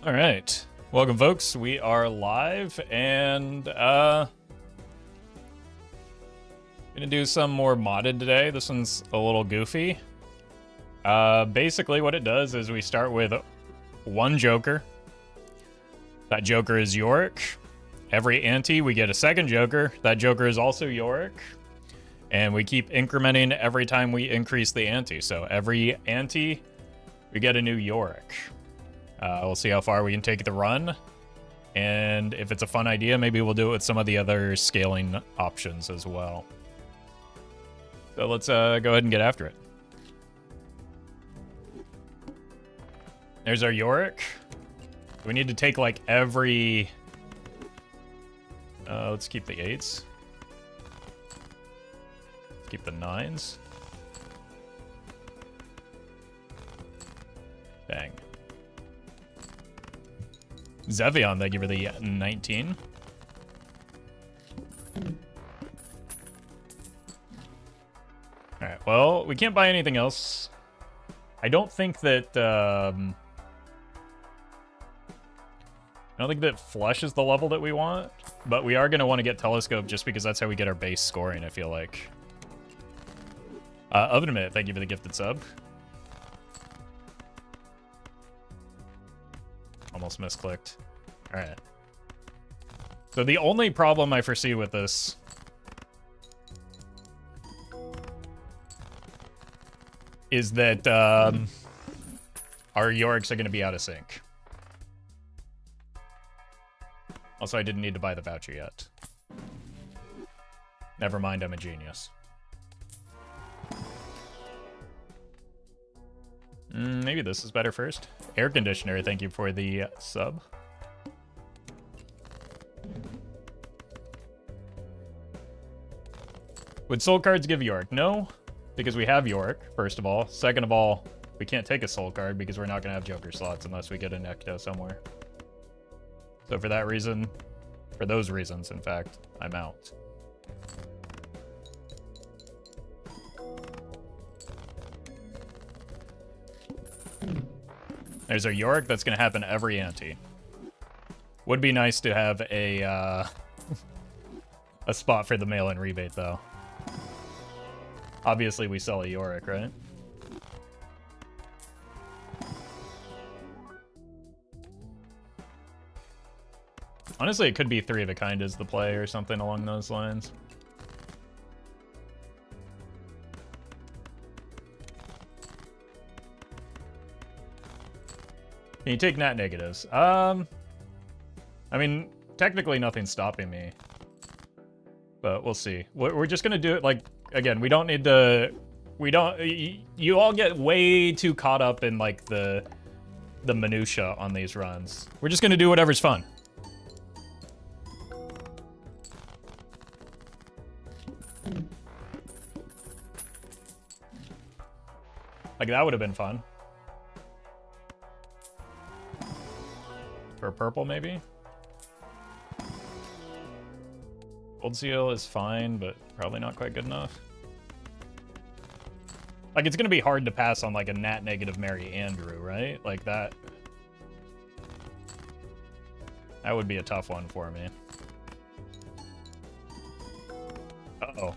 All right, welcome folks. We are live and gonna do some more modded today. This one's a little goofy. Basically what it does is we start with one Joker. That Joker is Yorick. Every ante we get a second Joker. That Joker is also Yorick. And we keep incrementing every time we increase the ante. So every ante we get a new Yorick. We'll see how far we can take the run. And if it's a fun idea, maybe we'll do it with some of the other scaling options as well. So let's go ahead and get after it. There's our Yorick. We need to take like every... let's keep the 8s. Let's keep the 9s. Dang. Zevion, thank you for the 19. Alright, well, we can't buy anything else. I don't think that, I don't think that Flush is the level that we want, but we are going to want to get Telescope just because that's how we get our base scoring, I feel like. Oven a minute, thank you for the gifted sub. Almost misclicked. Alright. So the only problem I foresee with this is that our Yorks are going to be out of sync. Also, I didn't need to buy the voucher yet. Never mind, I'm a genius. Maybe this is better first. Air conditioner, thank you for the sub. Would soul cards give Yorick? No, because we have Yorick, first of all. Second of all, we can't take a soul card because we're not going to have Joker slots unless we get an Ecto somewhere. So for that reason, for those reasons, in fact, I'm out. There's our Yorick. That's going to happen every ante. Would be nice to have a a spot for the mail-in rebate, though. Obviously, we sell a Yorick, right? Honestly, it could be 3 of a kind as the play or something along those lines. Can you take nat negatives? I mean, technically nothing's stopping me. But we'll see. We're just gonna do it like, again, we don't need to... You all get way too caught up in like the minutia on these runs. We're just gonna do whatever's fun. Like, that would have been fun. For purple, maybe? Gold seal is fine, but probably not quite good enough. Like, it's gonna be hard to pass on, like, a nat negative Mary Andrew, right? Like, that... That would be a tough one for me. Uh-oh.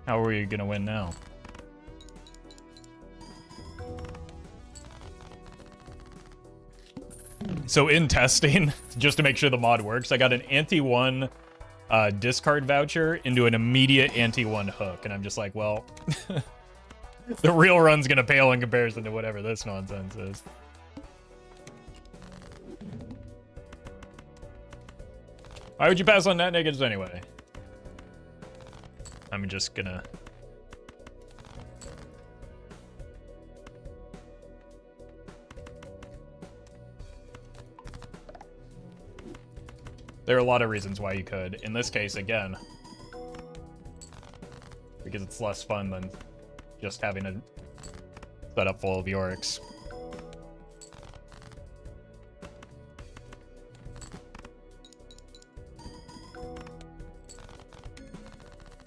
How are we gonna win now? So in testing, just to make sure the mod works, I got an anti-1 discard voucher into an immediate anti-1 hook. And I'm just like, well, the real run's going to pale in comparison to whatever this nonsense is. Why would you pass on net negatives anyway? I'm just going to... There are a lot of reasons why you could. In this case, again, because it's less fun than just having a setup full of Yorks.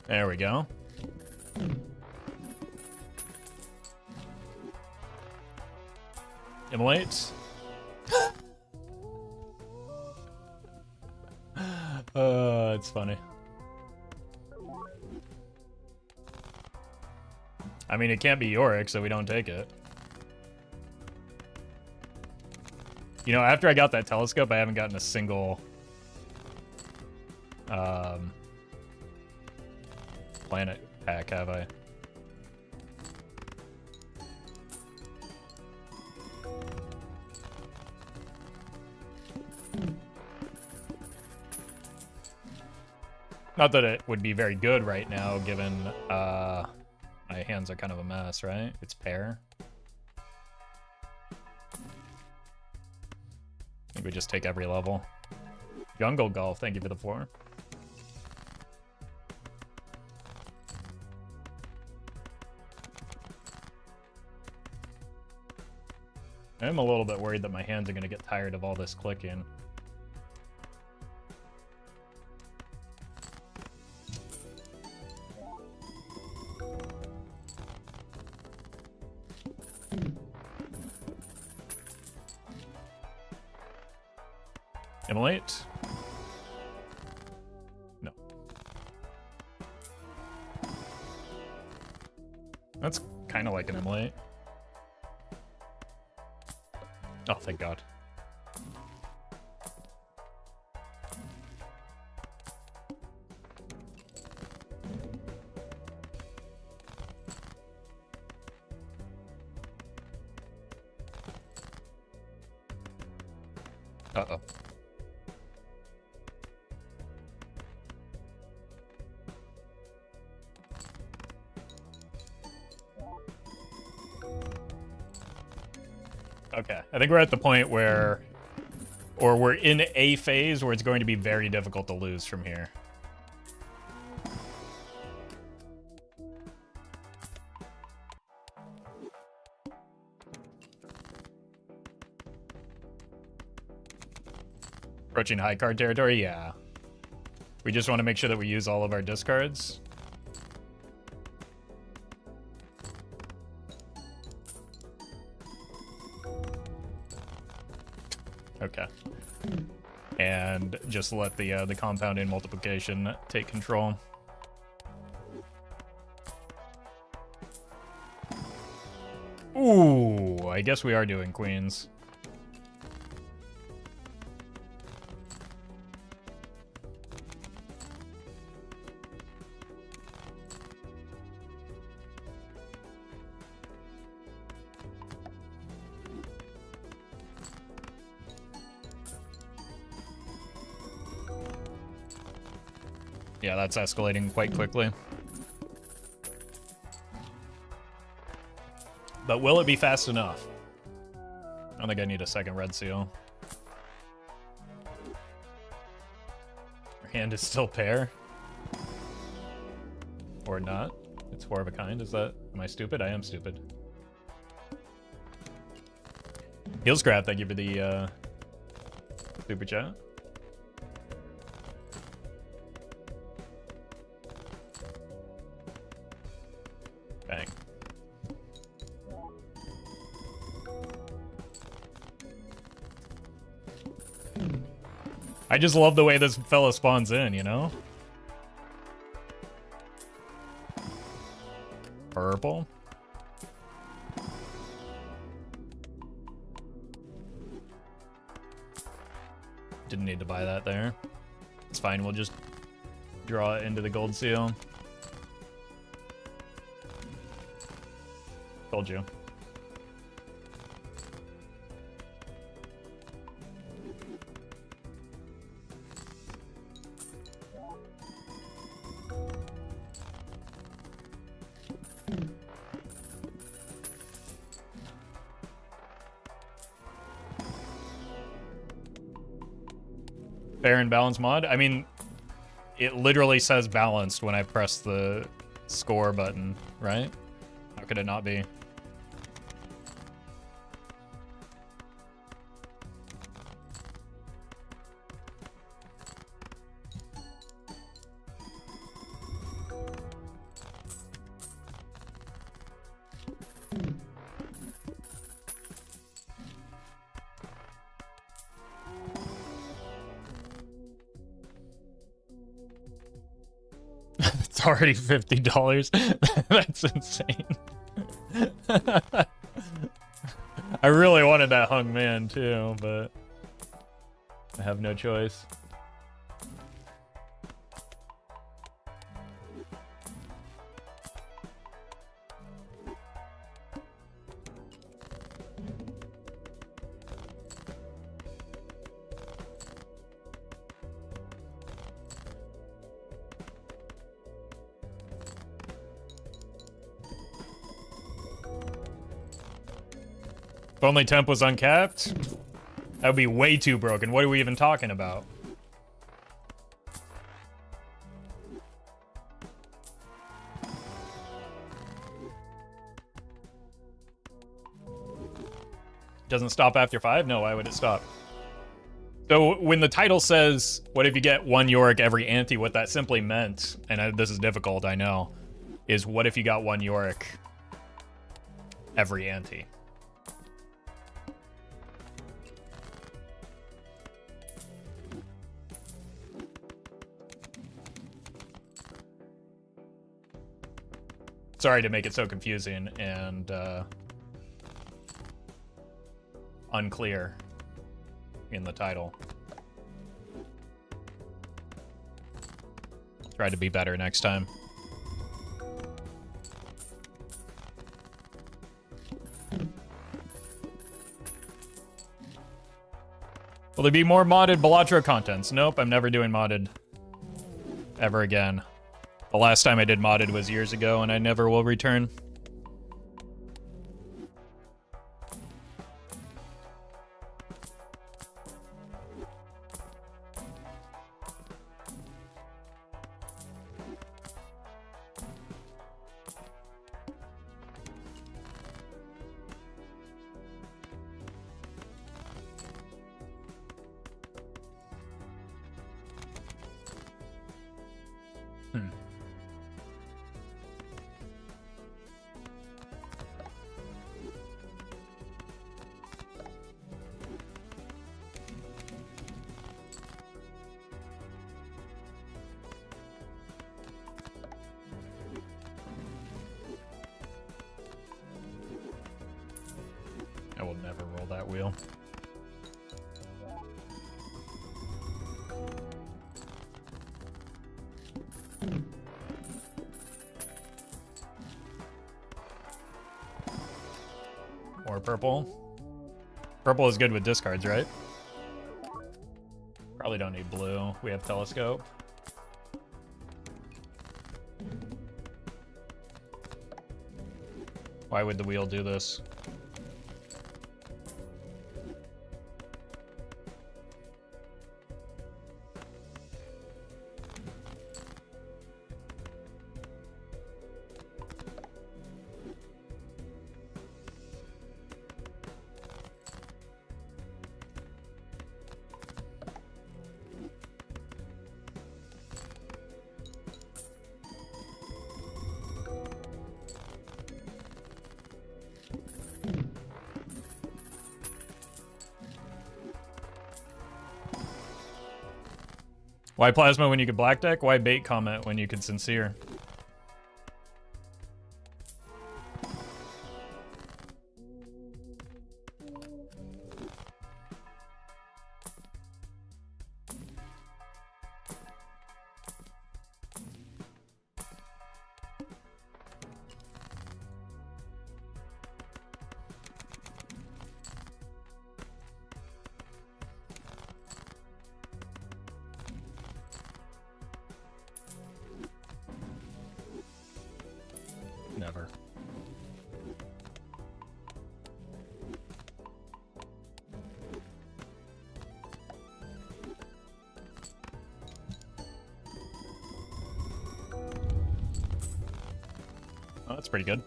There we go. Immolate. It's funny. I mean, it can't be Yorick, so we don't take it. You know, after I got that telescope, I haven't gotten a single planet pack, have I? Not that it would be very good right now, given my hands are kind of a mess, right? It's pair. I think we just take every level. Jungle Golf, thank you for the 4. I'm a little bit worried that my hands are going to get tired of all this clicking. Immolate? No. That's kind of like an immolate. Oh, thank God. Uh-oh. Okay, I think we're at the point where, or we're in a phase where it's going to be very difficult to lose from here. Approaching high card territory, yeah. We just want to make sure that we use all of our discards. Okay. And just let the compounding multiplication take control. Ooh, I guess we are doing queens. Yeah, that's escalating quite quickly. But will it be fast enough? I don't think I need a second red seal. Our hand is still pair. Or not. It's 4 of a kind. Is that... Am I stupid? I am stupid. Heel Scrap, thank you for the super chat. Bang. I just love the way this fella spawns in, you know? Purple. Didn't need to buy that there. It's fine, we'll just draw it into the gold seal. Told you. Fair and balanced mod? I mean, it literally says balanced when I press the score button, right? How could it not be? It's already $50. That's insane. I really wanted that hung man too, but I have no choice. If only temp was uncapped, that would be way too broken. What are we even talking about? Doesn't stop after 5? No, why would it stop? So when the title says, what if you get 1 Yorick every ante, what that simply meant, and this is difficult, I know, is what if you got 1 Yorick every ante? Sorry to make it so confusing and unclear in the title. I'll try to be better next time. Will there be more modded Balatro contents? Nope, I'm never doing modded ever again. The last time I did modded was years ago, and I never will return. I will never roll that wheel. Or purple. Purple is good with discards, right? Probably don't need blue. We have telescope. Why would the wheel do this? Why plasma when you could black deck? Why bait comment when you could sincere? Never. Oh, that's pretty good.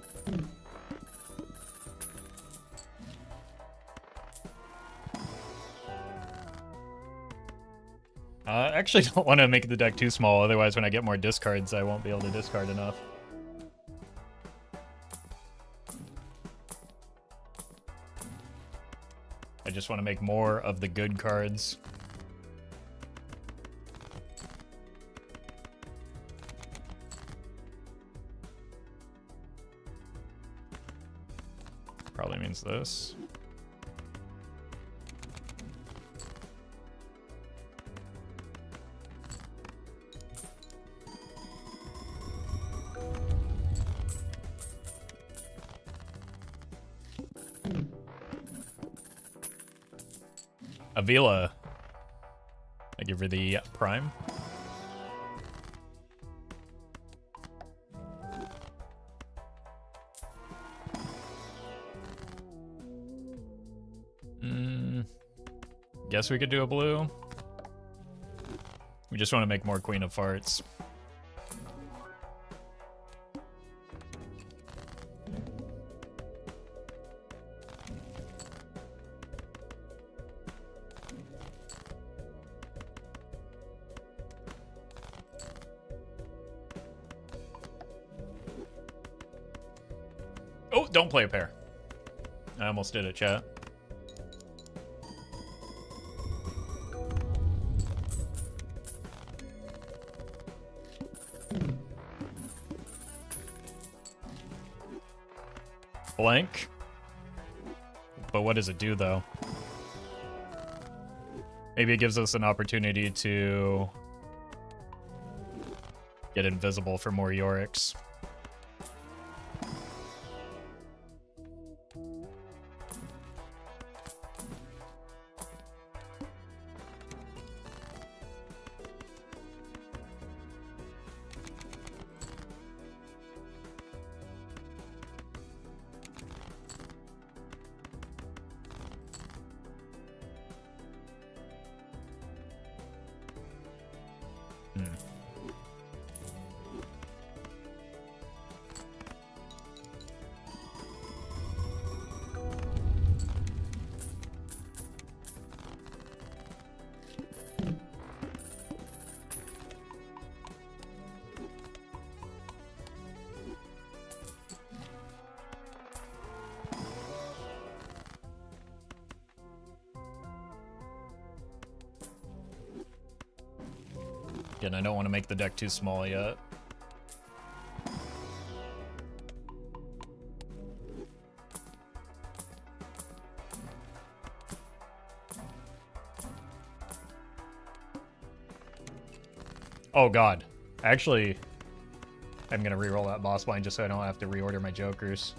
I actually don't want to make the deck too small, otherwise when I get more discards, I won't be able to discard enough. I just want to make more of the good cards. against this. Avila. I give her the prime. Guess we could do a blue. We just want to make more Queen of Farts. Oh, don't play a pair. I almost did it, chat. Blank. But what does it do, though? Maybe it gives us an opportunity to get invisible for more Yoriks. Again, I don't want to make the deck too small yet. Oh god. Actually, I'm gonna reroll that boss blind just so I don't have to reorder my jokers.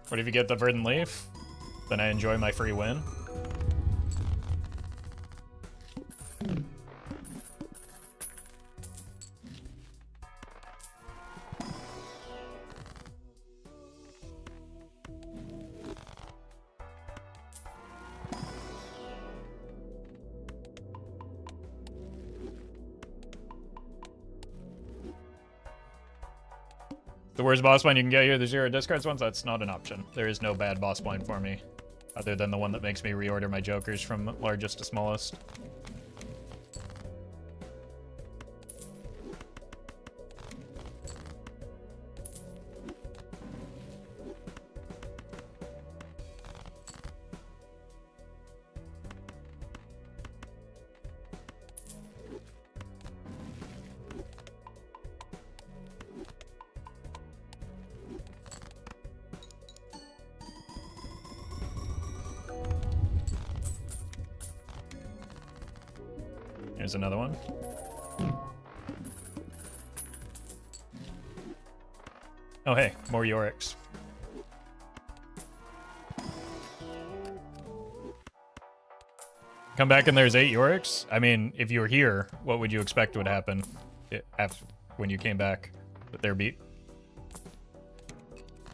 What if you get the Verdant Leaf? Then I enjoy my free win. The worst boss blind you can get here, the 0 discards ones, that's not an option. There is no bad boss blind for me, other than the one that makes me reorder my jokers from largest to smallest. Here's another one. Oh hey, more Yoriks. Come back and there's 8 Yoriks? I mean, if you were here, what would you expect would happen when you came back? That there be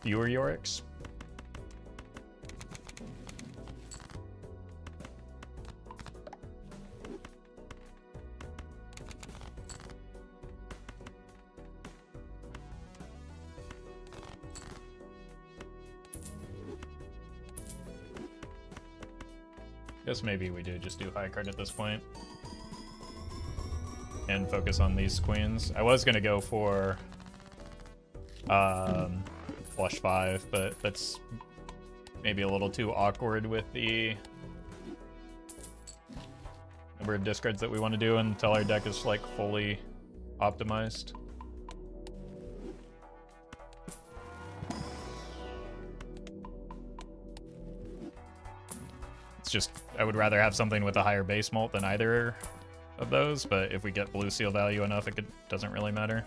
fewer Yoriks? Guess maybe we do just do high card at this point. and focus on these queens. I was gonna go for flush 5, but that's maybe a little too awkward with the number of discards that we want to do until our deck is like fully optimized. It's just, I would rather have something with a higher base mult than either of those, but if we get blue seal value enough, it doesn't really matter.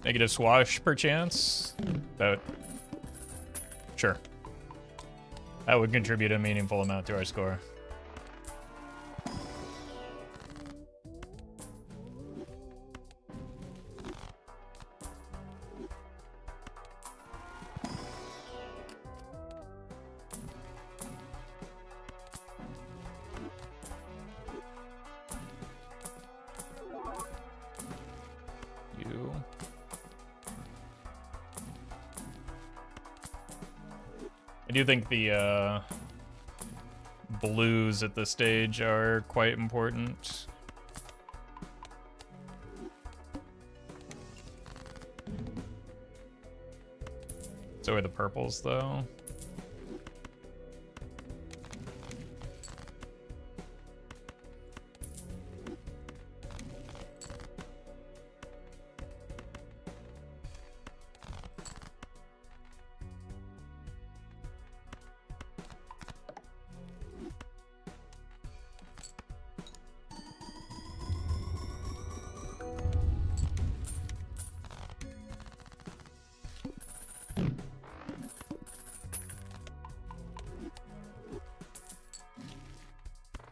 Negative swash, perchance? Sure. That would contribute a meaningful amount to our score. I do think the blues at this stage are quite important. So are the purples, though.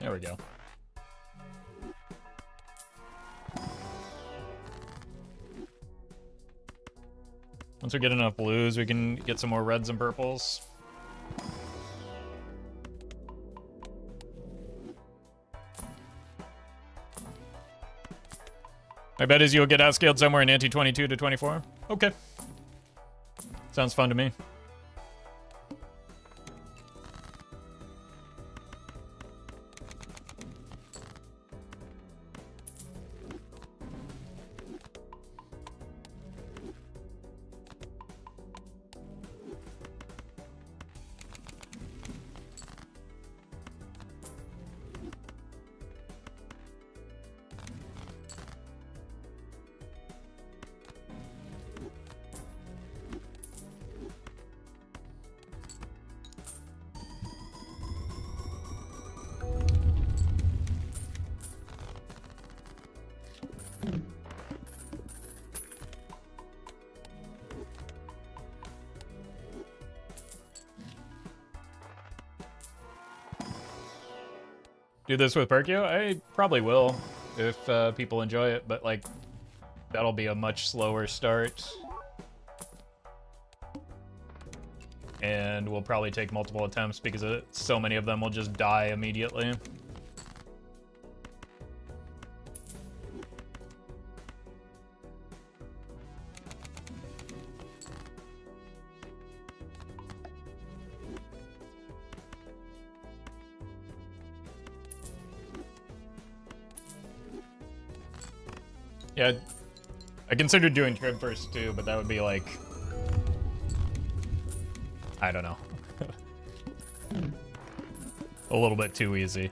There we go. Once we get enough blues, we can get some more reds and purples. My bet is you'll get outscaled somewhere in ante 22 to 24. Okay. Sounds fun to me. Do this with Perkio? I probably will if people enjoy it, but like that'll be a much slower start. And we'll probably take multiple attempts because so many of them will just die immediately. Yeah, I considered doing Trib first too, but that would be like, I don't know. A little bit too easy.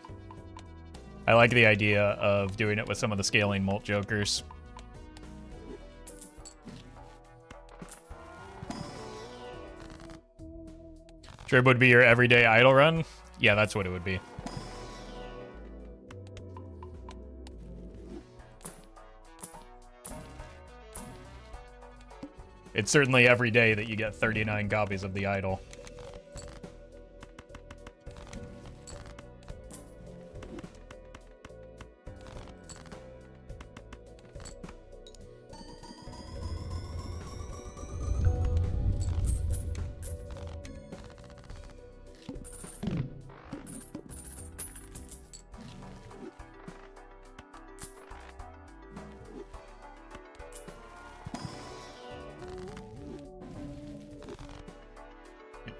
I like the idea of doing it with some of the scaling mult jokers. Trib would be your everyday idle run? Yeah, that's what it would be. It's certainly every day that you get 39 copies of the idol.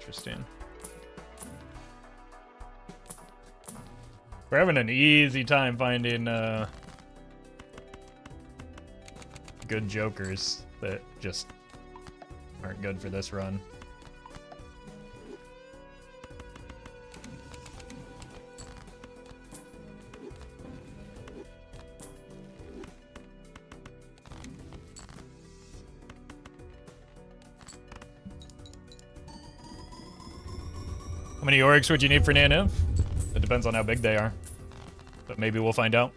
Interesting. We're having an easy time finding good jokers that just aren't good for this run. How many orcs would you need for Naniv? It depends on how big they are. But maybe we'll find out.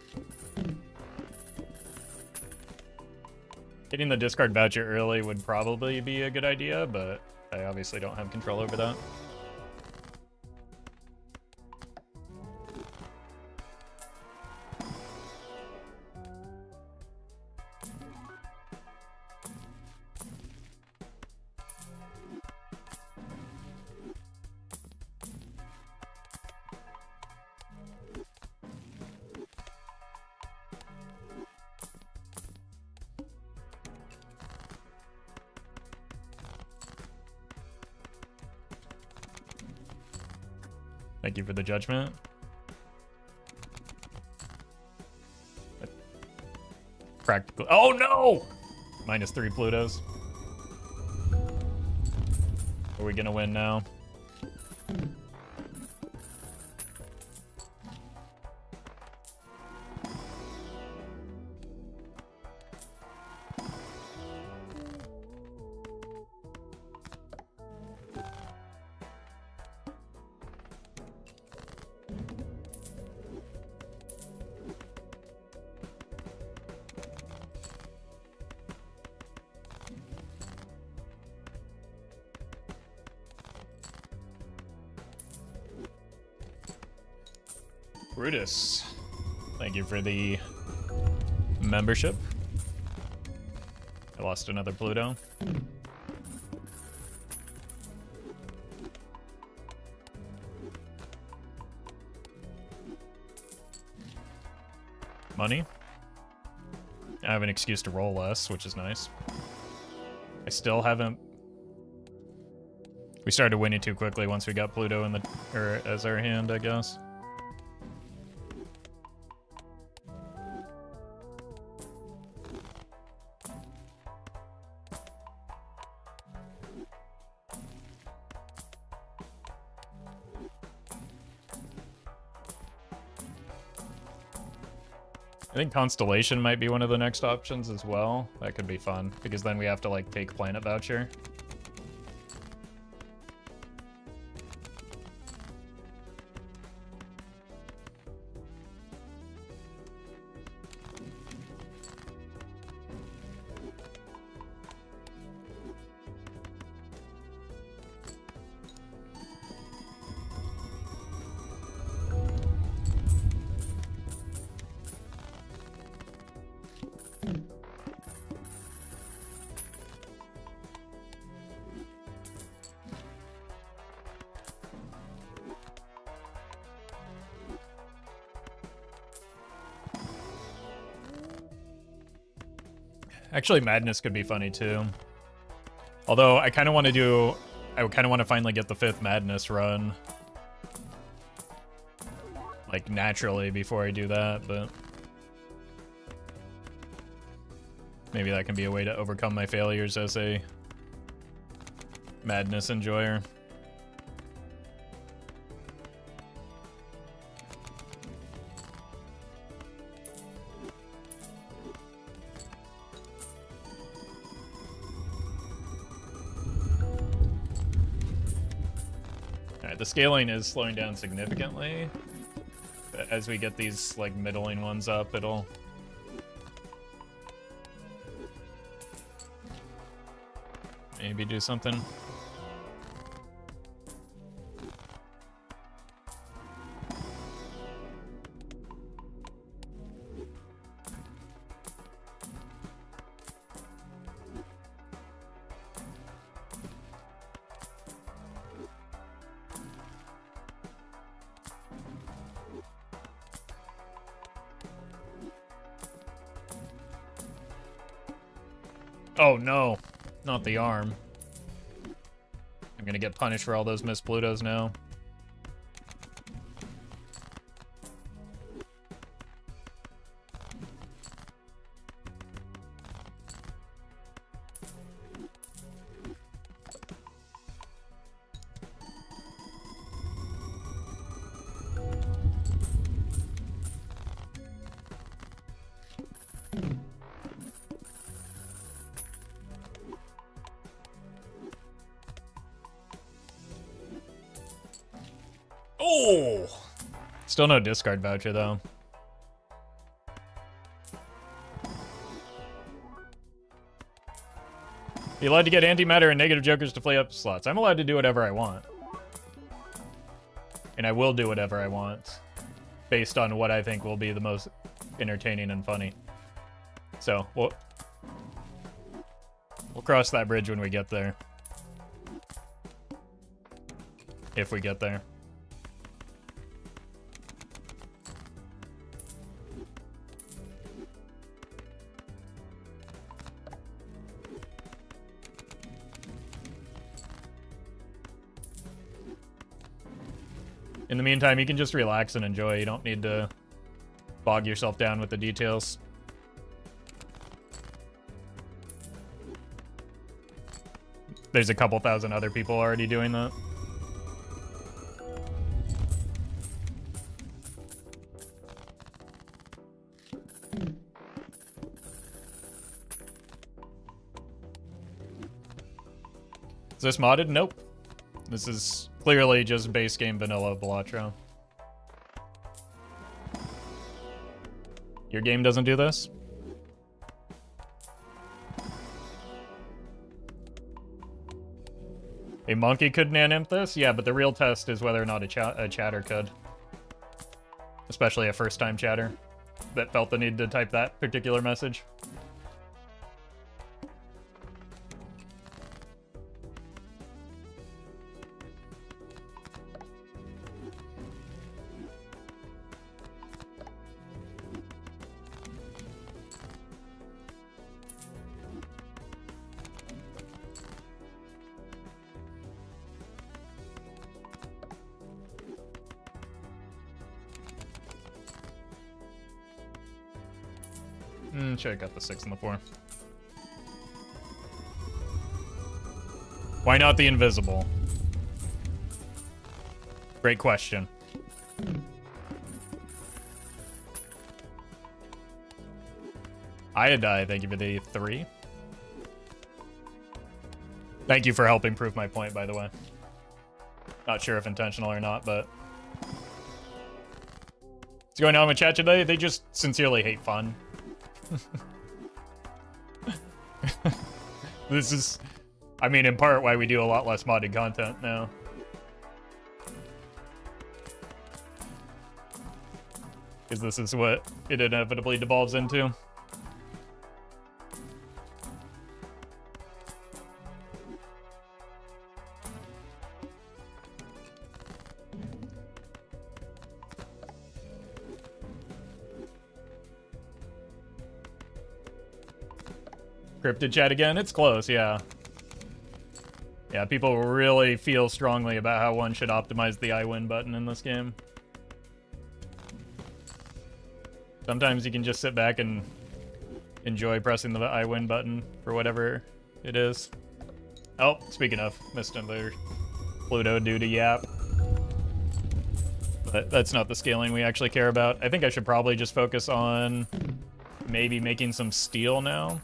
Getting the discard voucher early would probably be a good idea, but I obviously don't have control over that. Thank you for the judgment. Practical. Oh no! -3 Plutos. Are we gonna win now? Brutus, thank you for the membership. I lost another Pluto. Money. I have an excuse to roll less, which is nice. I still haven't... We started winning too quickly once we got Pluto in the... or as our hand, I guess. I think Constellation might be one of the next options as well. That could be fun, because then we have to, like, take Planet Voucher. Actually, Madness could be funny too. Although I kind of want to do, I kind of want to finally get the 5th Madness run, like naturally before I do that, but maybe that can be a way to overcome my failures as a Madness enjoyer. The scaling is slowing down significantly. But as we get these like middling ones up, it'll maybe do something. Oh no, not the arm. I'm gonna get punished for all those missed Plutos now. Oh! Still no discard voucher, though. You're allowed to get antimatter and negative jokers to play up slots. I'm allowed to do whatever I want. And I will do whatever I want. Based on what I think will be the most entertaining and funny. So, we'll cross that bridge when we get there. If we get there. In the meantime, you can just relax and enjoy. You don't need to bog yourself down with the details. There's a couple thousand other people already doing that. Is this modded? Nope. This is clearly just base game vanilla Balatro. Your game doesn't do this? A monkey could nan-imp this? Yeah, but the real test is whether or not a chatter could. Especially a first-time chatter that felt the need to type that particular message. Should have got the 6 and the 4. Why not the invisible? Great question. Iodide, thank you for the 3. Thank you for helping prove my point, by the way. Not sure if intentional or not, but... What's going on with chat today? They just sincerely hate fun. This is, I mean, in part why we do a lot less modded content now. Because this is what it inevitably devolves into. Cryptid chat again? It's close, yeah. Yeah, people really feel strongly about how one should optimize the I win button in this game. Sometimes you can just sit back and enjoy pressing the I win button for whatever it is. Oh, speaking of, missed another Pluto due to Yap. But that's not the scaling we actually care about. I think I should probably just focus on maybe making some steel now.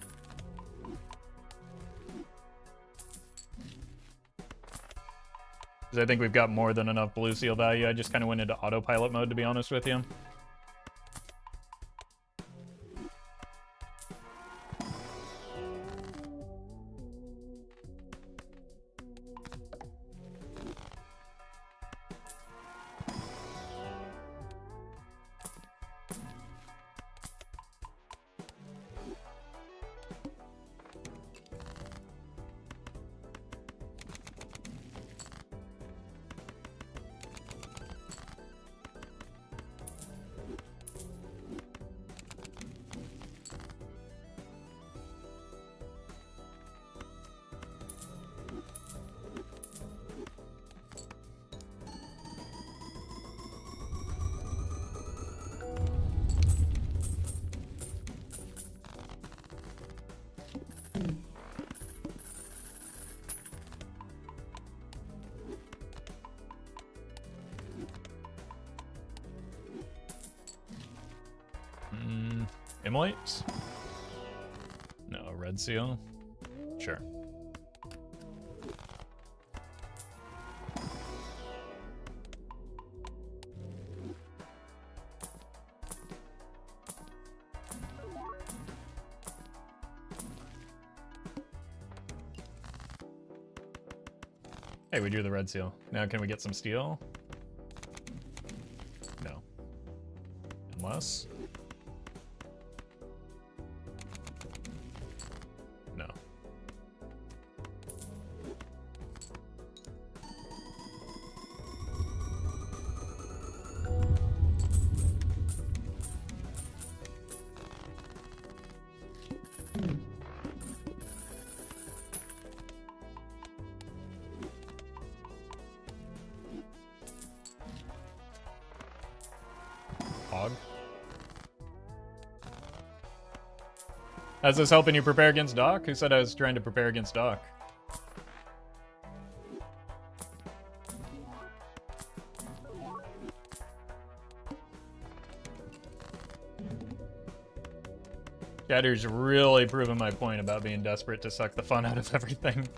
I think we've got more than enough blue seal value. I just kind of went into autopilot mode, to be honest with you. Immolates? No, red seal? Sure. Hey, we drew the red seal. Now can we get some steel? No. Unless... No. Hog. How's this helping you prepare against Doc? Who said I was trying to prepare against Doc? Chatter's really proving my point about being desperate to suck the fun out of everything.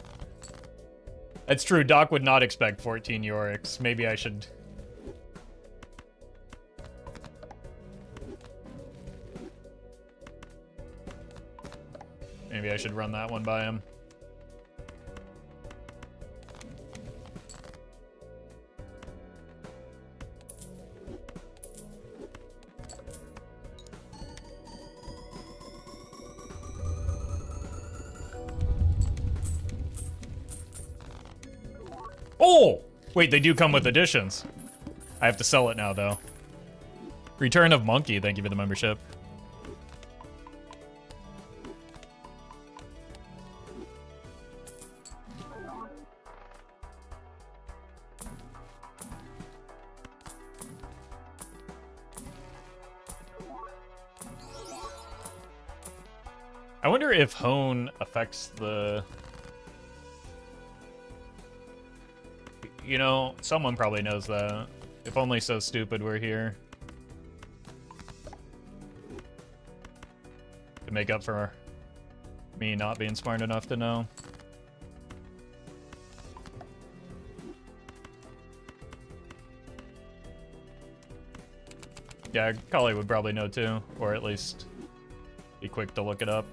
It's true, Doc would not expect 14 Yoriks. Maybe I should... Maybe I should run that one by him. Oh! Wait, they do come with additions. I have to sell it now, though. Return of Monkey, thank you for the membership. I wonder if Hone affects the... You know, someone probably knows that. If only So Stupid were here. To make up for me not being smart enough to know. Yeah, Kali would probably know too, or at least be quick to look it up.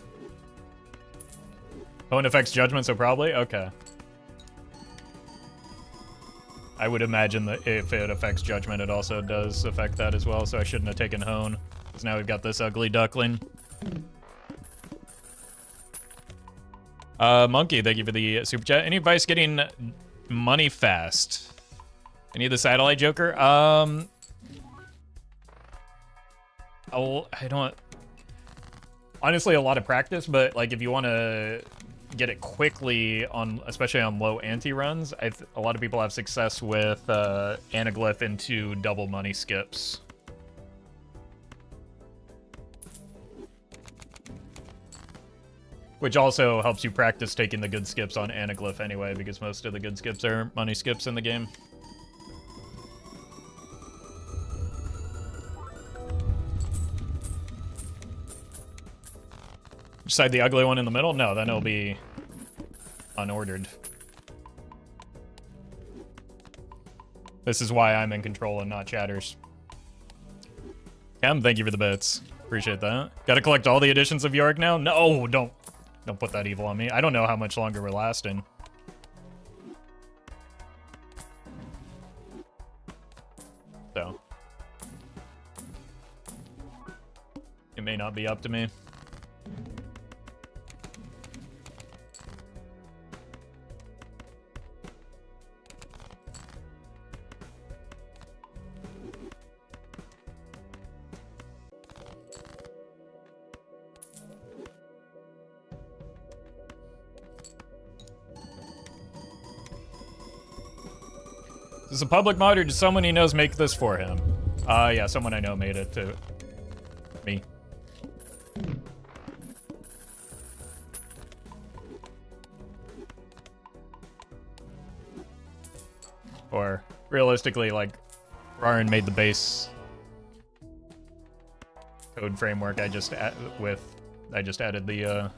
Oh, it affects judgment, so probably? Okay. I would imagine that if it affects judgment, it also does affect that as well, so I shouldn't have taken Hone. Because now we've got this ugly duckling. Monkey, thank you for the super chat. Any advice getting money fast? Any of the satellite joker? I don't... Honestly, a lot of practice, but like if you want to get it quickly on, especially on low ante runs, a lot of people have success with anaglyph into double money skips. Which also helps you practice taking the good skips on anaglyph anyway, because most of the good skips are money skips in the game. Decide the ugly one in the middle? No, then it'll be unordered. This is why I'm in control and not Chatters. Cam, thank you for the bits. Appreciate that. Gotta collect all the editions of Yorick now? No, don't put that evil on me. I don't know how much longer we're lasting. So. It may not be up to me. Is a public mod or did someone he knows make this for him? Yeah, someone I know made it to me. Or realistically, like, Raren made the base code framework I just added the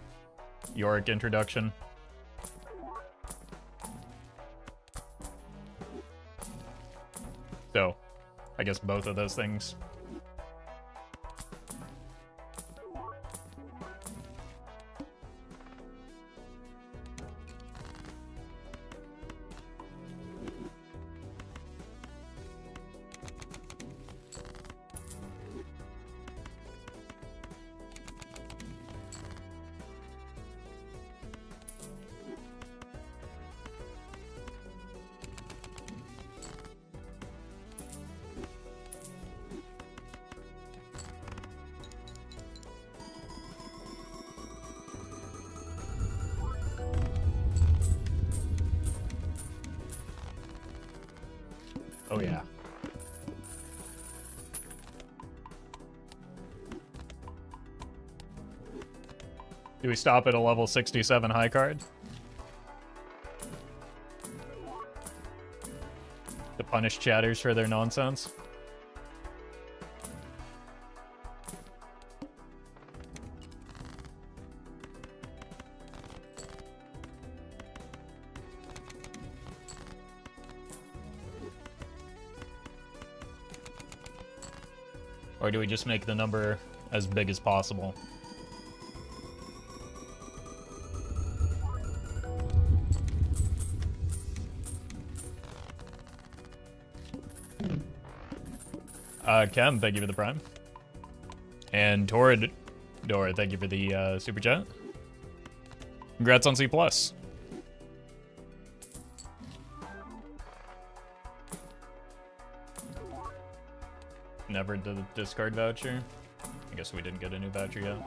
Yorick introduction. So, I guess both of those things. Oh yeah. Do we stop at a level 67 high card? To punish chatters for their nonsense? Or do we just make the number as big as possible? Kem, thank you for the prime. And Torrid Dora, thank you for the super chat. Congrats on C+. Never did the discard voucher. I guess we didn't get a new voucher yet.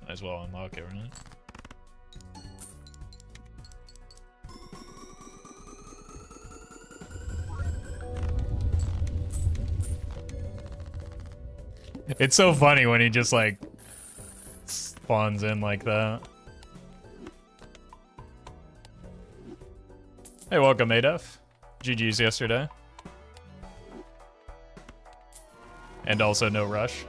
Might as well unlock it, right? It's so funny when he just like spawns in like that. Hey, welcome, Adef. GG's yesterday. And also no rush.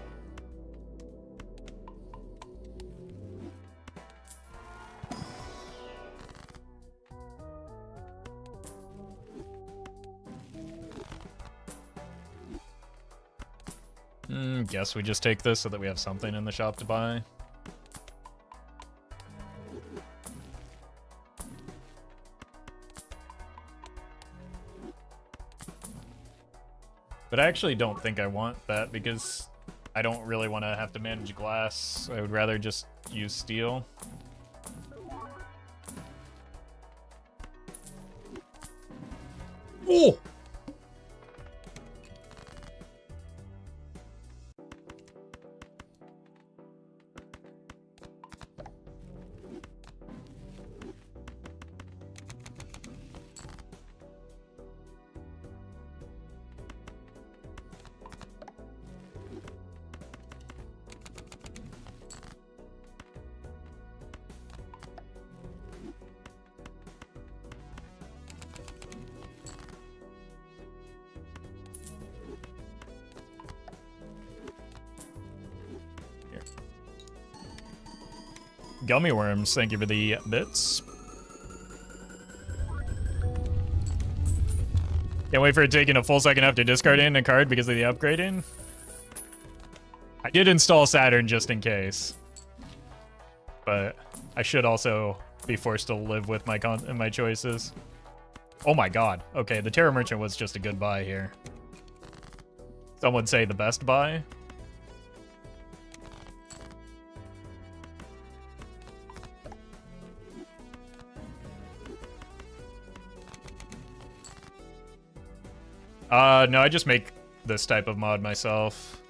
Guess we just take this so that we have something in the shop to buy. But I actually don't think I want that because I don't really want to have to manage glass. I would rather just use steel. Oh! Gummy worms, thank you for the bits. Can't wait for it taking a full second after discarding a card because of the upgrading. I did install Saturn just in case. But I should also be forced to live with my choices. Oh my god. Okay, the Terra Merchant was just a good buy here. Some would say the best buy. No, I just make this type of mod myself.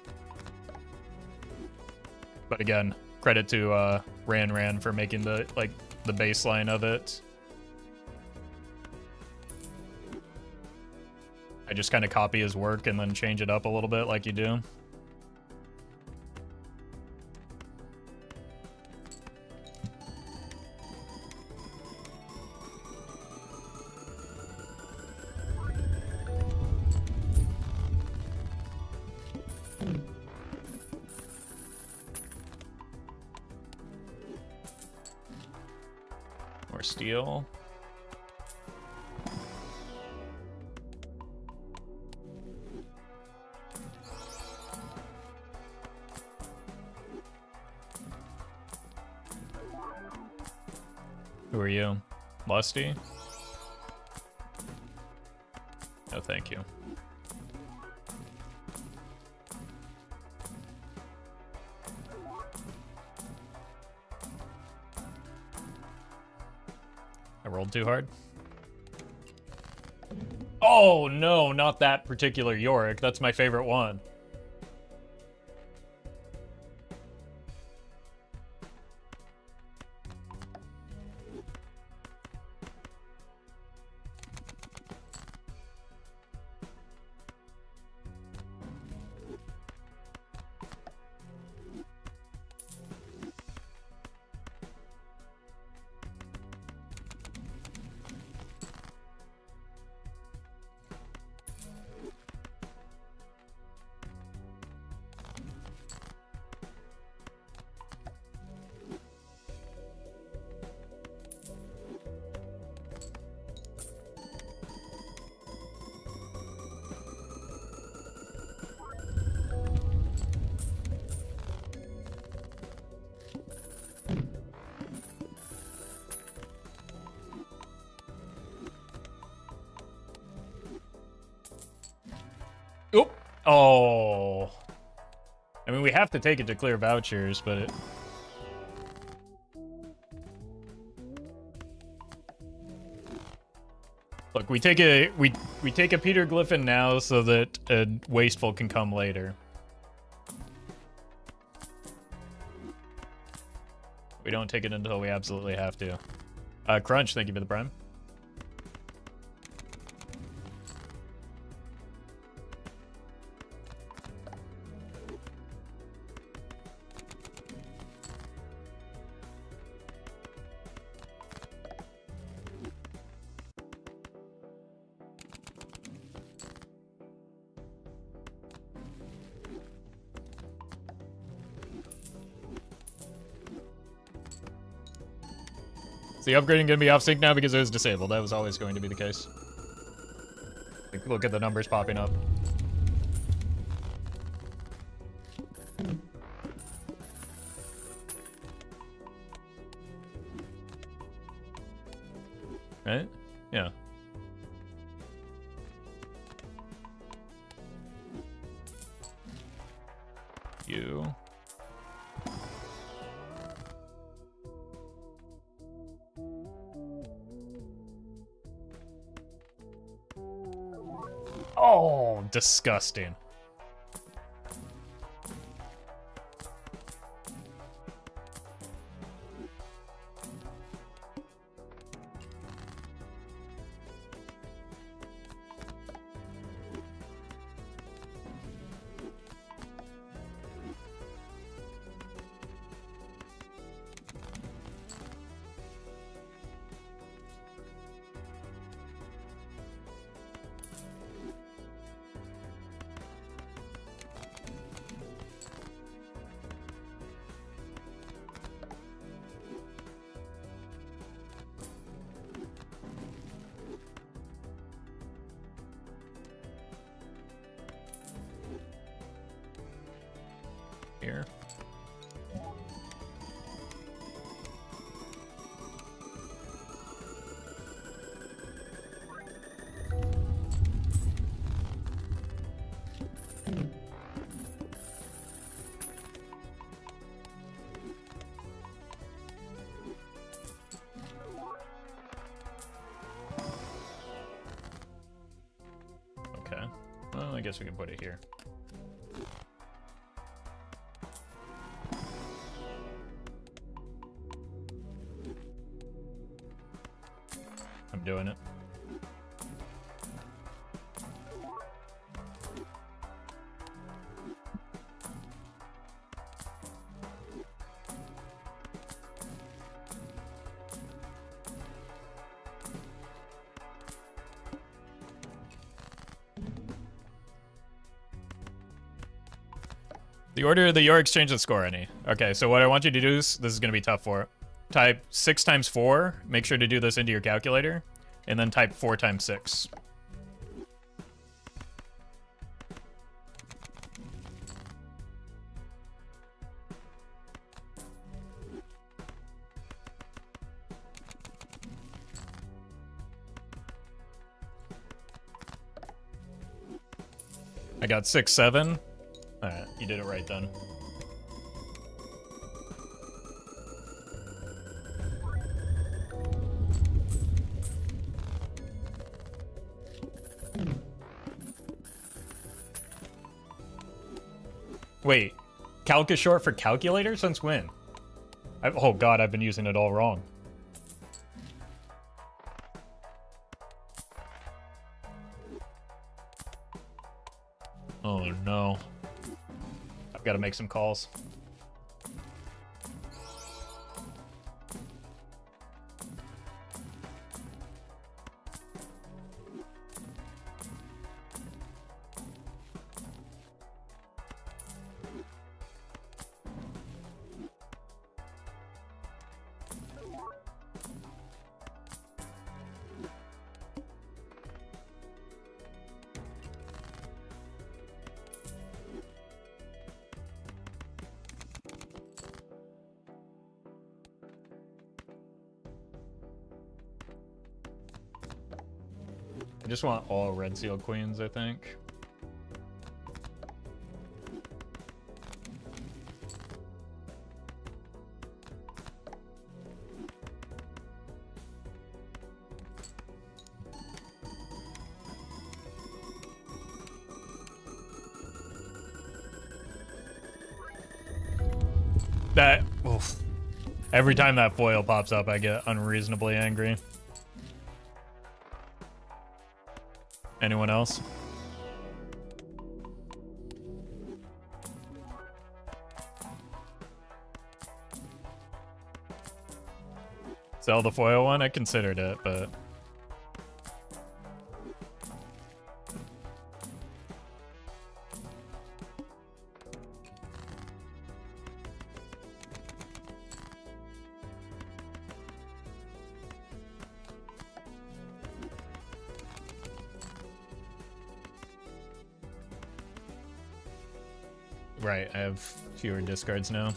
But again, credit to Ran for making the baseline of it. I just kind of copy his work and then change it up a little bit like you do. More steel. Who are you? Lusty? No, thank you. I rolled too hard. Oh, no, not that particular Yorick. That's my favorite one. Oop. Oh. I mean, we have to take it to clear vouchers, but it... Look, we take a Peter Griffin now so that a Wasteful can come later. We don't take it until we absolutely have to. Crunch, thank you for the prime. Is the upgrading going to be off sync now because it was disabled? That was always going to be the case. Like, look at the numbers popping up. Right? Yeah. You. Oh, disgusting. Here. Okay. Well, I guess we can put it here. I'm doing it. The order of the your exchange the score any. Okay, so what I want you to do is, this is going to be tough for. Type 6 times 4. Make sure to do this into your calculator. And then type 4 times 6. I got 6, 7. Alright, you did it right then. Wait, calc is short for calculator? Since when? Oh god, I've been using it all wrong. Oh no. I've got to make some calls. I just want all red seal queens, I think. That, oof. Every time that foil pops up, I get unreasonably angry. Anyone else? Sell the foil one? I considered it, but... Right, I have fewer discards now.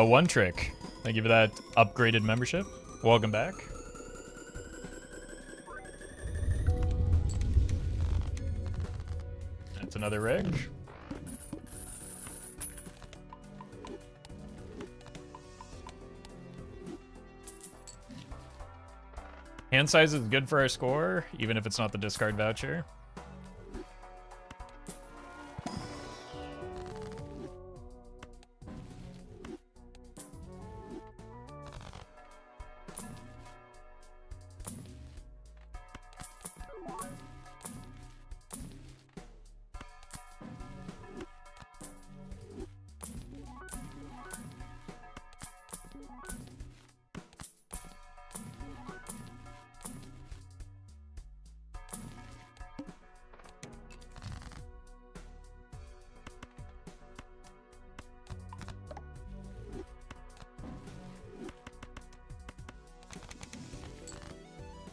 One trick. Thank you for that upgraded membership. Welcome back. That's another rig. Hand size is good for our score, even if it's not the discard voucher.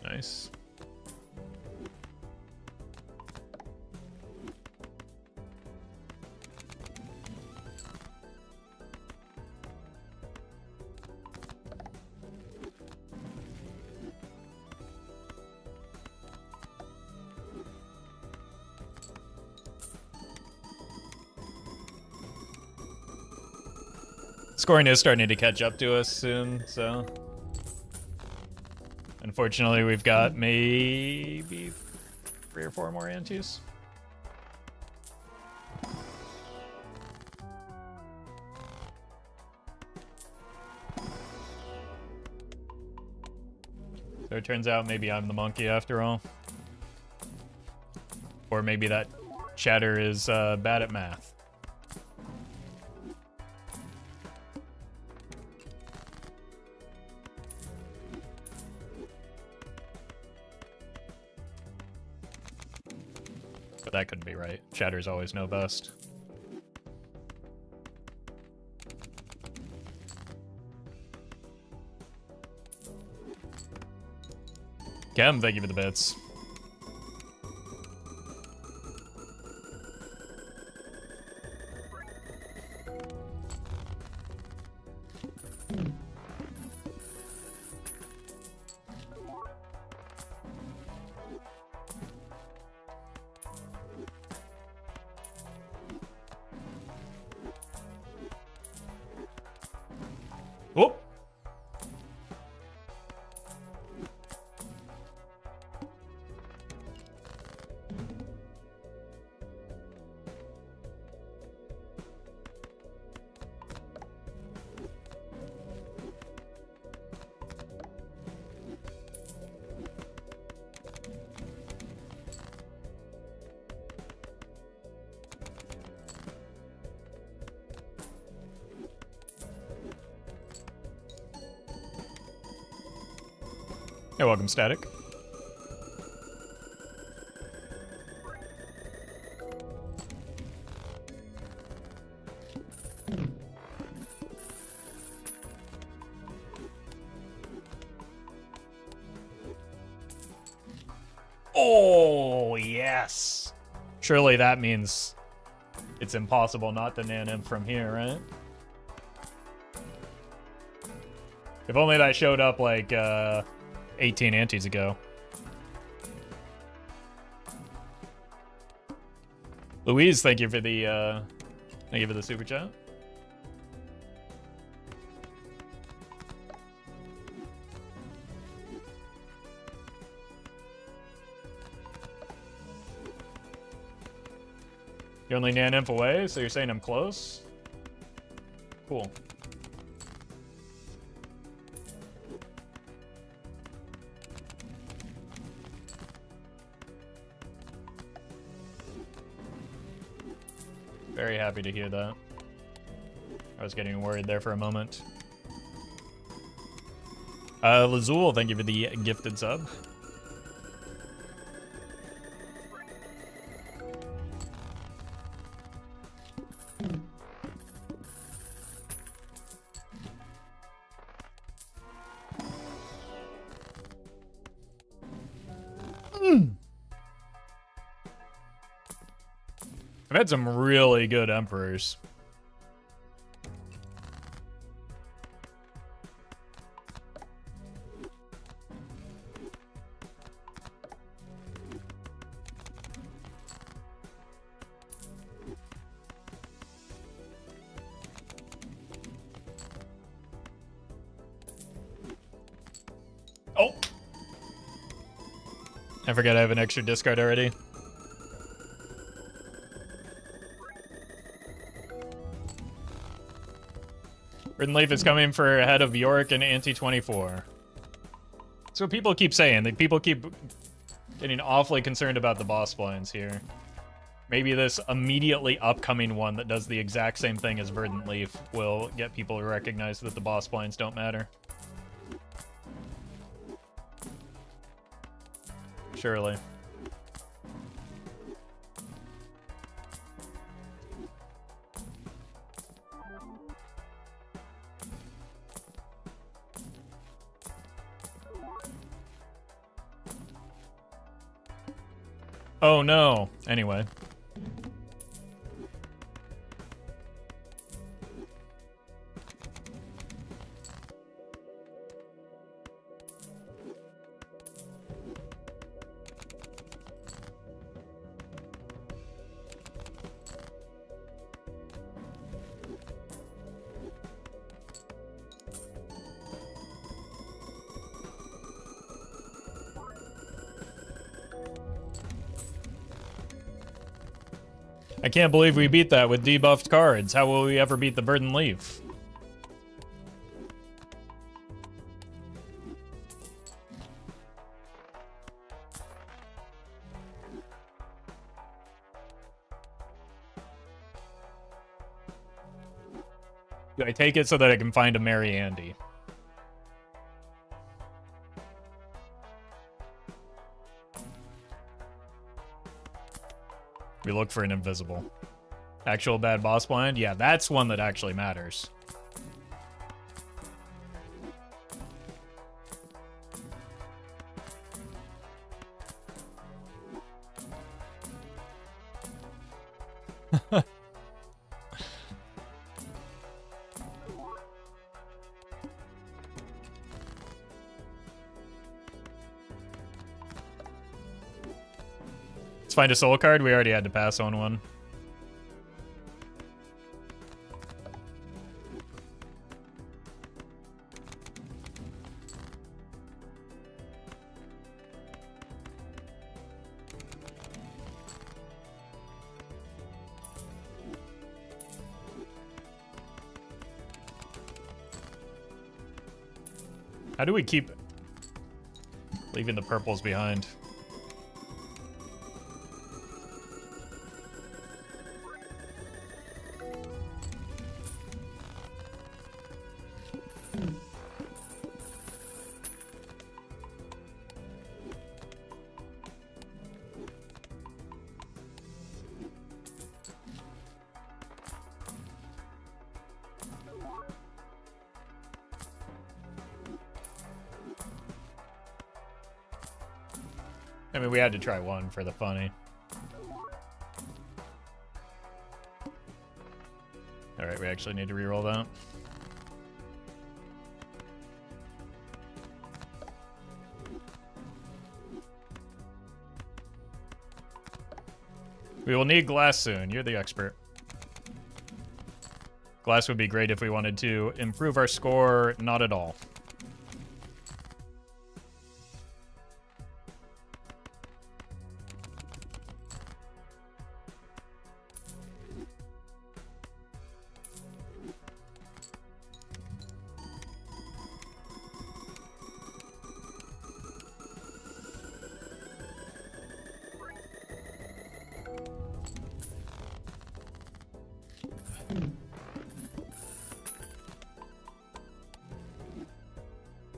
Nice. Scoring is starting to catch up to us soon, so... Unfortunately, we've got maybe 3 or 4 more antes. So it turns out maybe I'm the monkey after all. Or maybe that chatter is bad at math. But that couldn't be right. Chatters always know best. Kem, thank you for the bits. Oh! You're welcome, Static. Oh, yes! Surely that means it's impossible not to nan him from here, right? If only that showed up like 18 antes ago. Louise, thank you for the super chat. You're only nan imp away, so you're saying I'm close? Cool. Very happy to hear that. I was getting worried there for a moment. Lazul, thank you for the gifted sub. I've had some really good Emperors. Oh! I forgot I have an extra discard already. Ridden Leaf is coming for ahead of York and Ante 24. So people keep saying. People keep getting awfully concerned about the boss blinds here. Maybe this immediately upcoming one that does the exact same thing as Verdant Leaf will get people to recognize that the boss blinds don't matter. Surely. Oh no. Anyway. I can't believe we beat that with debuffed cards. How will we ever beat the Burden Leaf? Do I take it so that I can find a Mary Andy? We look for an invisible. Actual bad boss blind? Yeah, that's one that actually matters. Let's find a soul card. We already had to pass on one. How do we keep leaving the purples behind? I mean, we had to try one for the funny. Alright, we actually need to reroll that. We will need glass soon. You're the expert. Glass would be great if we wanted to improve our score. Not at all.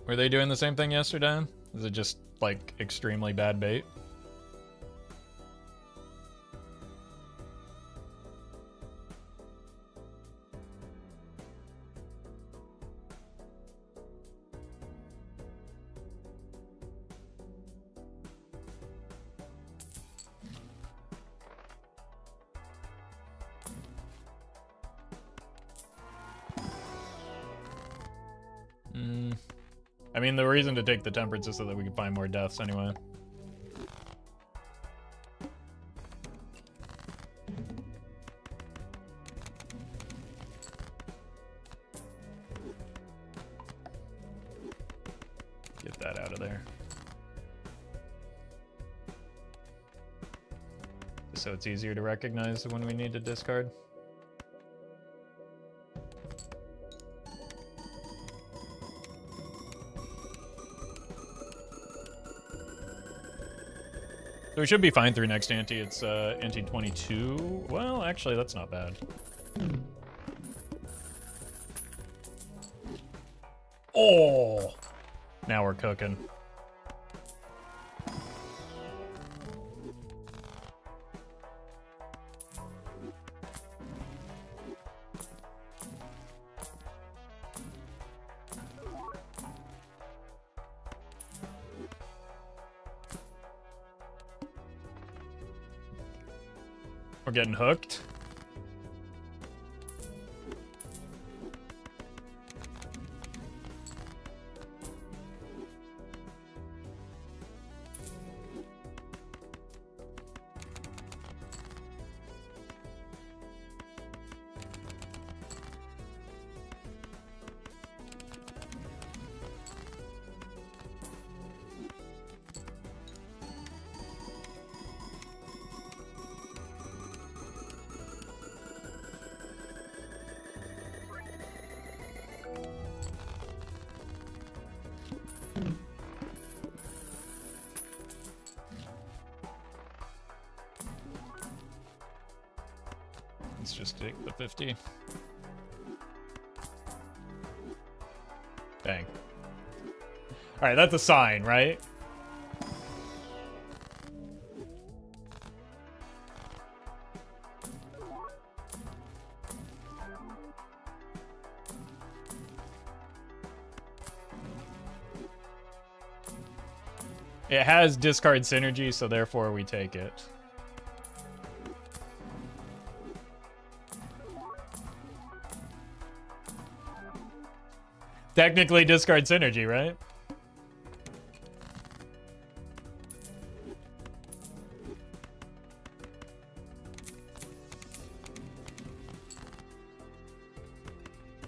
Were they doing the same thing yesterday? Is it just, like, extremely bad bait? I mean, the reason to take the temperance is so that we can find more deaths anyway. Get that out of there. Just so it's easier to recognize when we need to discard. So we should be fine through next ante. It's ante 22. Well, actually, that's not bad. Oh! Now we're cooking. We're getting hooked. Let's just take the 50. Dang. Alright, that's a sign, right? It has discard synergy, so therefore we take it. Technically discard synergy, right?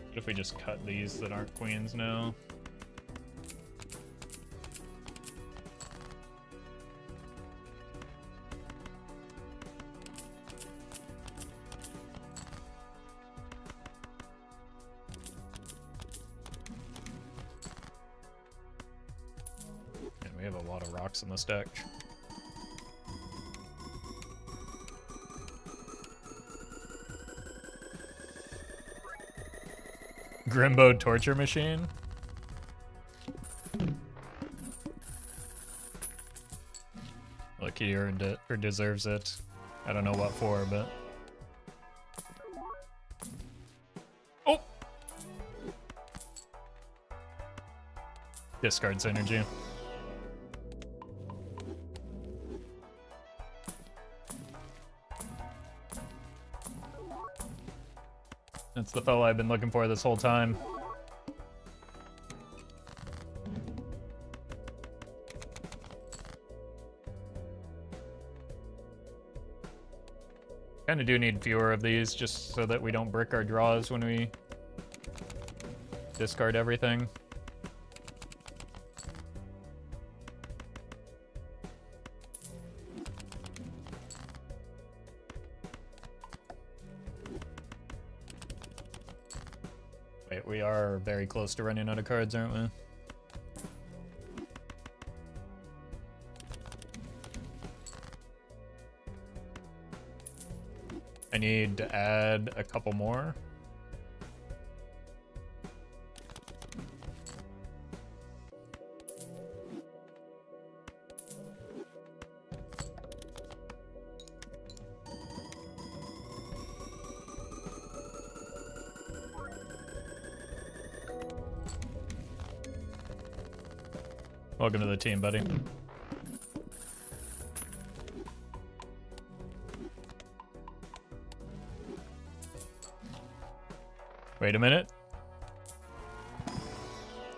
What if we just cut these that aren't queens now? We have a lot of rocks in this deck. Grimbo torture machine. Look, he earned it, or deserves it. I don't know what for, but... Oh! Discard synergy. That's the fellow I've been looking for this whole time. Kinda do need fewer of these just so that we don't brick our draws when we discard everything. Wait, we are very close to running out of cards, aren't we? I need to add a couple more. Welcome to the team, buddy. Wait a minute.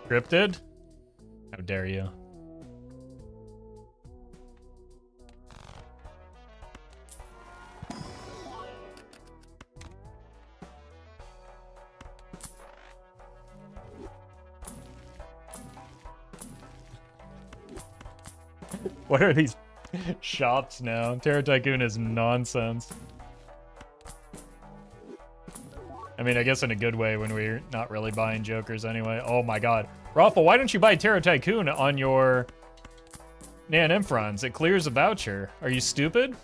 Scripted? How dare you? What are these shops now? Terror Tycoon is nonsense. I mean, I guess in a good way when we're not really buying jokers anyway. Oh my god. Roffle, why don't you buy Terror Tycoon on your Nan Infrons? It clears a voucher. Are you stupid?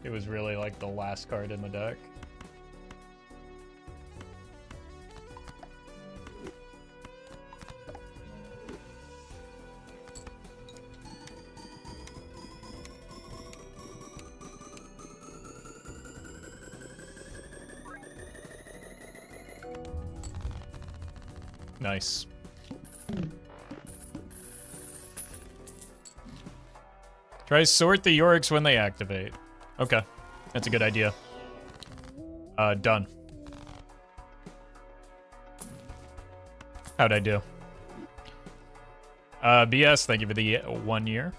It was really like the last card in the deck. Nice. Try sort the Yoriks when they activate. Okay, that's a good idea. Done. How'd I do? BS, thank you for the 1 year.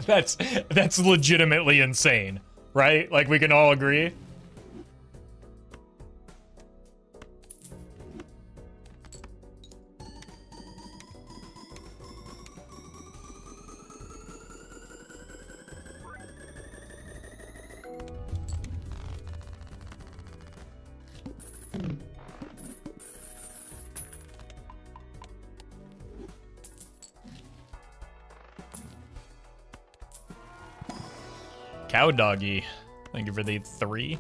That's legitimately insane, right? Like, we can all agree. Cow doggy, thank you for the 3.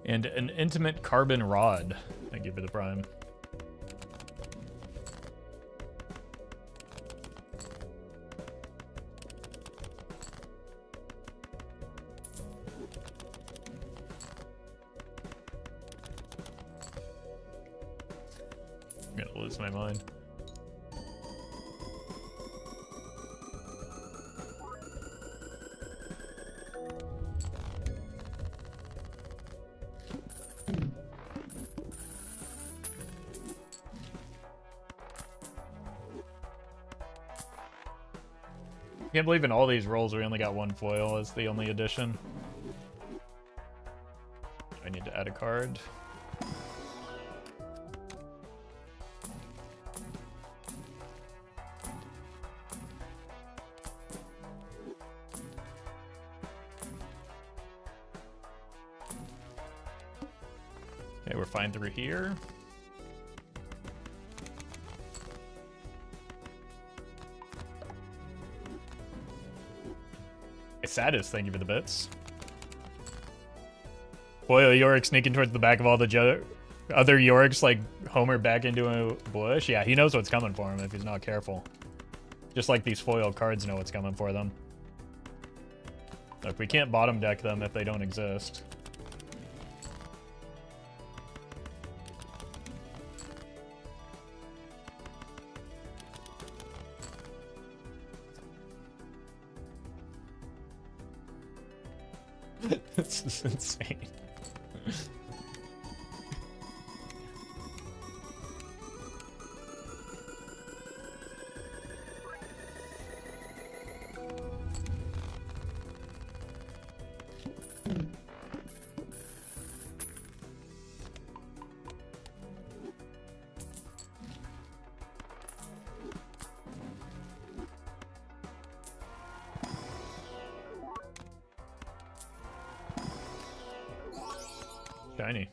And an intimate carbon rod, thank you for the prime. I'm gonna lose my mind. Can't believe in all these rolls we only got 1 foil as the only addition. I need to add a card. Okay, we're fine through here. Saddest, thank you for the bits. Foil Yorick sneaking towards the back of all the other Yoriks, like Homer back into a bush. Yeah, he knows what's coming for him if he's not careful. Just like these foil cards know what's coming for them. Look, we can't bottom deck them if they don't exist. This is insane. Shiny.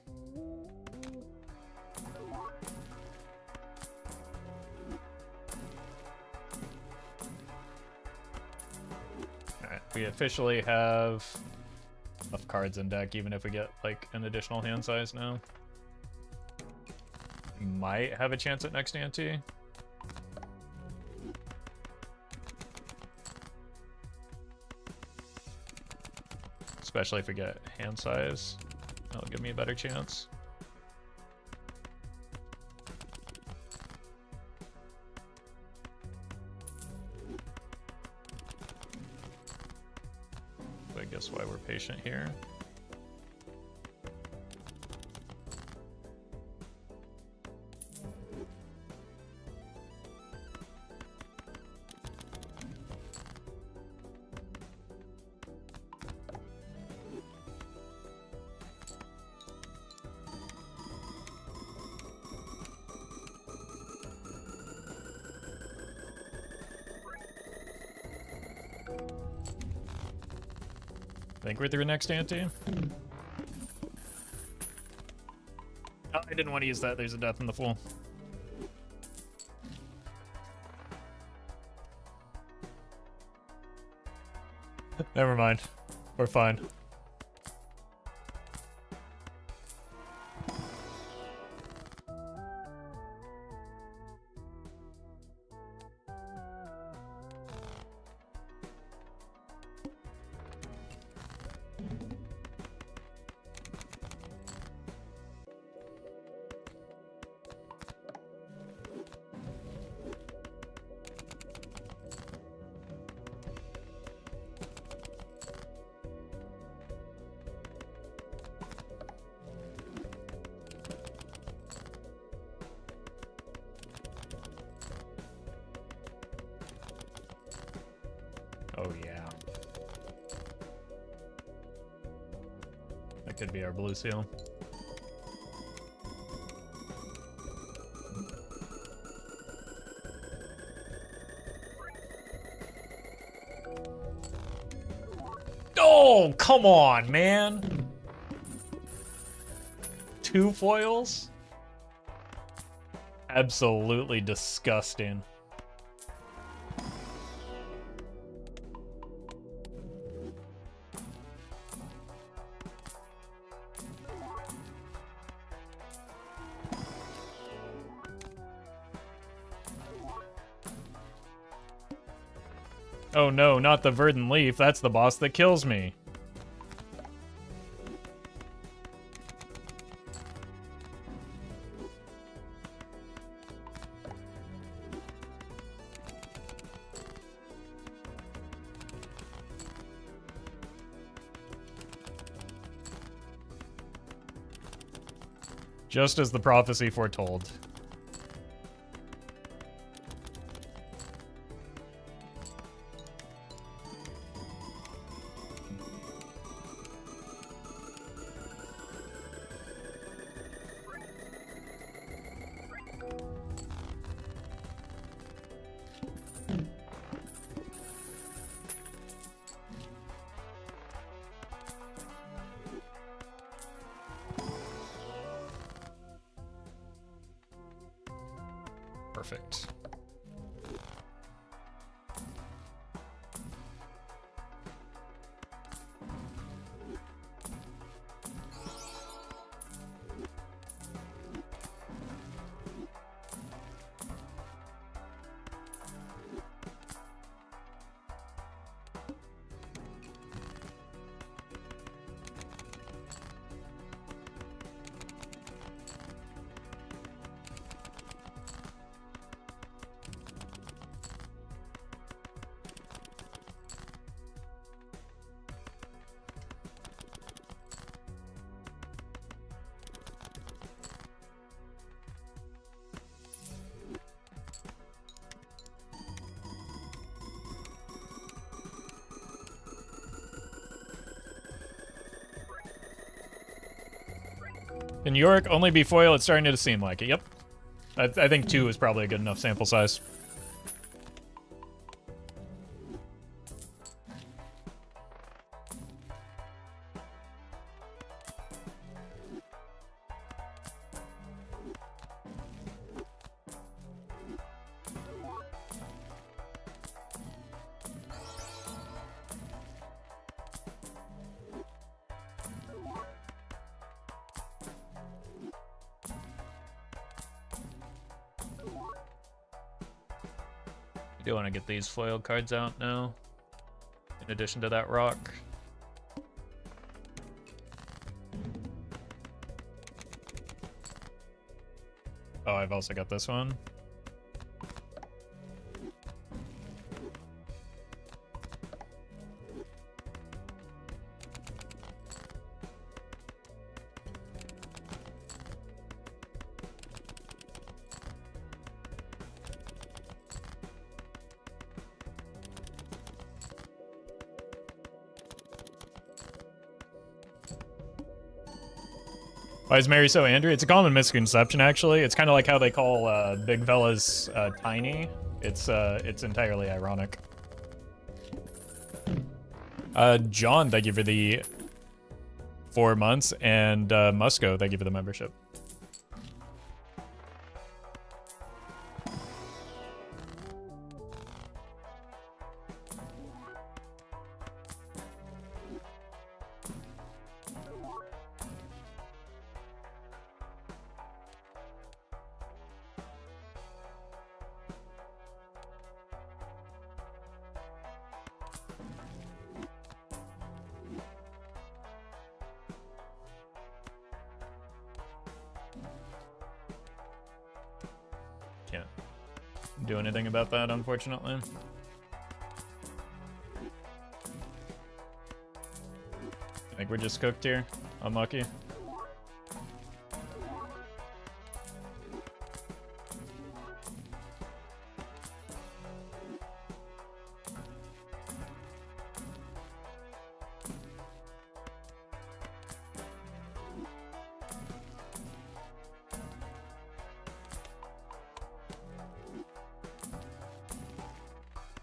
Alright, we officially have enough cards in deck, even if we get like an additional hand size now. We might have a chance at next ante. Especially if we get hand size. That'll give me a better chance. So I guess why we're patient here. Think we're through next ante. Oh, I didn't want to use that. There's a death in the pool. Never mind. We're fine. Oh, yeah. That could be our blue seal. Oh, come on, man. 2 foils? Absolutely disgusting. Oh no, not the verdant leaf. That's the boss that kills me. Just as the prophecy foretold. Perfect. In York, only be foil, it's starting to seem like it. Yep. I think 2 is probably a good enough sample size. Do want to get these foil cards out now, in addition to that rock. Oh, I've also got this one. Why is Mary so angry? It's a common misconception, actually. It's kind of like how they call big fellas tiny. It's entirely ironic. John, thank you for the 4 months, and Musco, thank you for the membership. Can't do anything about that, unfortunately. I think we're just cooked here. Unlucky.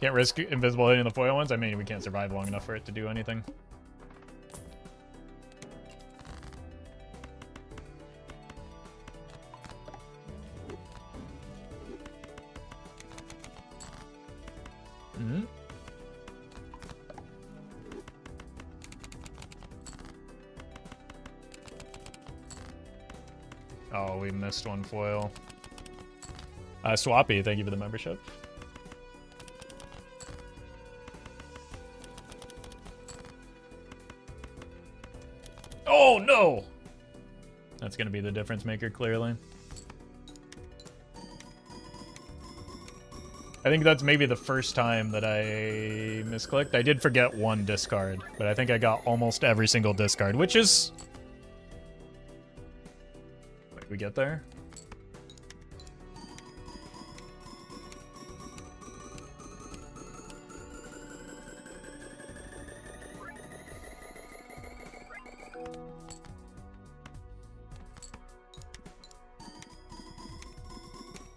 Can't risk invisibility in the foil ones. I mean, we can't survive long enough for it to do anything. Mm-hmm. Oh, we missed one foil. Swappy, thank you for the membership. Oh, no! That's going to be the difference maker, clearly. I think that's maybe the first time that I misclicked. I did forget one discard, but I think I got almost every single discard, which is... Wait, we get there?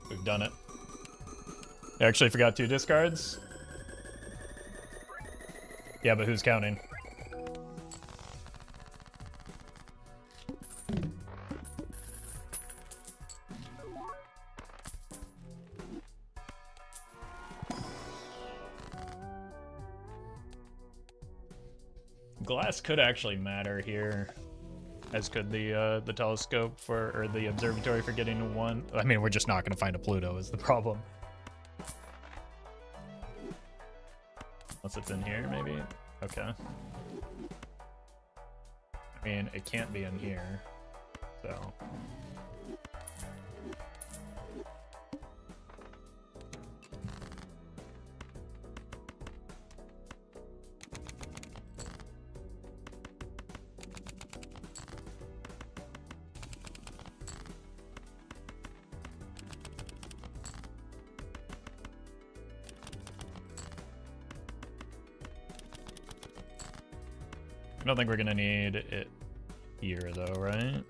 We've done it. I actually forgot 2 discards. Yeah, but who's counting? Glass could actually matter here, as could the telescope or the observatory for getting 1. I mean, we're just not going to find a Pluto is the problem. Unless it's in here, maybe? Okay. I mean, it can't be in here, so... I don't think we're gonna need it here, though, right?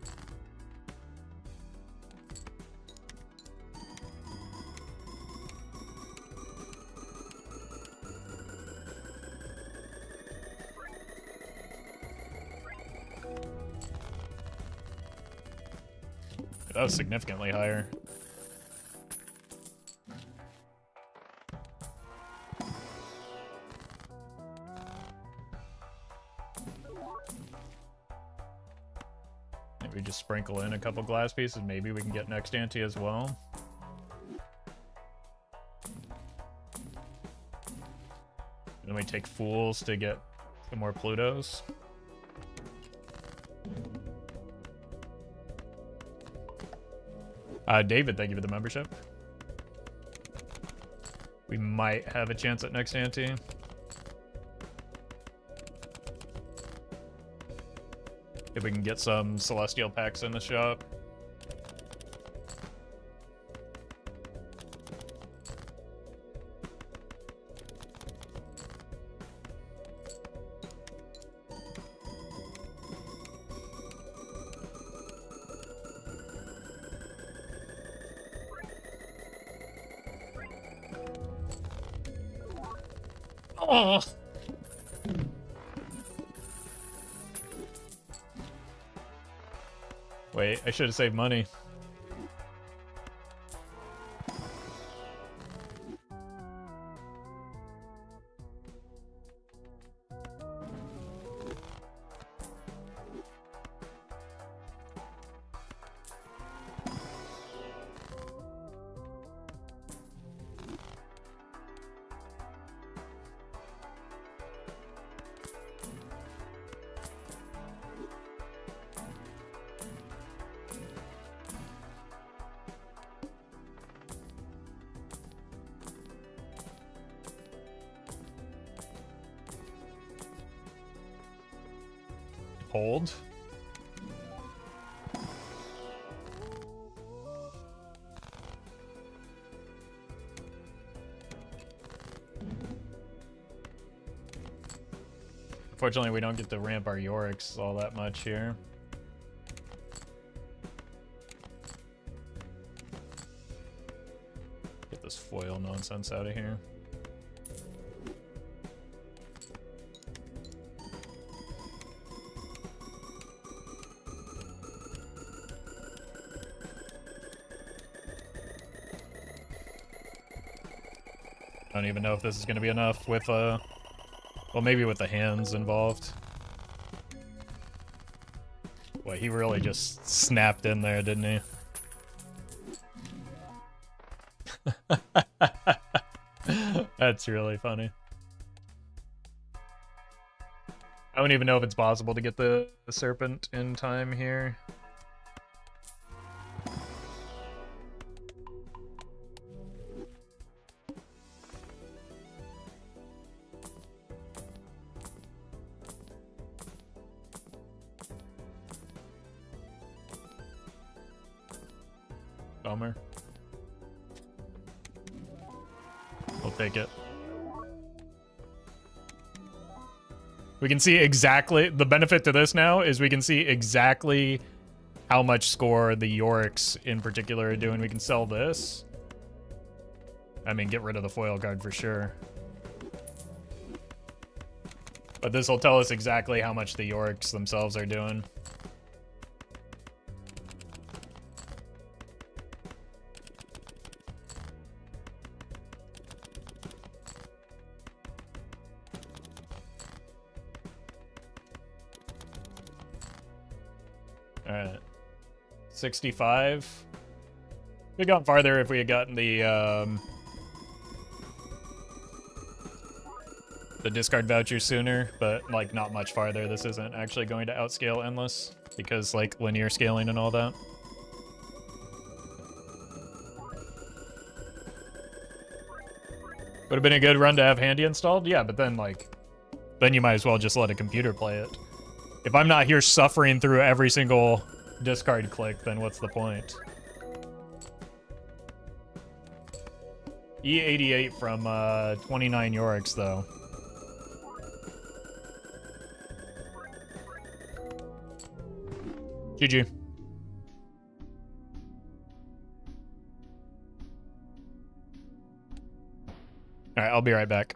That was significantly higher. We just sprinkle in a couple glass pieces. Maybe we can get next ante as well. And then we take fools to get some more Plutos. David, thank you for the membership. We might have a chance at next ante. If we can get some Celestial packs in the shop. Oh! Wait, I should have saved money. Hold. Unfortunately, we don't get to ramp our Yoriks all that much here. Get this foil nonsense out of here. I don't even know if this is going to be enough with, well, maybe with the hands involved. Boy, he really just snapped in there, didn't he? That's really funny. I don't even know if it's possible to get the serpent in time here. Bummer. We'll take it. We can see exactly, the benefit to this now is we can see exactly how much score the Yoriks in particular are doing. We can sell this. I mean, get rid of the foil card for sure. But this will tell us exactly how much the Yoriks themselves are doing. Alright. 65. We'd gone farther if we had gotten the discard voucher sooner, but like not much farther. This isn't actually going to outscale Endless because like linear scaling and all that. Would have been a good run to have Handy installed? Yeah, but then like, then you might as well just let a computer play it. If I'm not here suffering through every single discard click, then what's the point? E88 from 29 Yoriks, though. GG. Alright, I'll be right back.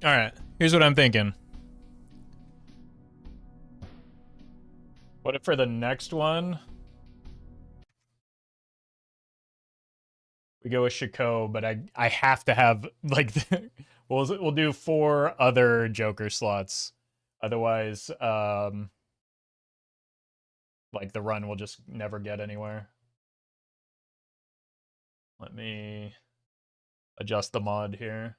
All right, here's what I'm thinking. What if for the next one we go with Chicot, but I have to have like we'll do 4 other Joker slots. Otherwise, like the run will just never get anywhere. Let me adjust the mod here.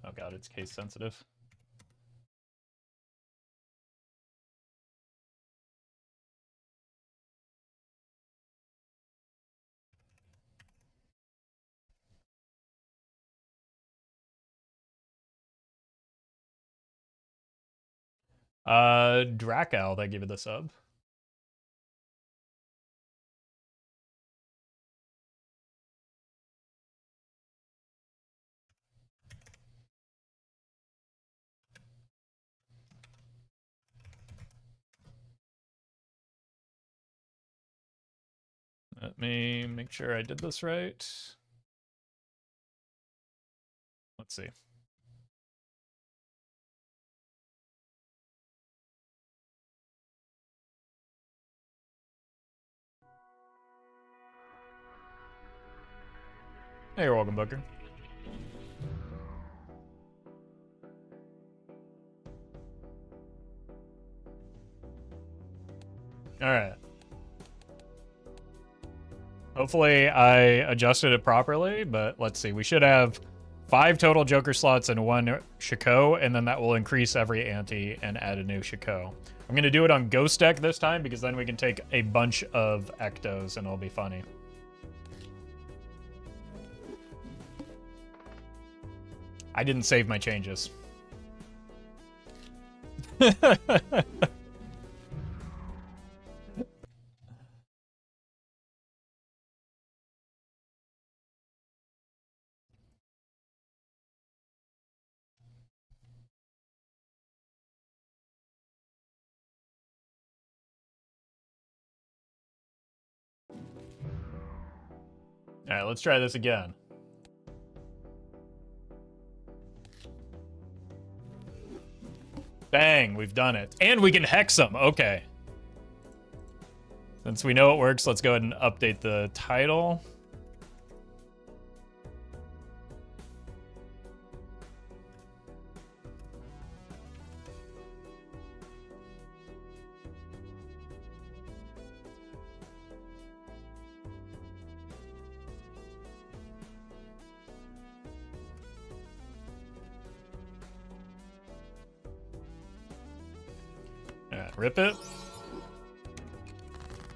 Oh god, it's case sensitive. Dracal, that gave it the sub. Let me make sure I did this right. Let's see. Hey, you're welcome, Booker. All right. Hopefully I adjusted it properly, but let's see. We should have 5 total Joker slots and 1 Chicot, and then that will increase every ante and add a new Chicot. I'm going to do it on Ghost Deck this time because then we can take a bunch of Ectos and it'll be funny. I didn't save my changes. All right, let's try this again. Bang, we've done it. And we can hex them. Okay. Since we know it works, let's go ahead and update the title. Yeah, rip it.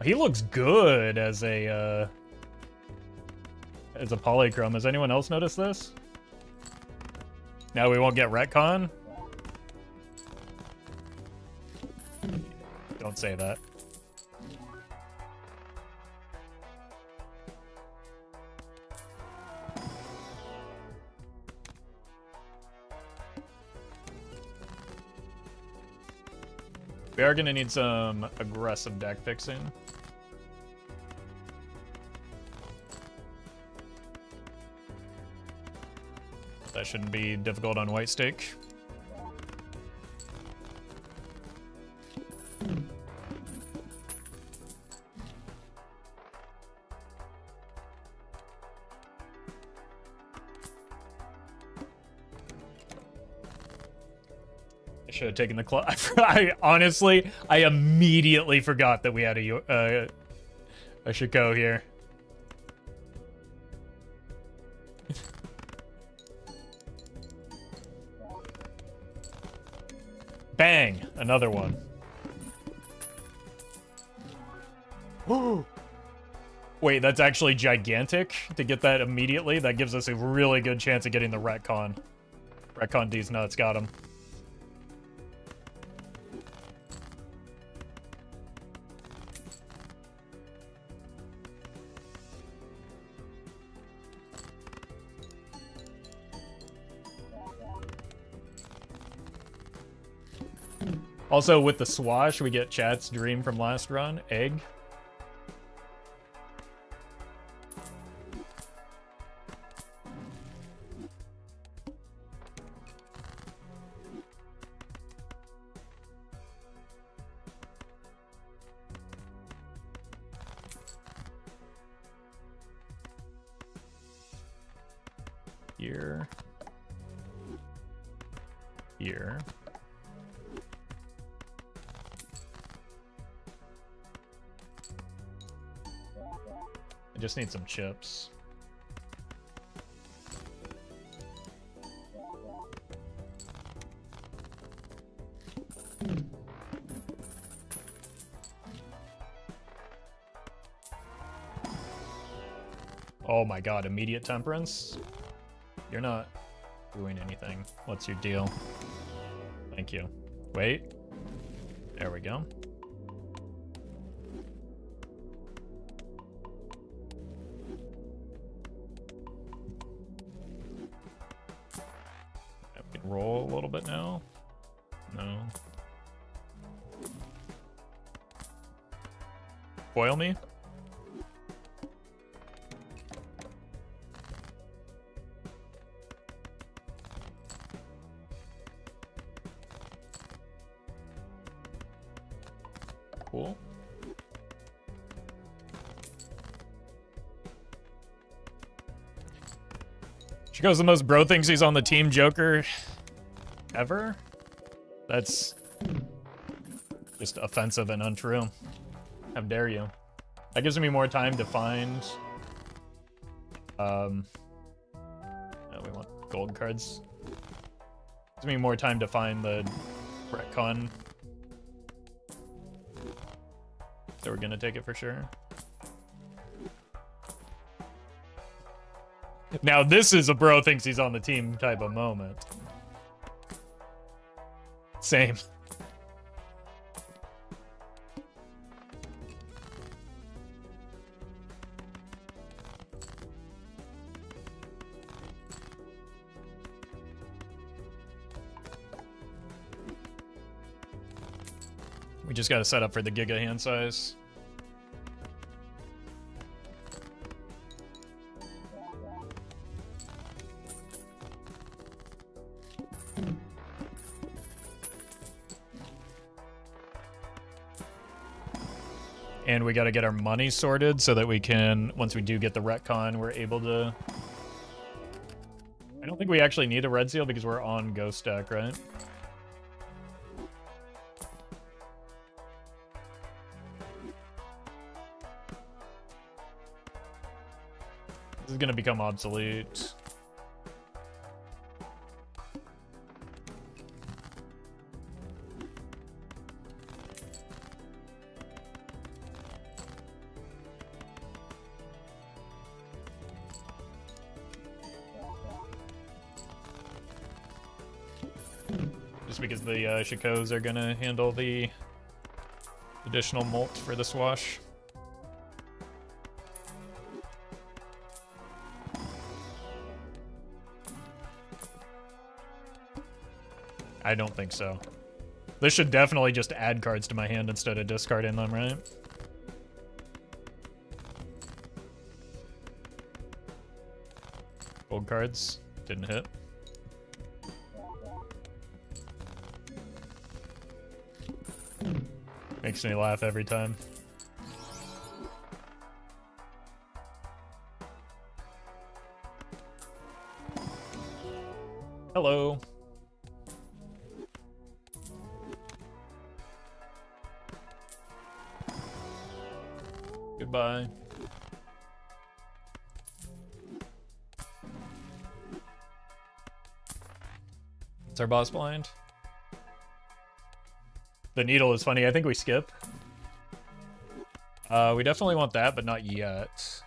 He looks good as a polychrome. Has anyone else noticed this? Now we won't get retcon. Don't say that. We are gonna need some aggressive deck fixing. That shouldn't be difficult on white stake. Should have taken the club. I honestly, I immediately forgot that we had a Chicot here. Bang! Another one. Wait, that's actually gigantic to get that immediately. That gives us a really good chance of getting the retcon. Retcon D's nuts, got him. Also, with the swash, we get chat's dream from last run, egg. Here. Here. I just need some chips. Oh my god, immediate temperance? You're not doing anything. What's your deal? Thank you. Wait. There we go. We can roll a little bit now. No. Foil me? Cool. Chico's the most bro thinks he's on the team Joker ever? That's just offensive and untrue. How dare you? That gives me more time to find... no, we want gold cards. Gives me more time to find the retcon. So we're gonna take it for sure. Now this is a bro thinks he's on the team type of moment. Same. We just gotta set up for the Giga hand size. And we gotta get our money sorted so that we can, once we do get the retcon, we're able to... I don't think we actually need a red seal because we're on Ghost Stack, right? This is gonna become obsolete. Just because the Chicots are gonna handle the additional molt for the swash. I don't think so. This should definitely just add cards to my hand instead of discarding them, right? Gold cards. Didn't hit. Makes me laugh every time. Hello. Goodbye. It's our boss blind. The needle is funny. I think we skip. We definitely want that, but not yet.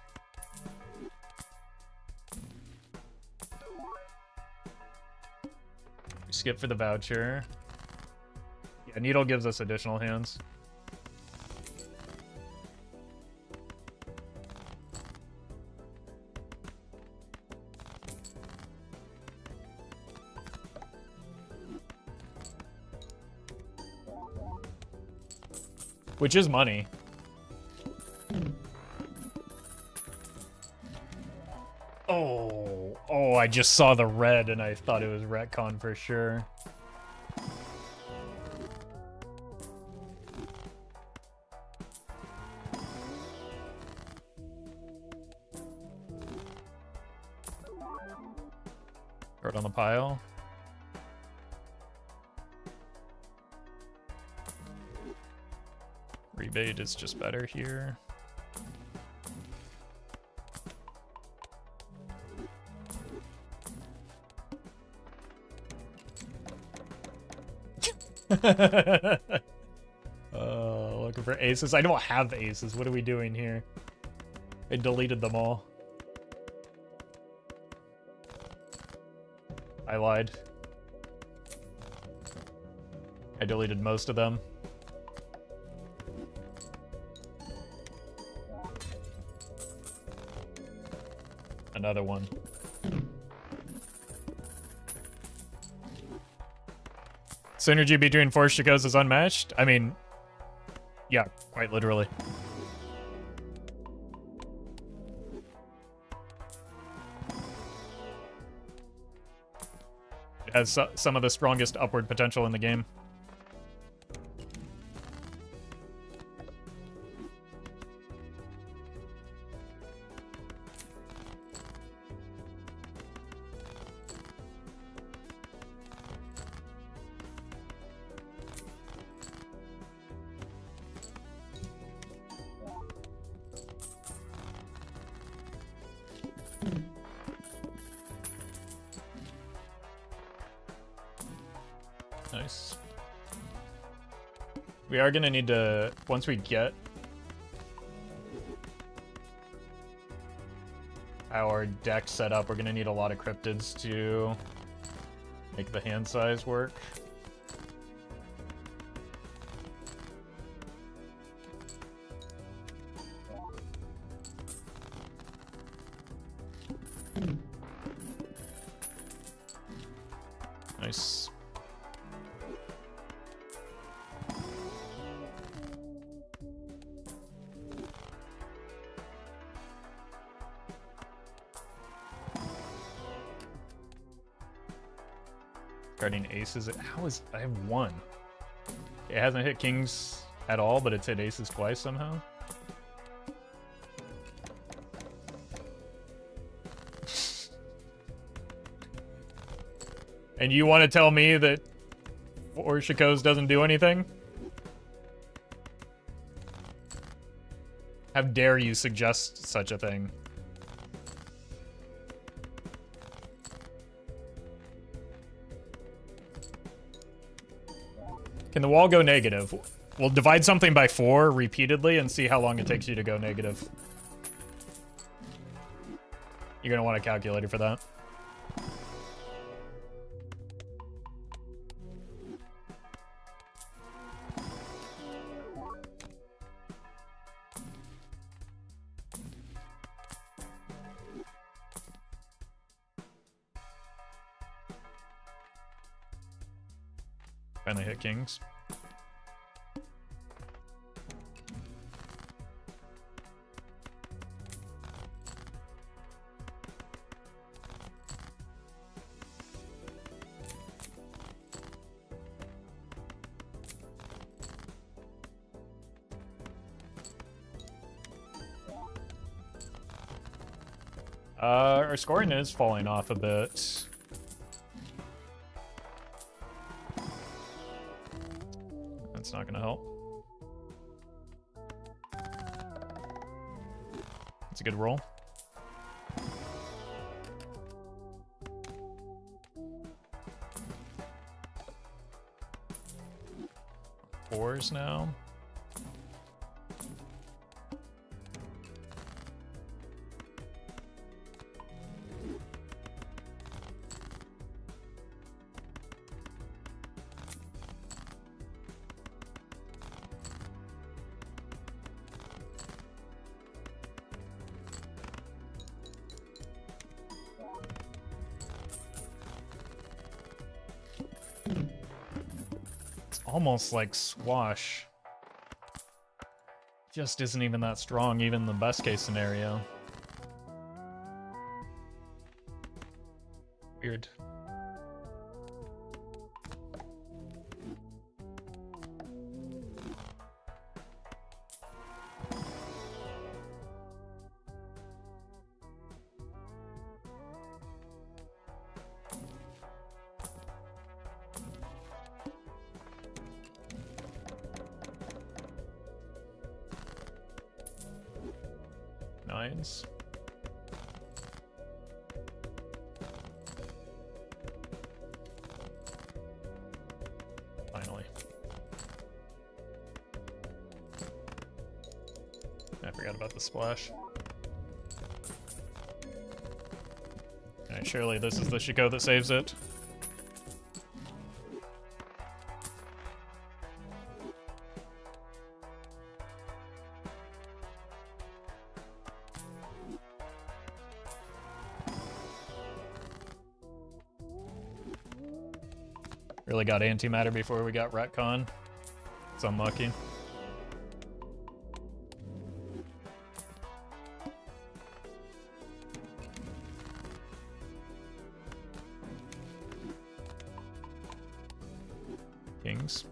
We skip for the voucher. Yeah, needle gives us additional hands. Which is money. Oh, I just saw the red and I thought it was retcon for sure. Throw it on the pile. Rebate is just better here. Looking for aces. I don't have aces. What are we doing here? I deleted them all. I lied. I deleted most of them. Another one. Synergy between four Chicots is unmatched? I mean, yeah, quite literally. It has some of the strongest upward potential in the game. Nice. We are gonna need to, once we get our deck set up, we're gonna need a lot of cryptids to make the hand size work. Nice. Guarding aces. How is I have one? It hasn't hit kings at all, but it's hit aces twice somehow. And you want to tell me that four Chicots doesn't do anything? How dare you suggest such a thing? Can the wall go negative? We'll divide something by 4 repeatedly and see how long it takes you to go negative. You're gonna want a calculator for that. Finally hit kings. Our scoring is falling off a bit. That's not gonna help. It's a good roll. 4s now. Almost like squash. Just isn't even that strong, even in the best case scenario. Weird. Nines. Finally. I forgot about the splash. Alright, surely this is the Chicot that saves it. Really got antimatter before we got retcon. It's unlucky. Kings.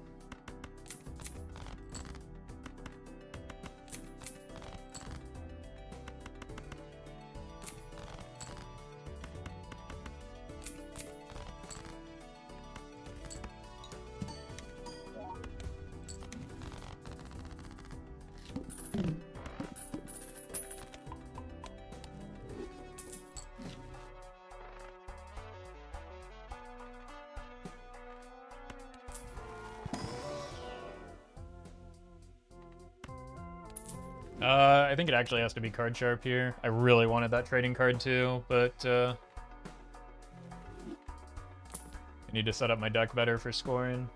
I think it actually has to be card sharp here. I really wanted that trading card too, but I need to set up my deck better for scoring.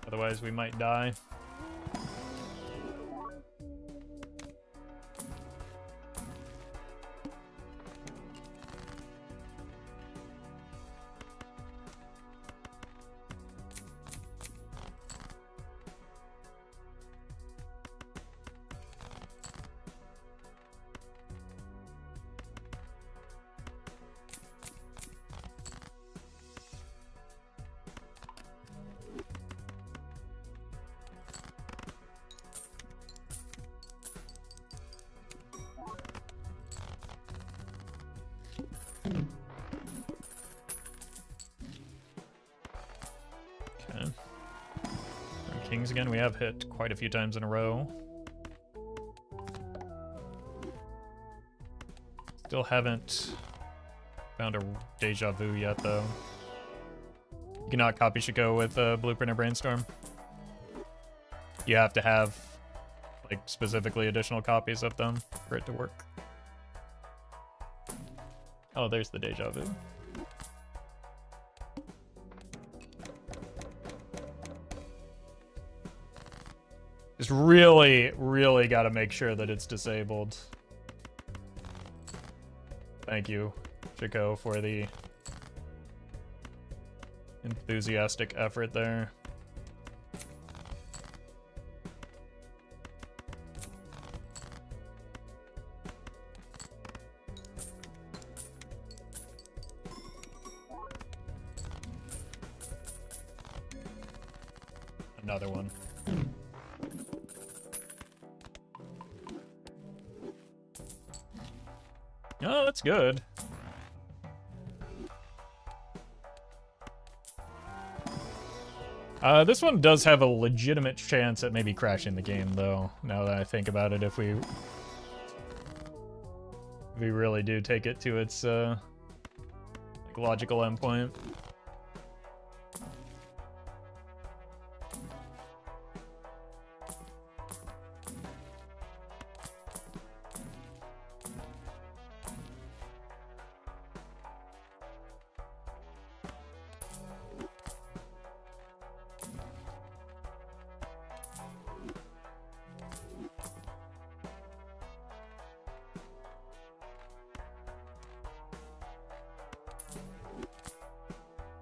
Otherwise we might die. Kings again. We have hit quite a few times in a row. Still haven't found a deja vu yet, though. You cannot copy Chicot with Blueprint or Brainstorm. You have to have, like, specifically additional copies of them for it to work. Oh, there's the deja vu. Just really, really got to make sure that it's disabled. Thank you, Chicot, for the enthusiastic effort there. Another one. Oh, that's good. This one does have a legitimate chance at maybe crashing the game, though, now that I think about it, if we really do take it to its Like, logical endpoint.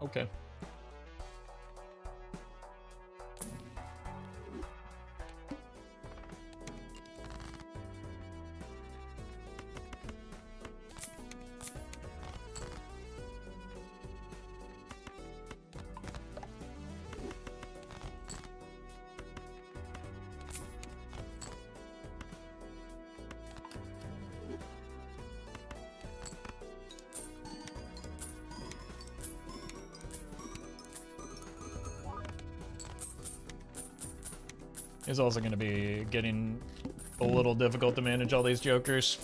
Okay. It's also going to be getting a little difficult to manage all these jokers.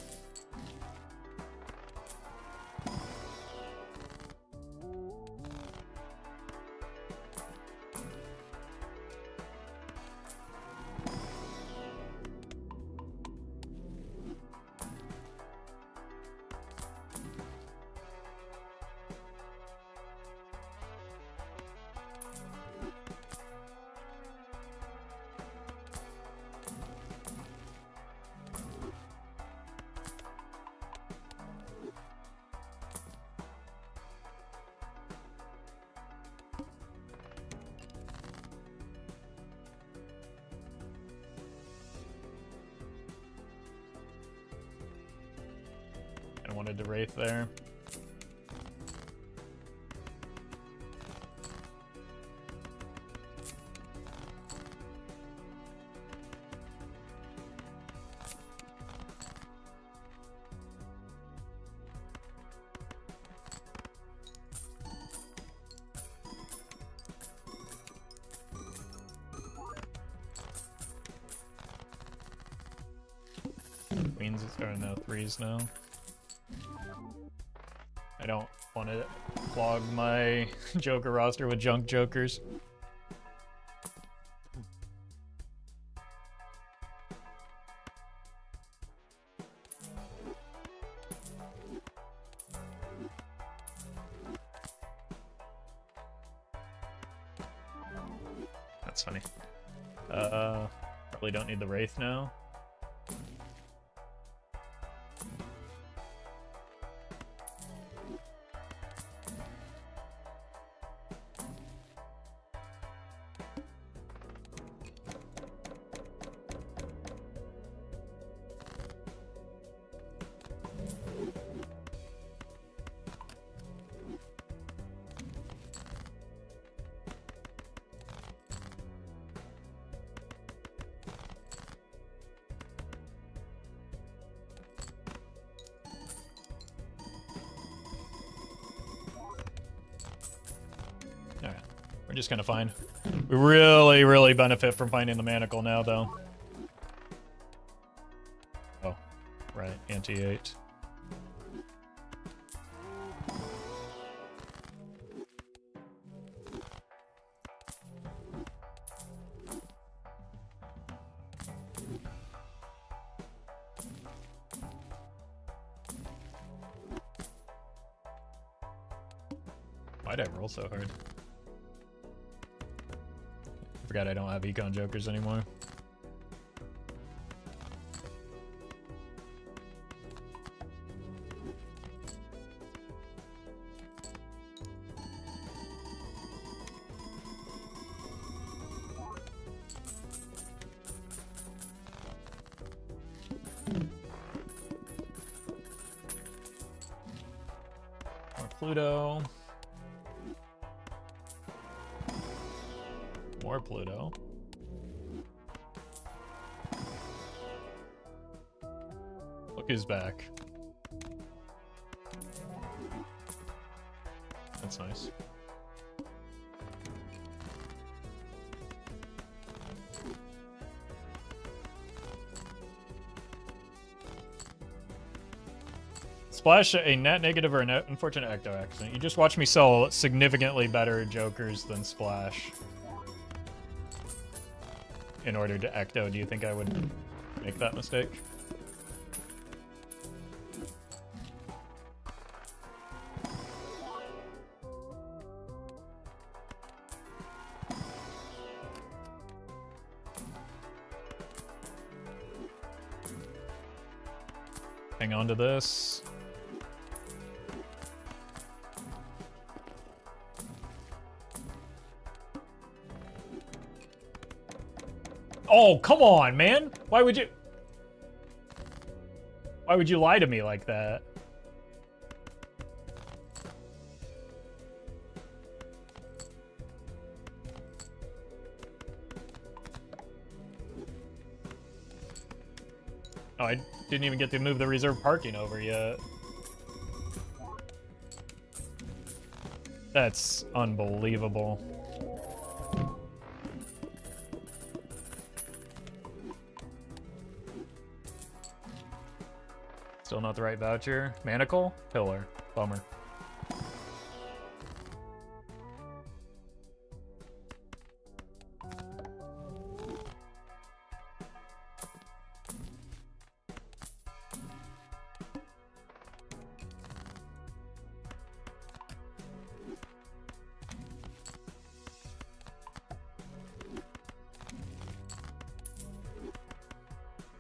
I wanted to Wraith there. Queens are no threes now. I don't want to clog my Joker roster with junk jokers. That's funny. Probably don't need the Wraith now. Alright, we're just gonna find. We really benefit from finding the manacle now, though. Oh, right, Ante 8. Why'd I roll so hard? I forgot I don't have econ jokers anymore. More Pluto. More Pluto. Look who's back. That's nice. Splash a net negative or a net unfortunate ecto accident. You just watch me sell significantly better jokers than Splash. In order to ecto, do you think I would make that mistake? Hang on to this. Oh, come on, man. Why would you lie to me like that? Oh, I didn't even get to move the reserve parking over yet. That's unbelievable. Still not the right voucher. Manacle? Pillar. Bummer.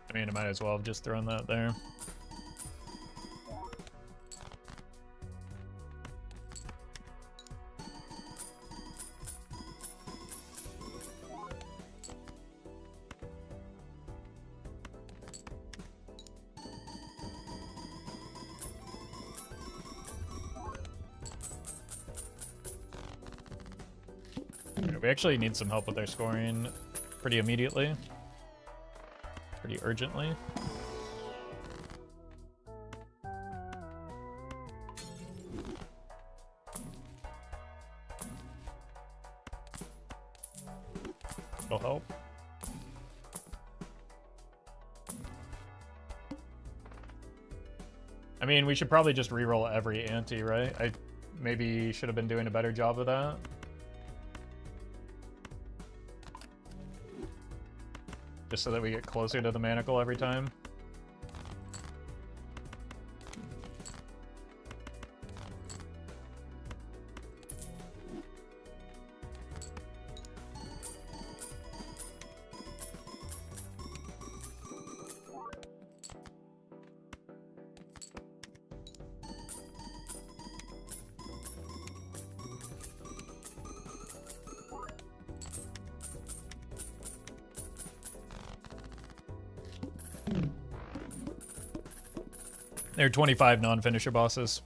I mean, I might as well have just thrown that there. We actually need some help with our scoring pretty immediately. Pretty urgently. It'll help. I mean, we should probably just reroll every ante, right? I maybe should have been doing a better job of that. Just so that we get closer to the manacle every time. There are 25 non-finisher bosses.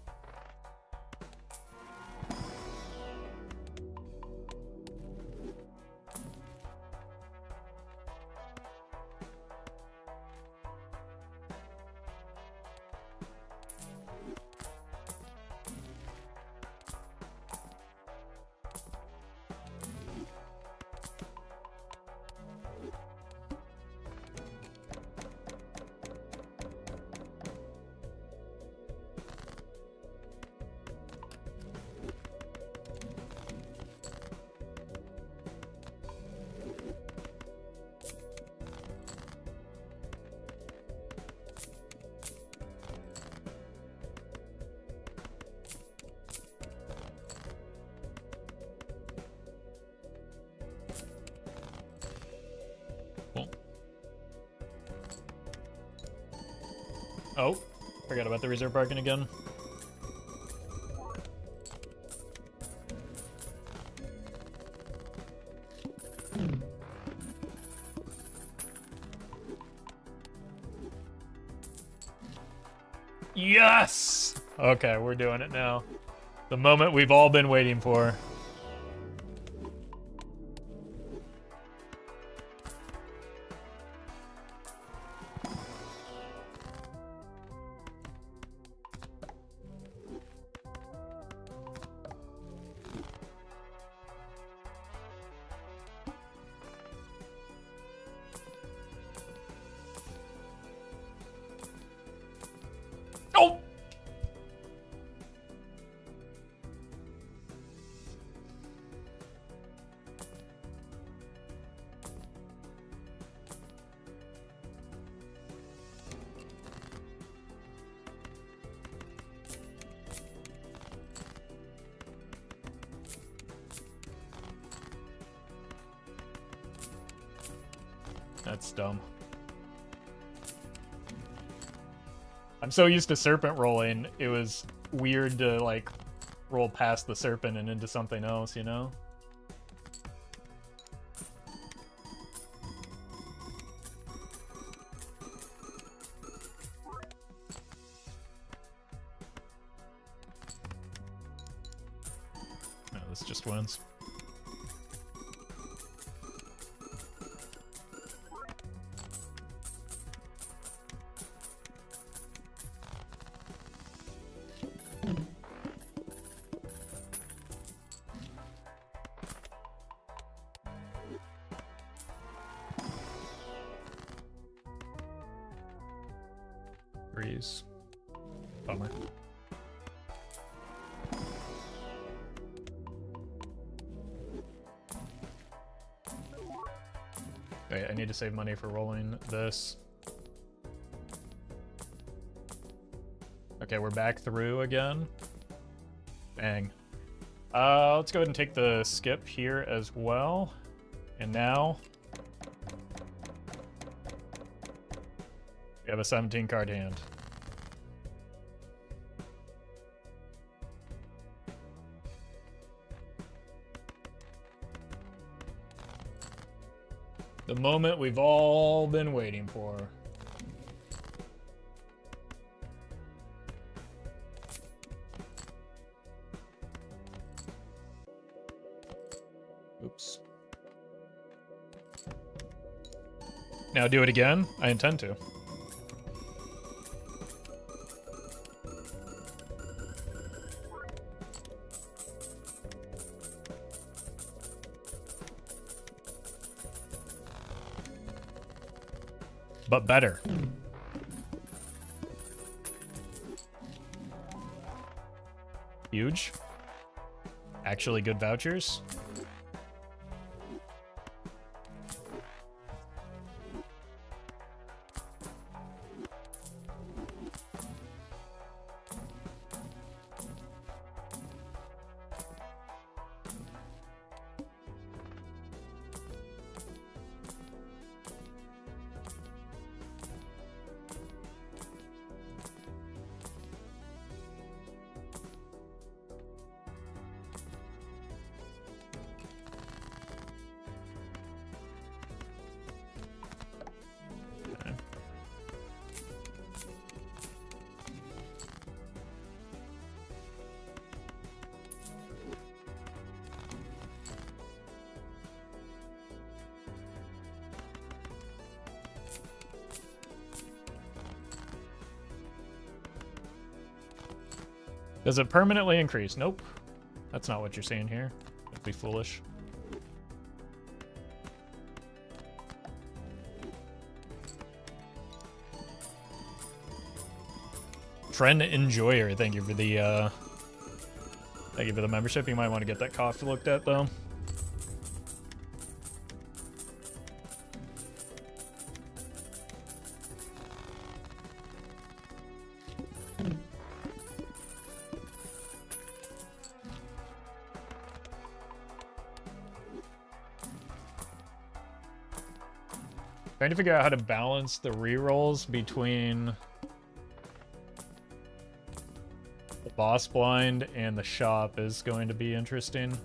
Oh, forgot about the reserve parking again. Yes! Okay, we're doing it now. The moment we've all been waiting for. Oh! That's dumb. I'm so used to serpent rolling, it was weird to, like, roll past the serpent and into something else, you know? No, this just wins. Breeze. Bummer. Wait, I need to save money for rolling this. Okay, we're back through again. Bang. Let's go ahead and take the skip here as well. And now we have a 17 card hand. The moment we've all been waiting for. Oops. Now do it again? I intend to. But better. Huge. Actually good vouchers. Does it permanently increase? Nope. That's not what you're saying here. That'd be foolish. Friend Enjoyer, thank you for the membership. You might want to get that coffee looked at though. Trying to figure out how to balance the rerolls between the boss blind and the shop is going to be interesting.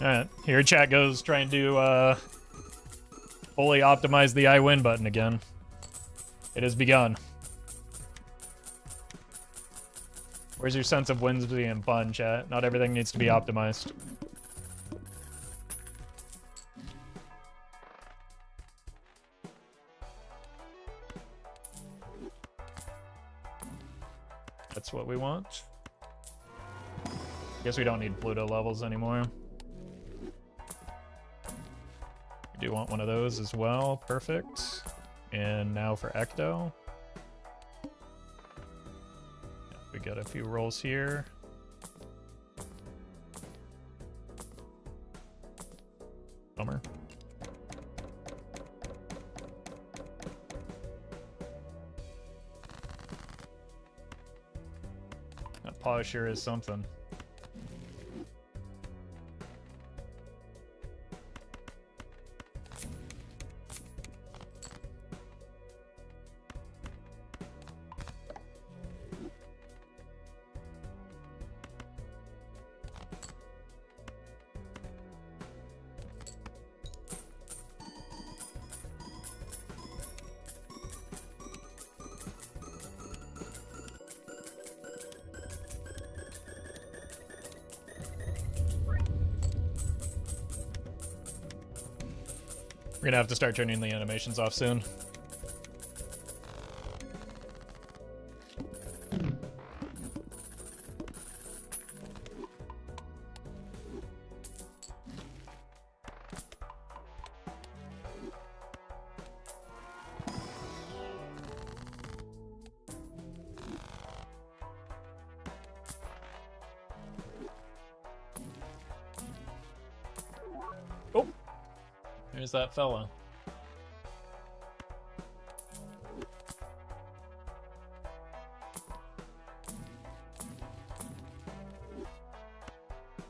Alright, here chat goes trying to fully optimize the I win button again. It has begun. Where's your sense of whimsy and fun, chat? Not everything needs to be optimized. That's what we want. Guess we don't need Pluto levels anymore. We do want one of those as well. Perfect. And now for Ecto. We got a few rolls here. Bummer. That paw sure is something. We're gonna have to start turning the animations off soon. Oh, there's that fella.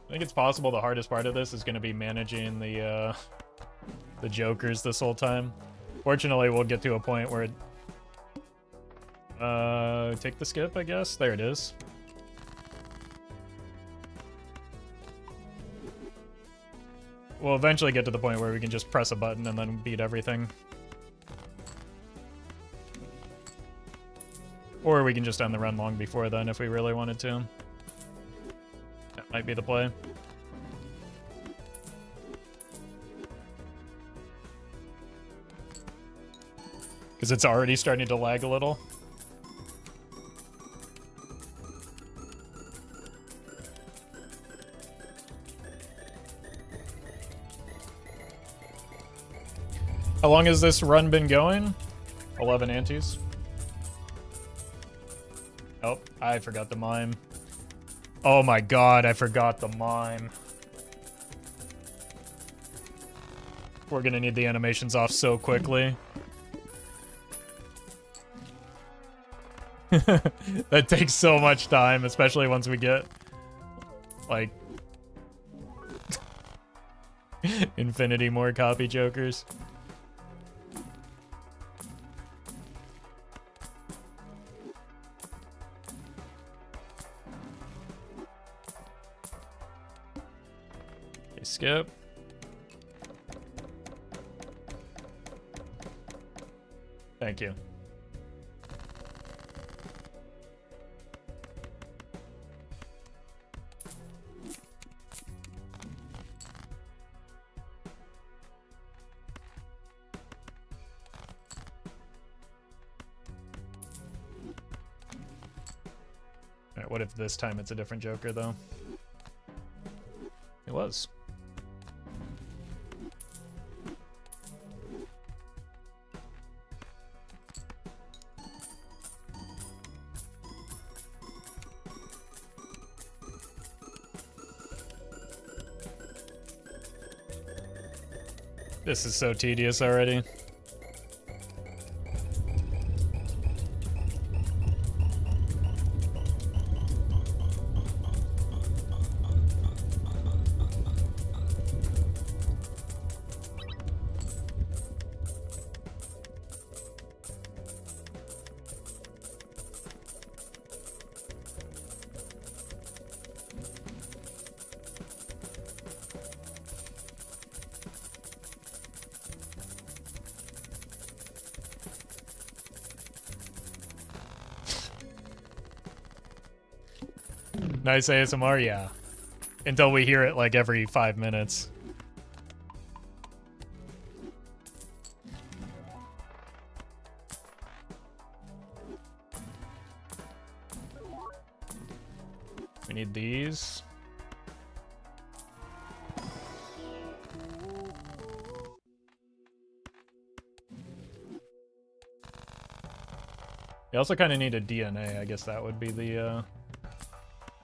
I think it's possible the hardest part of this is going to be managing the jokers this whole time. Fortunately, we'll get to a point where take the skip, I guess. There it is. We'll eventually get to the point where we can just press a button and then beat everything. Or we can just end the run long before then if we really wanted to. That might be the play. Because it's already starting to lag a little. How long has this run been going? 11 antes. Oh, I forgot the mime. Oh my god, I forgot the mime. We're gonna need the animations off so quickly. That takes so much time, especially once we get, like, infinity more copy jokers. Okay, skip. Thank you. Alright, what if this time it's a different Joker, though? It was. This is so tedious already. Nice ASMR, yeah. Until we hear it like every 5 minutes. We need these. You also kind of need a DNA. I guess that would be the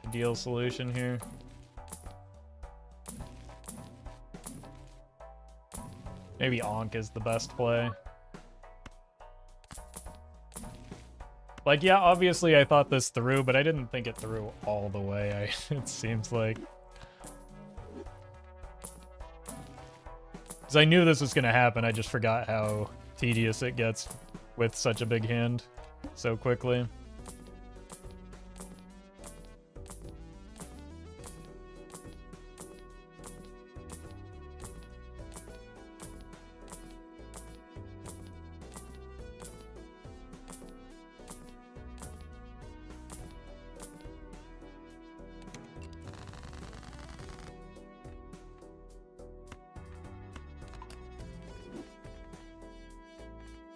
ideal solution here. Maybe Ankh is the best play. Like, yeah, obviously I thought this through, but I didn't think it through all the way, it seems like. Because I knew this was going to happen, I just forgot how tedious it gets with such a big hand so quickly.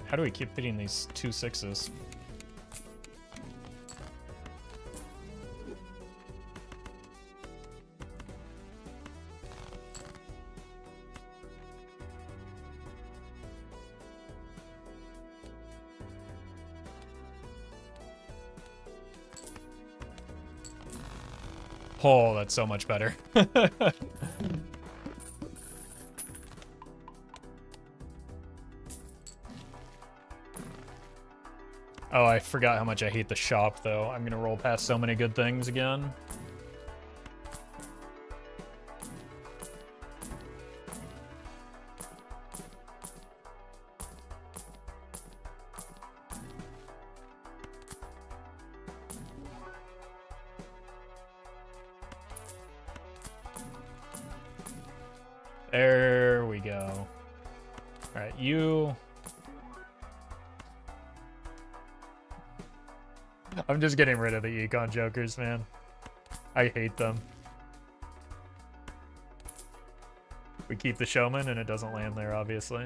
How do we keep hitting these 2 6s? Oh, that's so much better. Oh, I forgot how much I hate the shop, though. I'm gonna roll past so many good things again. There we go. Alright, you... I'm just getting rid of the econ jokers, man. I hate them. We keep the showman and it doesn't land there, obviously.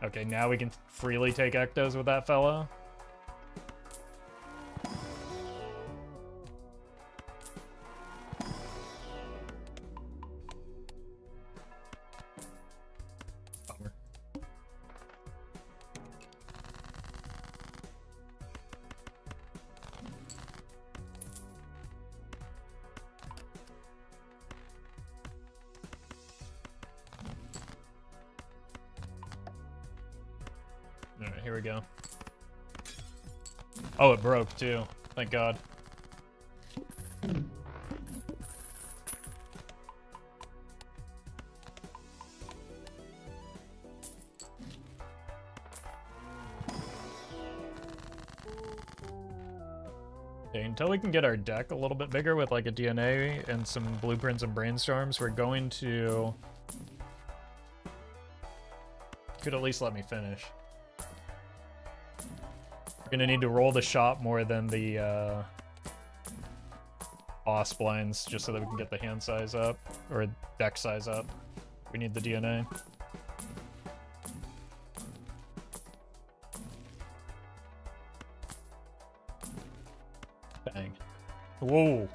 Okay, now we can freely take ectos with that fellow. Alright, here we go. Oh, it broke too. Thank God. Okay, until we can get our deck a little bit bigger with like a DNA and some blueprints and brainstorms, we're going to... Could at least let me finish. Gonna need to roll the shop more than the boss blinds just so that we can get the hand size up or deck size up. We need the DNA. Bang. Whoa.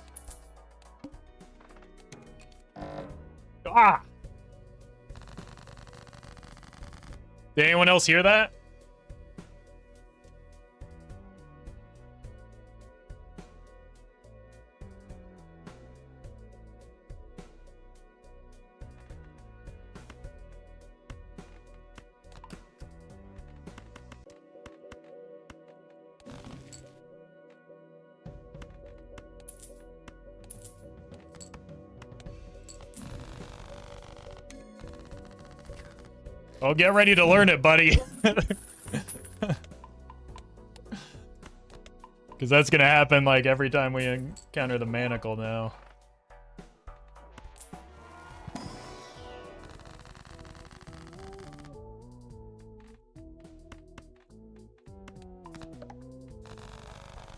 Ah! Did anyone else hear that? Oh, get ready to learn it, buddy. Because that's going to happen, like, every time we encounter the manacle now.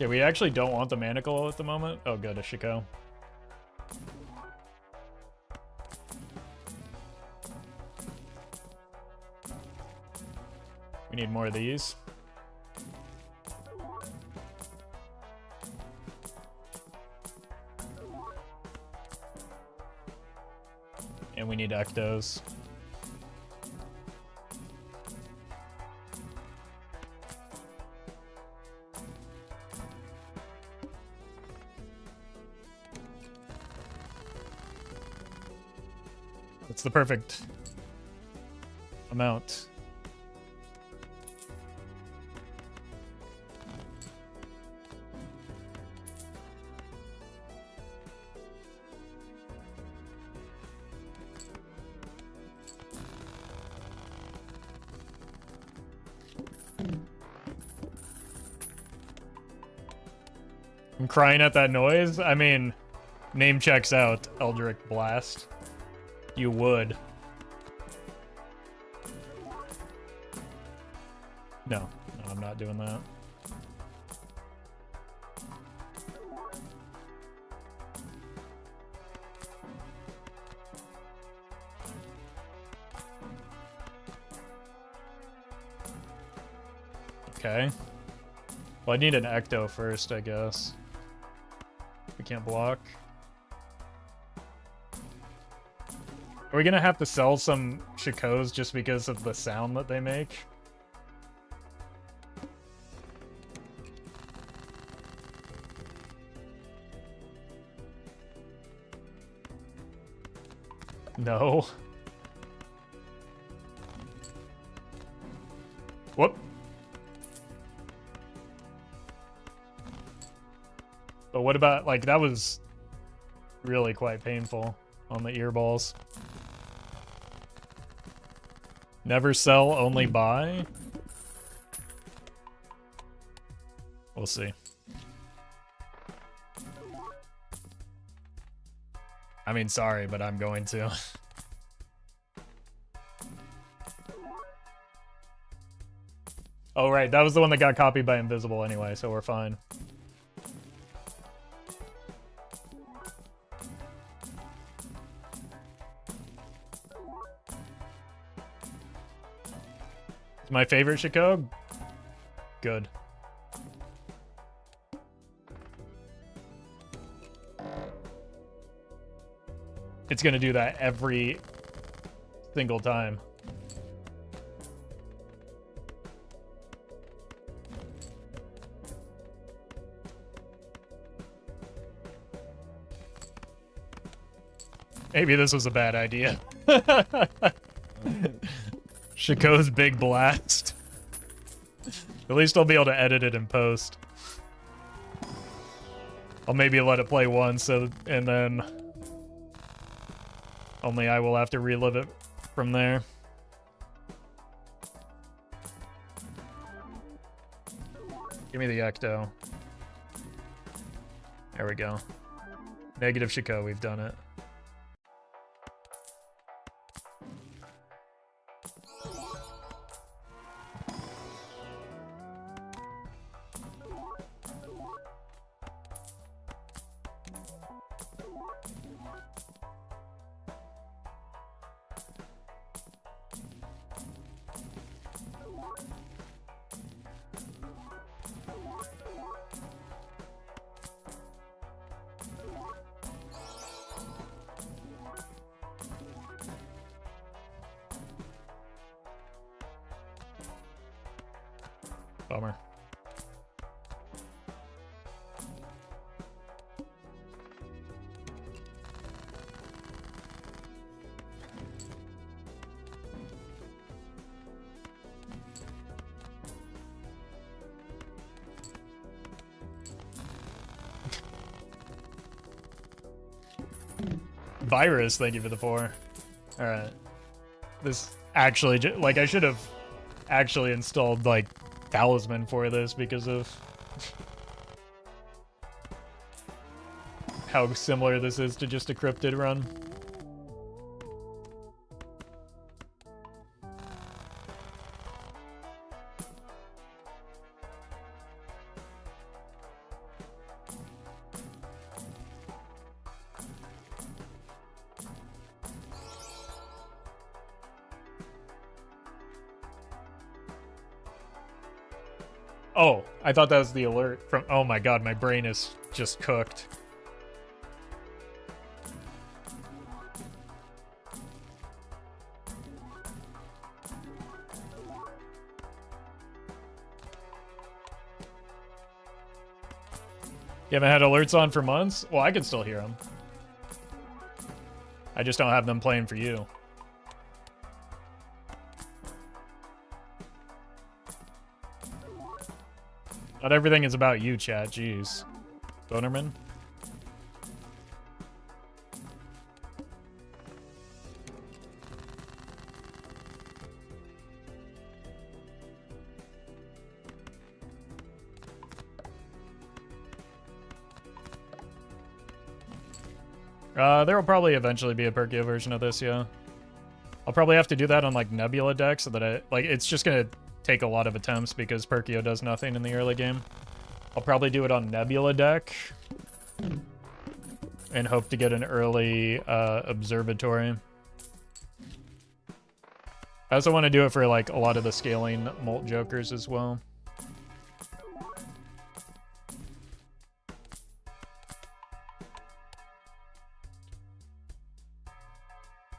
Yeah, we actually don't want the manacle at the moment. Oh, good, a Chicot. We need more of these. And we need ectos. It's the perfect amount. I'm crying at that noise. I mean, name checks out, Eldritch Blast. You would. No, I'm not doing that. Okay. Well, I need an Ecto first, I guess. We can't block. Are we gonna have to sell some Chicots just because of the sound that they make? No. Whoop. But what about, like, that was really quite painful on the earballs. Never sell, only buy? We'll see. I mean, sorry, but I'm going to. Oh, right, that was the one that got copied by Invisible anyway, so we're fine. My favorite Chicot? Good. It's gonna do that every single time. Maybe this was a bad idea. Chicot's Big Blast. At least I'll be able to edit it in post. I'll maybe let it play once, and then only I will have to relive it from there. Give me the Ecto. There we go. Negative Chicot, we've done it. Bummer. Virus, thank you for the 4. Alright. This actually, like, I should have actually installed, like, Talisman for this because of how similar this is to just a Cryptid run. Oh, I thought that was the alert from... Oh my god, my brain is just cooked. You haven't had alerts on for months? Well, I can still hear them. I just don't have them playing for you. Not everything is about you, chat. Jeez. Bonerman? There will probably eventually be a Perkio version of this, yeah. I'll probably have to do that on, like, Nebula deck so that it's just gonna take a lot of attempts because Perkio does nothing in the early game. I'll probably do it on Nebula deck and hope to get an early observatory. I also want to do it for, like, a lot of the scaling Molt Jokers as well.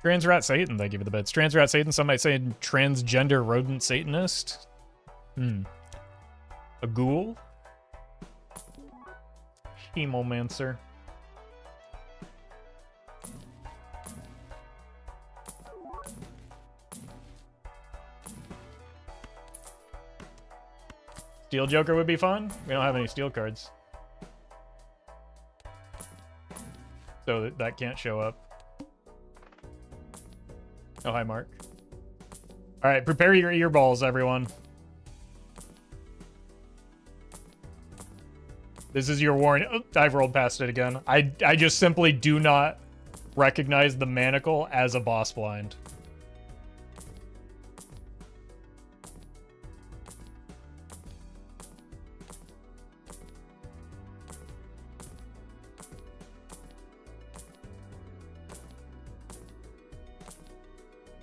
Transrat Satan, thank you for the bits. Transrat Satan, some might say transgender rodent Satanist. A ghoul? Hemomancer. Steel Joker would be fun. We don't have any steel cards. So that can't show up. Oh, hi, Mark. All right, prepare your earballs, everyone. This is your warning. Oh, I've rolled past it again. I just simply do not recognize the manacle as a boss blind.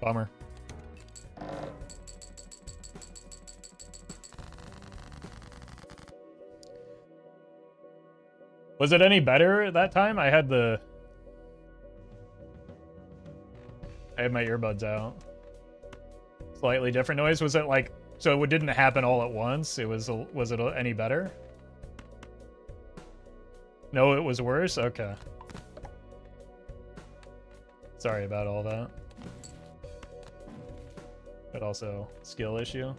Bummer. Was it any better at that time? I had my earbuds out. Slightly different noise. Was it like, so it didn't happen all at once? Was it any better? No, it was worse? Okay. Sorry about all that. But also, skill issue.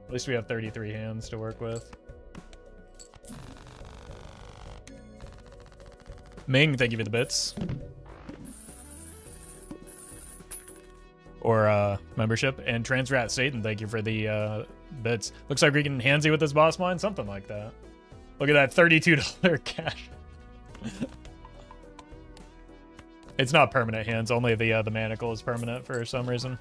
At least we have 33 hands to work with. Ming, thank you for the bits. Or membership. And Transrat Satan, thank you for the bits. Looks like we can handsy with this boss line, something like that. Look at that $32 cash. It's not permanent hands, only the manacle is permanent for some reason.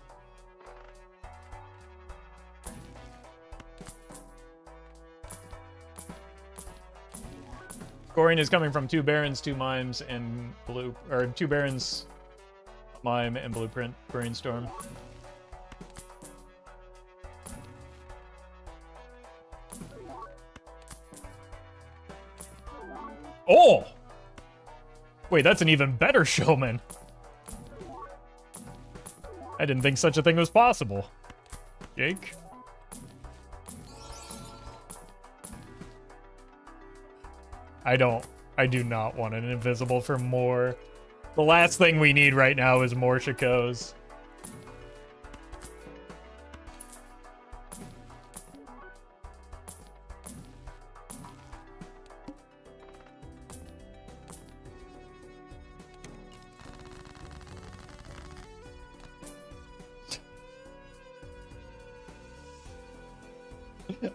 Scoring is coming from 2 Barons, 2 Mimes, and Blue, or 2 Barons, Mime, and Blueprint Brainstorm. Oh! Wait, that's an even better showman. I didn't think such a thing was possible. Jake? I do not want an invisible for more. The last thing we need right now is more Chicots.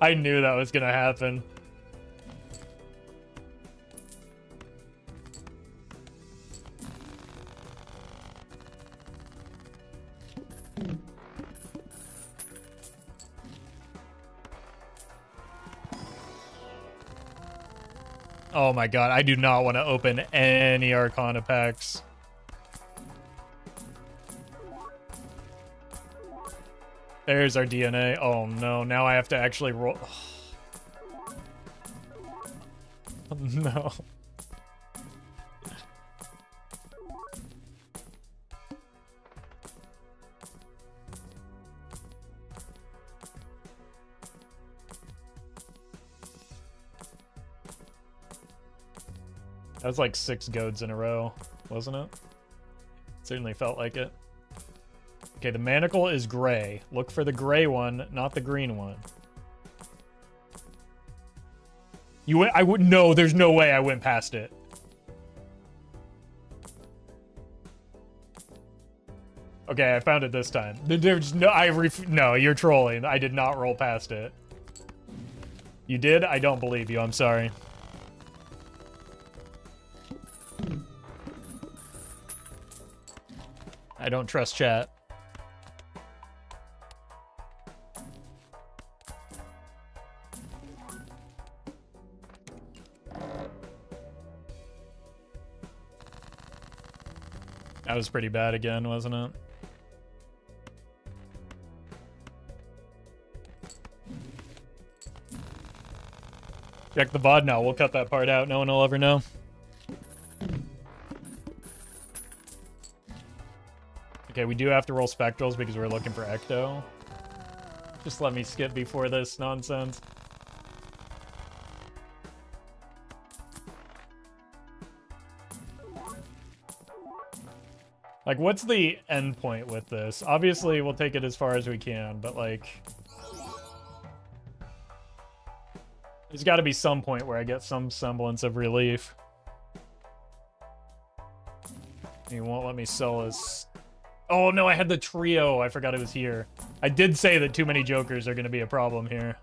I knew that was gonna happen. Oh my god, I do not want to open any Arcana packs. There's our DNA. Oh no, now I have to actually roll. Oh, no. That was like 6 goads in a row, wasn't it? Certainly felt like it. Okay, the manacle is gray. Look for the gray one, not the green one. You went, I would, no, there's no way I went past it. Okay, I found it this time. There's no, no, you're trolling. I did not roll past it. You did? I don't believe you, I'm sorry. I don't trust chat. That was pretty bad again, wasn't it? Check the VOD now. We'll cut that part out. No one will ever know. Okay, we do have to roll spectrals because we're looking for ecto. Just let me skip before this nonsense. Like, what's the end point with this? Obviously, we'll take it as far as we can, but, like... there's got to be some point where I get some semblance of relief. He won't let me sell his... Oh, no, I had the trio. I forgot it was here. I did say that too many jokers are going to be a problem here.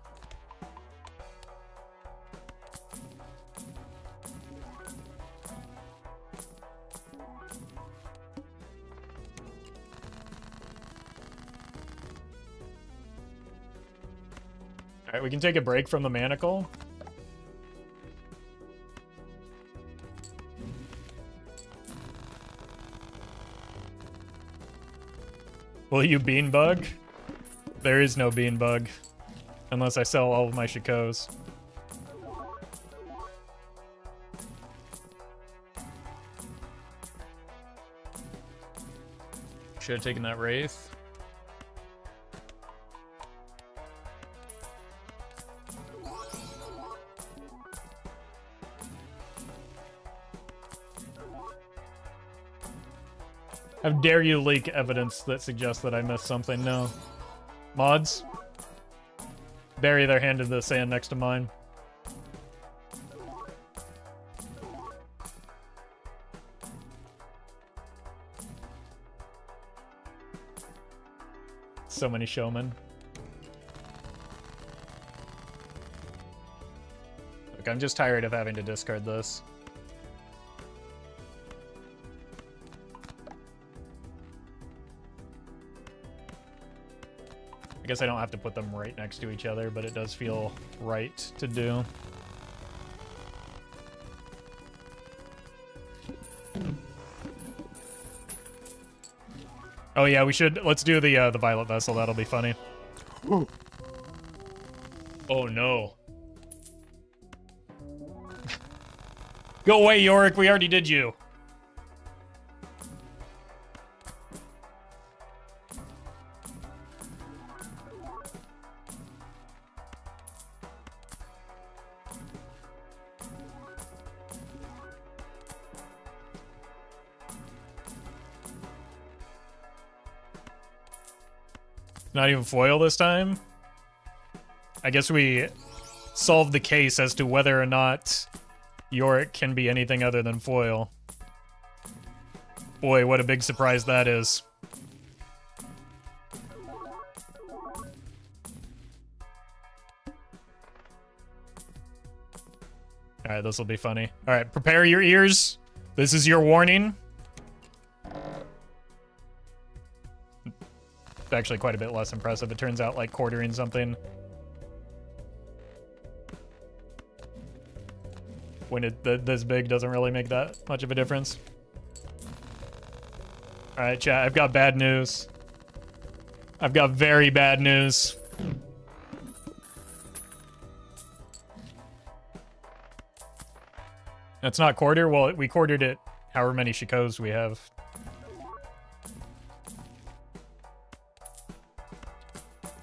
Alright, we can take a break from the manacle. Will you beanbug? There is no beanbug. Unless I sell all of my Chicots. Should have taken that Wraith. How dare you leak evidence that suggests that I missed something? No. Mods? Bury their hand in the sand next to mine. So many showmen. Look, I'm just tired of having to discard this. I guess I don't have to put them right next to each other, but it does feel right to do. Oh yeah, we should. Let's do the Violet Vessel. That'll be funny. Ooh. Oh no! Go away, Yorick. We already did you. Not even foil this time? I guess we solved the case as to whether or not Yorick can be anything other than foil. Boy, what a big surprise that is. Alright, this will be funny. Alright, prepare your ears. This is your warning. Actually quite a bit less impressive. It turns out like quartering something when it this big doesn't really make that much of a difference. All right, chat, I've got bad news. I've got very bad news. That's not quarter. Well, we quartered it however many Chicots we have.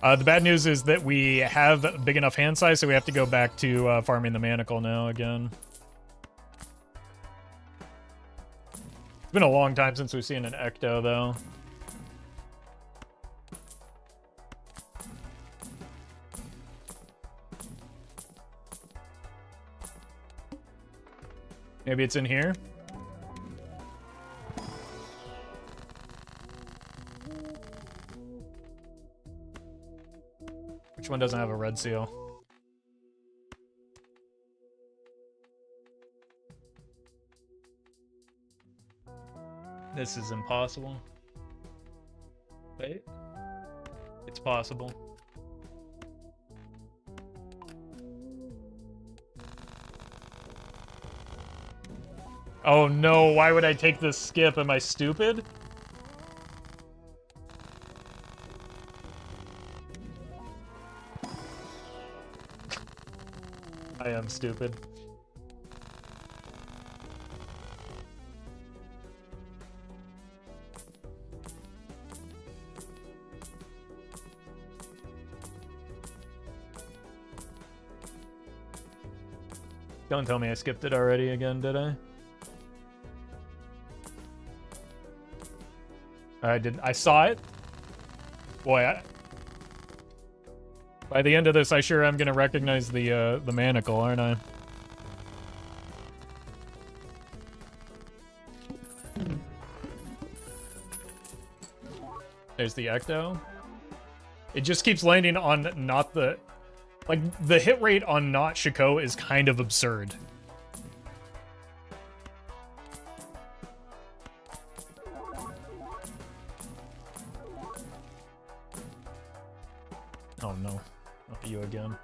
The bad news is that we have big enough hand size, so we have to go back to farming the manacle now again. It's been a long time since we've seen an ecto, though. Maybe it's in here? Which one doesn't have a red seal? This is impossible. Wait. It's possible. Oh no, why would I take this skip? Am I stupid? I am stupid. Don't tell me I skipped it already again, did I? I did. I saw it. Boy, by the end of this, I sure am gonna recognize the manacle, aren't I? There's the ecto. It just keeps landing on not the... Like, the hit rate on not Chicot is kind of absurd. Oh no, not you again.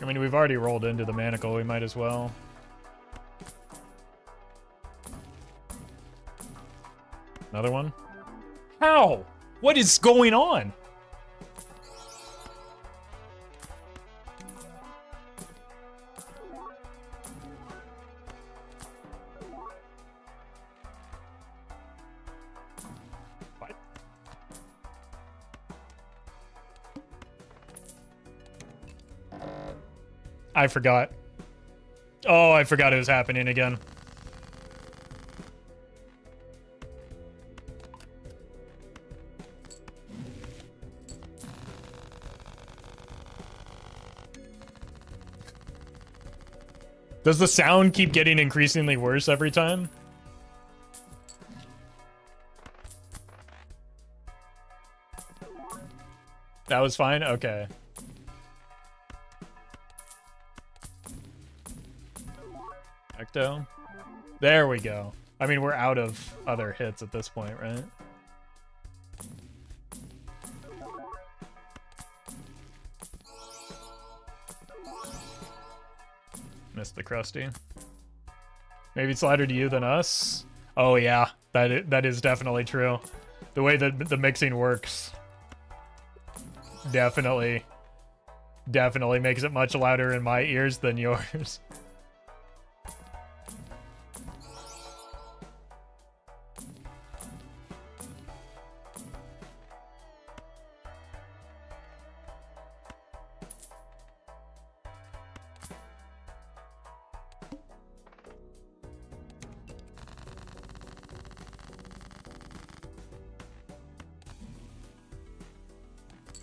I mean, we've already rolled into the manacle, we might as well. Another one? How? What is going on? What? I forgot. Oh, I forgot it was happening again. Does the sound keep getting increasingly worse every time? That was fine? Okay. Ecto. There we go. I mean, we're out of other hits at this point, right? Missed the Krusty. Maybe it's lighter to you than us? Oh yeah, that is definitely true. The way that the mixing works definitely makes it much louder in my ears than yours.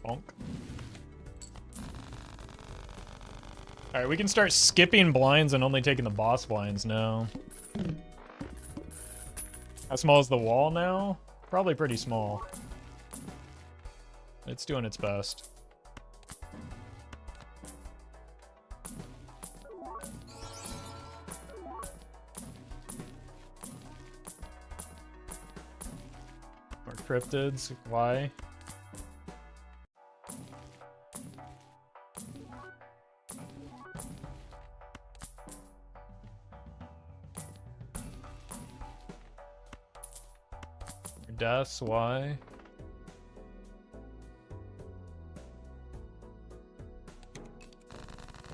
Bonk. Alright, we can start skipping blinds and only taking the boss blinds now. How small is the wall now? Probably pretty small. It's doing its best. More cryptids. Why? Deaths, why?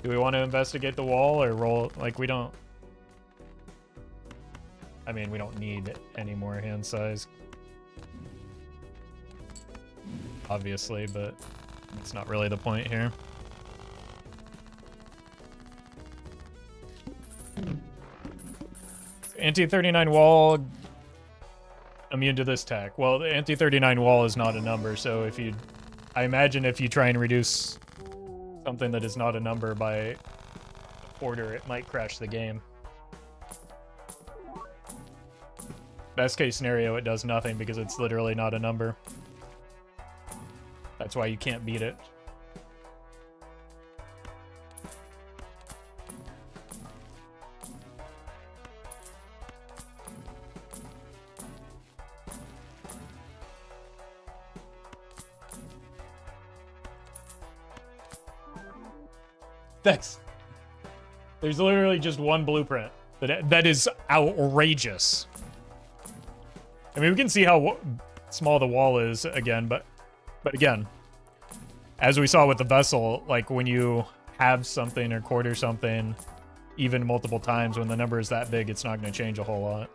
Do we want to investigate the wall or roll? Like, we don't... I mean, we don't need any more hand size. Obviously, but it's not really the point here. Ante 39 wall... immune to this tech. Well, the anti-39 wall is not a number, so if you... I imagine if you try and reduce something that is not a number by order, it might crash the game. Best case scenario, it does nothing because it's literally not a number. That's why you can't beat it. There's literally just one blueprint. That is outrageous. I mean, we can see how small the wall is again, but again, as we saw with the vessel, like when you have something or quarter something even multiple times, when the number is that big, it's not going to change a whole lot.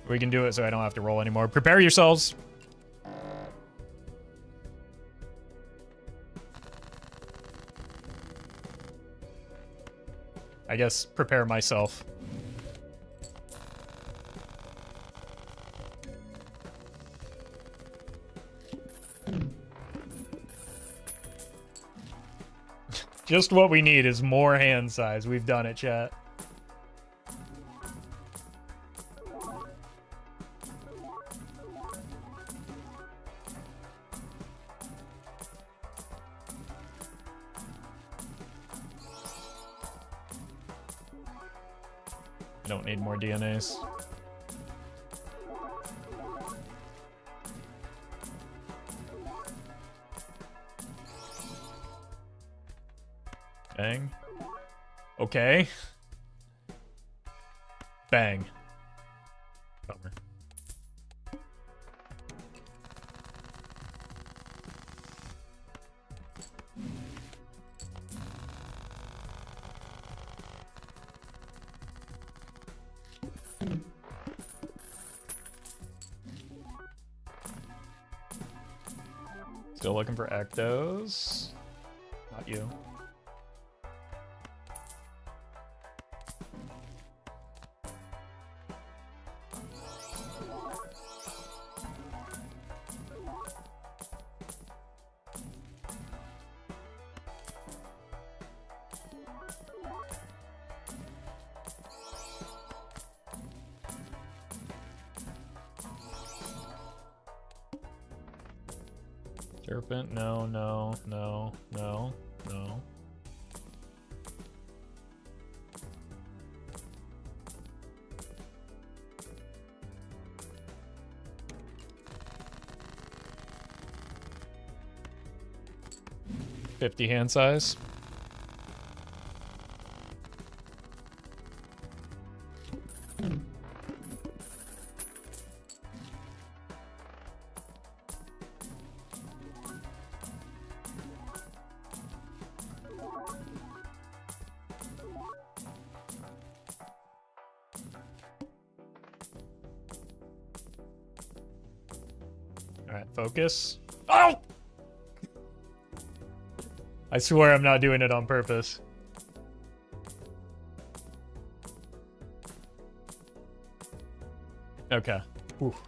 We can do it so I don't have to roll anymore. Prepare yourselves. I guess prepare myself. Just what we need is more hand size. We've done it, chat. I don't need more DNAs. Bang. Okay. Bang. Bummer. Still looking for ectos. Not you. Serpent, no, no, no, no, no. $50 hand size. Alright, focus. Oh! I swear I'm not doing it on purpose. Okay. Oof.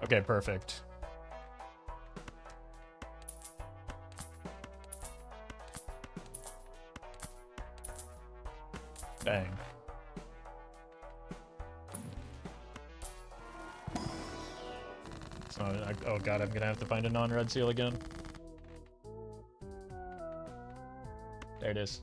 Okay, perfect. Bang. So, oh god, I'm gonna have to find a non-red seal again. There it is.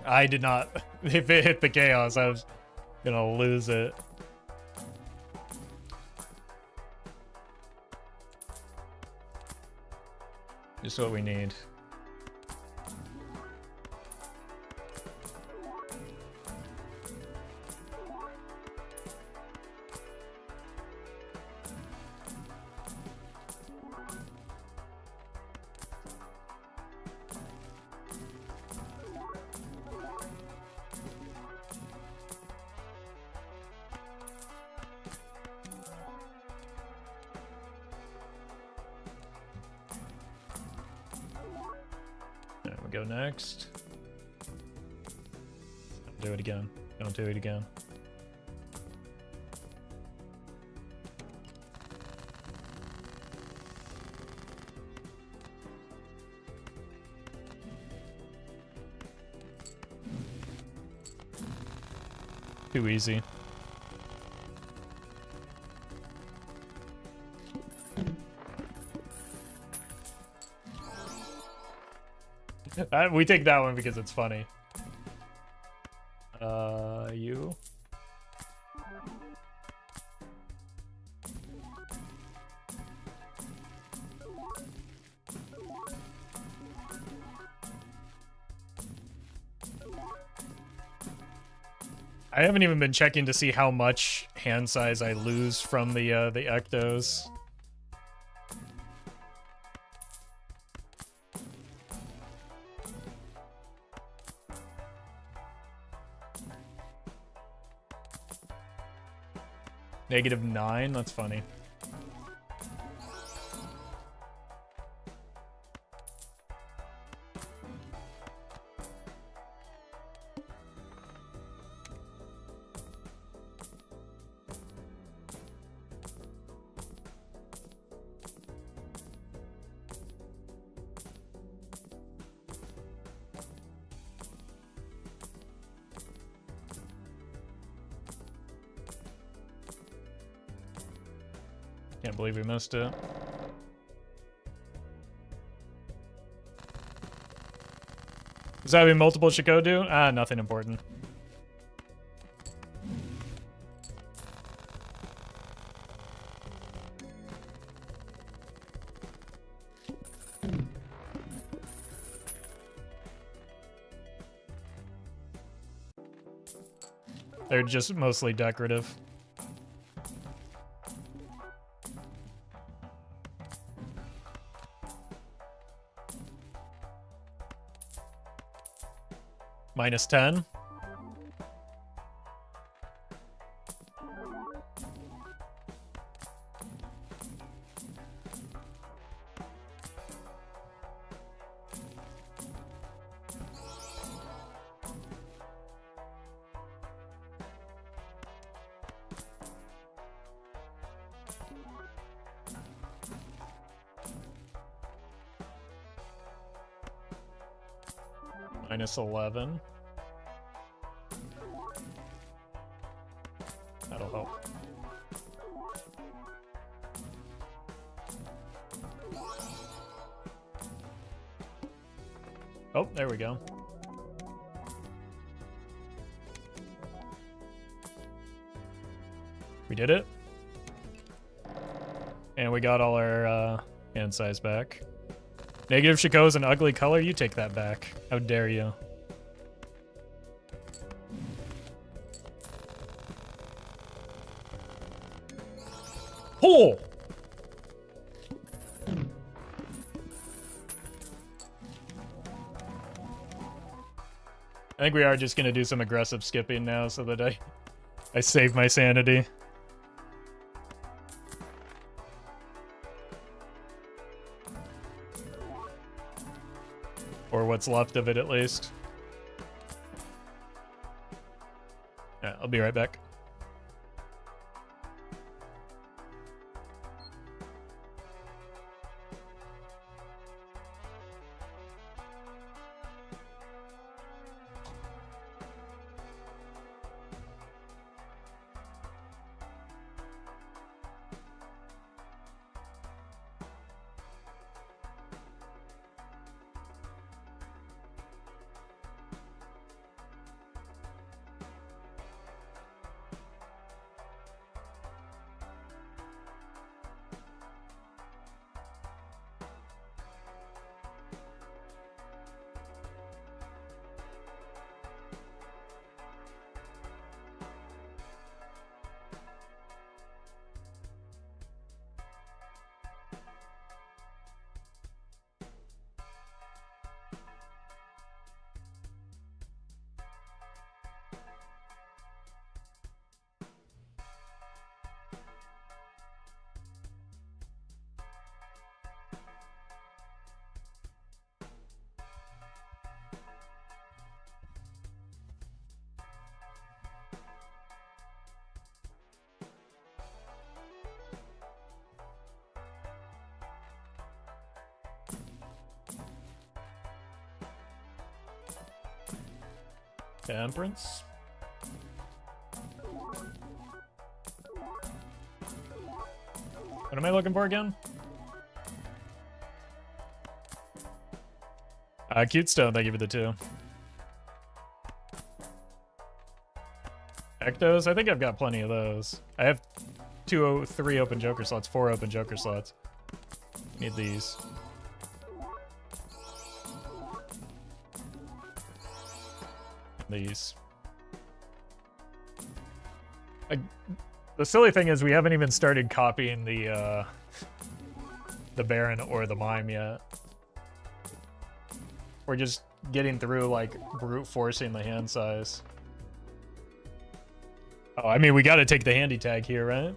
I did not. If it hit the chaos, I was gonna lose it. Just what we need. Go next. Don't do it again. Don't do it again. Too easy. We take that one because it's funny. You? I haven't even been checking to see how much hand size I lose from the ectos. -9? That's funny. Can't believe we missed it. Does that mean multiple Chicot do? Ah, nothing important. They're just mostly decorative. -10. -11. That'll help. Oh, there we go. We did it. And we got all our hand size back. Negative Chicot is an ugly color. You take that back. How dare you? Oh! I think we are just gonna do some aggressive skipping now so that I save my sanity. Or what's left of it, at least. Yeah, I'll be right back. Temperance. What am I looking for again? Cute stone, thank you for the 2. Ectos, I think I've got plenty of those. I have 3 open joker slots, 4 open joker slots. Need these. These. The silly thing is we haven't even started copying the Baron or the Mime yet. We're just getting through, like, brute forcing the hand size. Oh, I mean, we gotta take the handy tag here, right?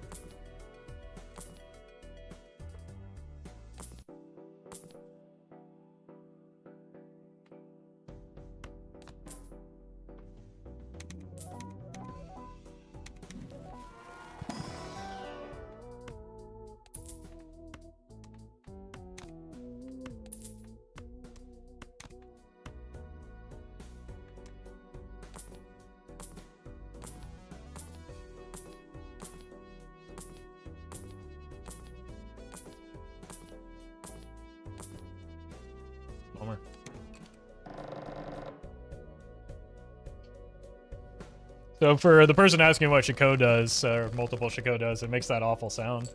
So for the person asking what Chicot does, or multiple Chicot does, it makes that awful sound.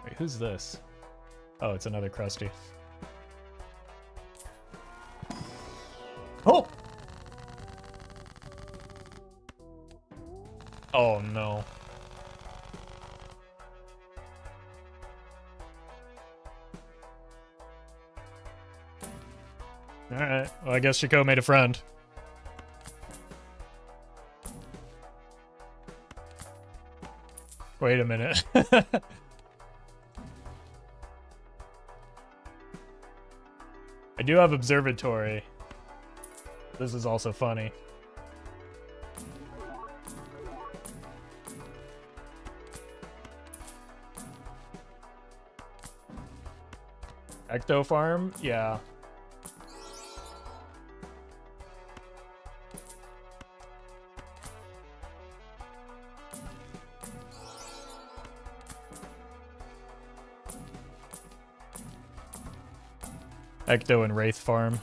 Wait, who's this? Oh, it's another Krusty. Oh! Oh no. Alright, well I guess Chicot made a friend. Wait a minute. I do have observatory. This is also funny. Ecto farm? Yeah. Ecto and Wraith farm.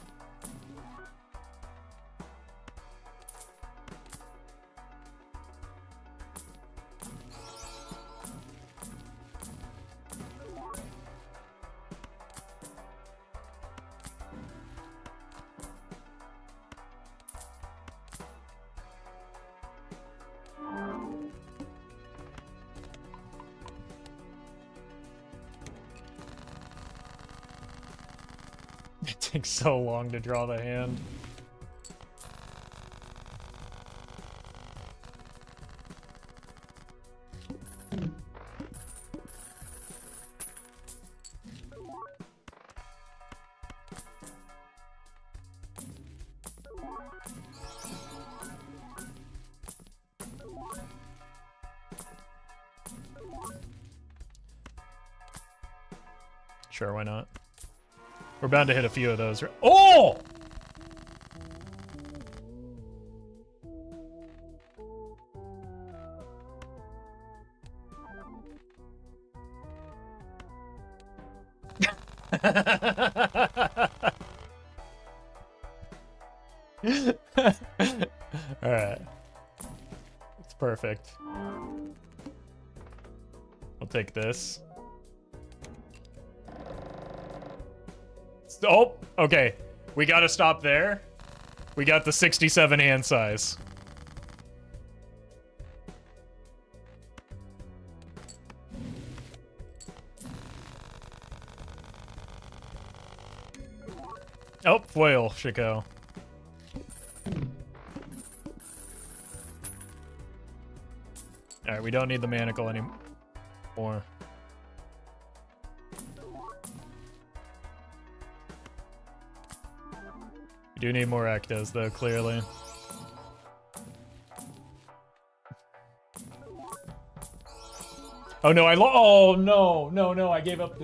It takes so long to draw the hand. Sure, why not? We're bound to hit a few of those. Oh! Alright. It's perfect. I'll take this. Oh, okay. We gotta stop there. We got the 67 hand size. Oh, foil, Chicot. Alright, we don't need the manacle anymore. We do need more ectos, though, clearly. Oh no, oh no, I gave up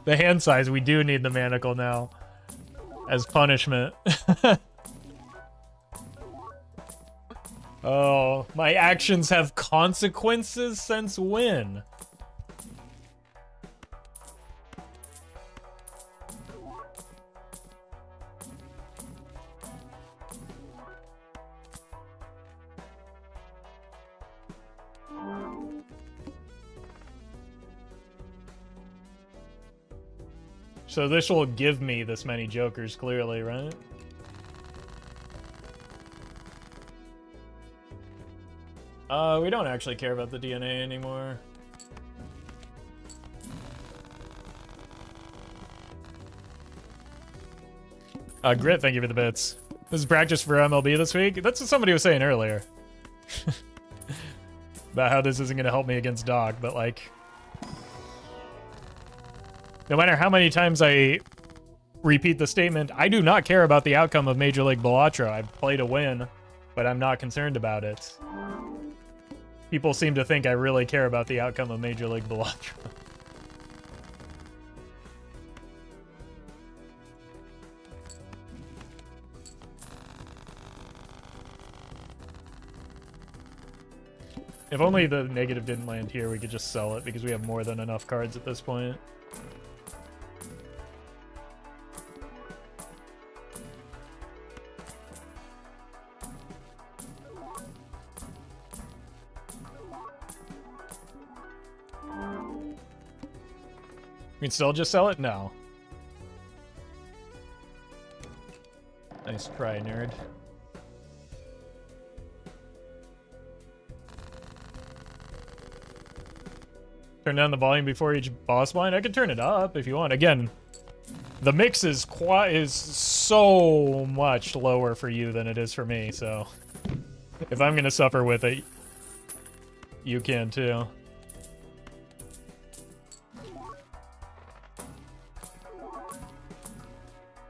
the hand size. We do need the manacle now as punishment. Oh, my actions have consequences since when? So this will give me this many jokers, clearly, right? We don't actually care about the DNA anymore. Grit, thank you for the bits. This is practice for MLB this week? That's what somebody was saying earlier. About how this isn't going to help me against Doc, but like... No matter how many times I repeat the statement, I do not care about the outcome of Major League Balatro. I play to win, but I'm not concerned about it. People seem to think I really care about the outcome of Major League Balatro. If only the negative didn't land here, we could just sell it because we have more than enough cards at this point. We can still just sell it? No. Nice try, nerd. Turn down the volume before each boss blind? I can turn it up if you want. Again, the mix is so much lower for you than it is for me, so... If I'm gonna suffer with it, you can too.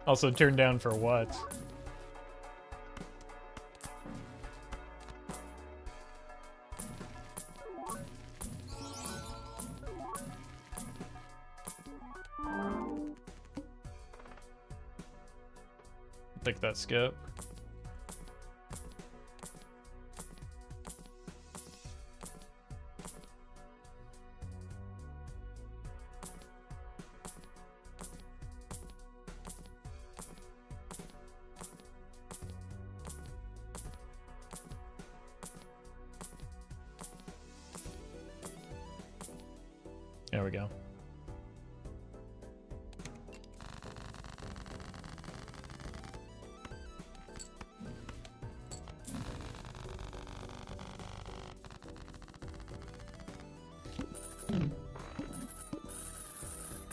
Also, turn down for what? Take that skip. There we go.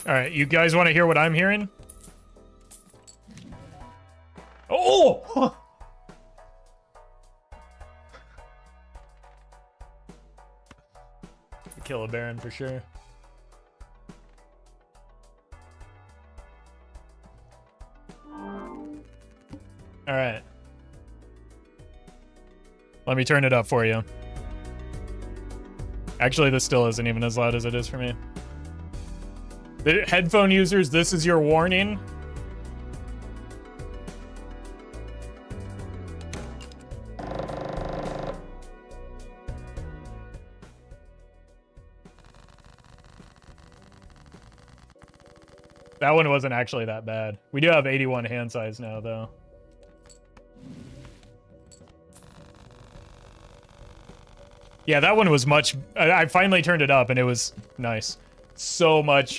All right, you guys want to hear what I'm hearing? Oh! Kill a Baron for sure. All right. Let me turn it up for you. Actually, this still isn't even as loud as it is for me. The headphone users, this is your warning. That one wasn't actually that bad. We do have 81 hand size now, though. Yeah, that one was much... I finally turned it up, and it was nice. So much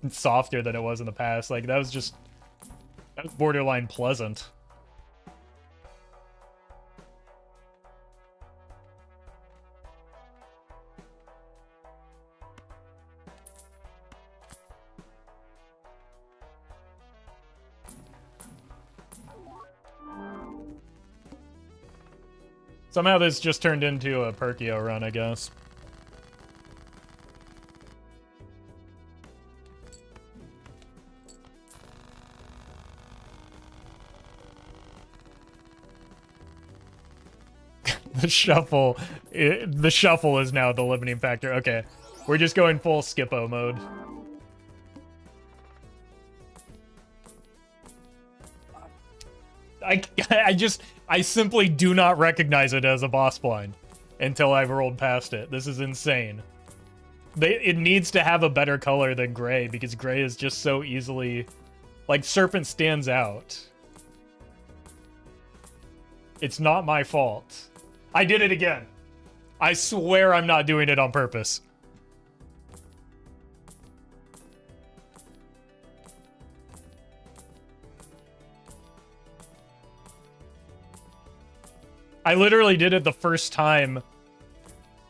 softer than it was in the past. Like, that was borderline pleasant. Somehow this just turned into a Perkio run, I guess. The shuffle, the shuffle is now the limiting factor. Okay, we're just going full Skippo mode. I simply do not recognize it as a boss blind until I've rolled past it. This is insane. It needs to have a better color than gray because gray is just so easily, like, Serpent stands out. It's not my fault. I did it again. I swear I'm not doing it on purpose. I literally did it the first time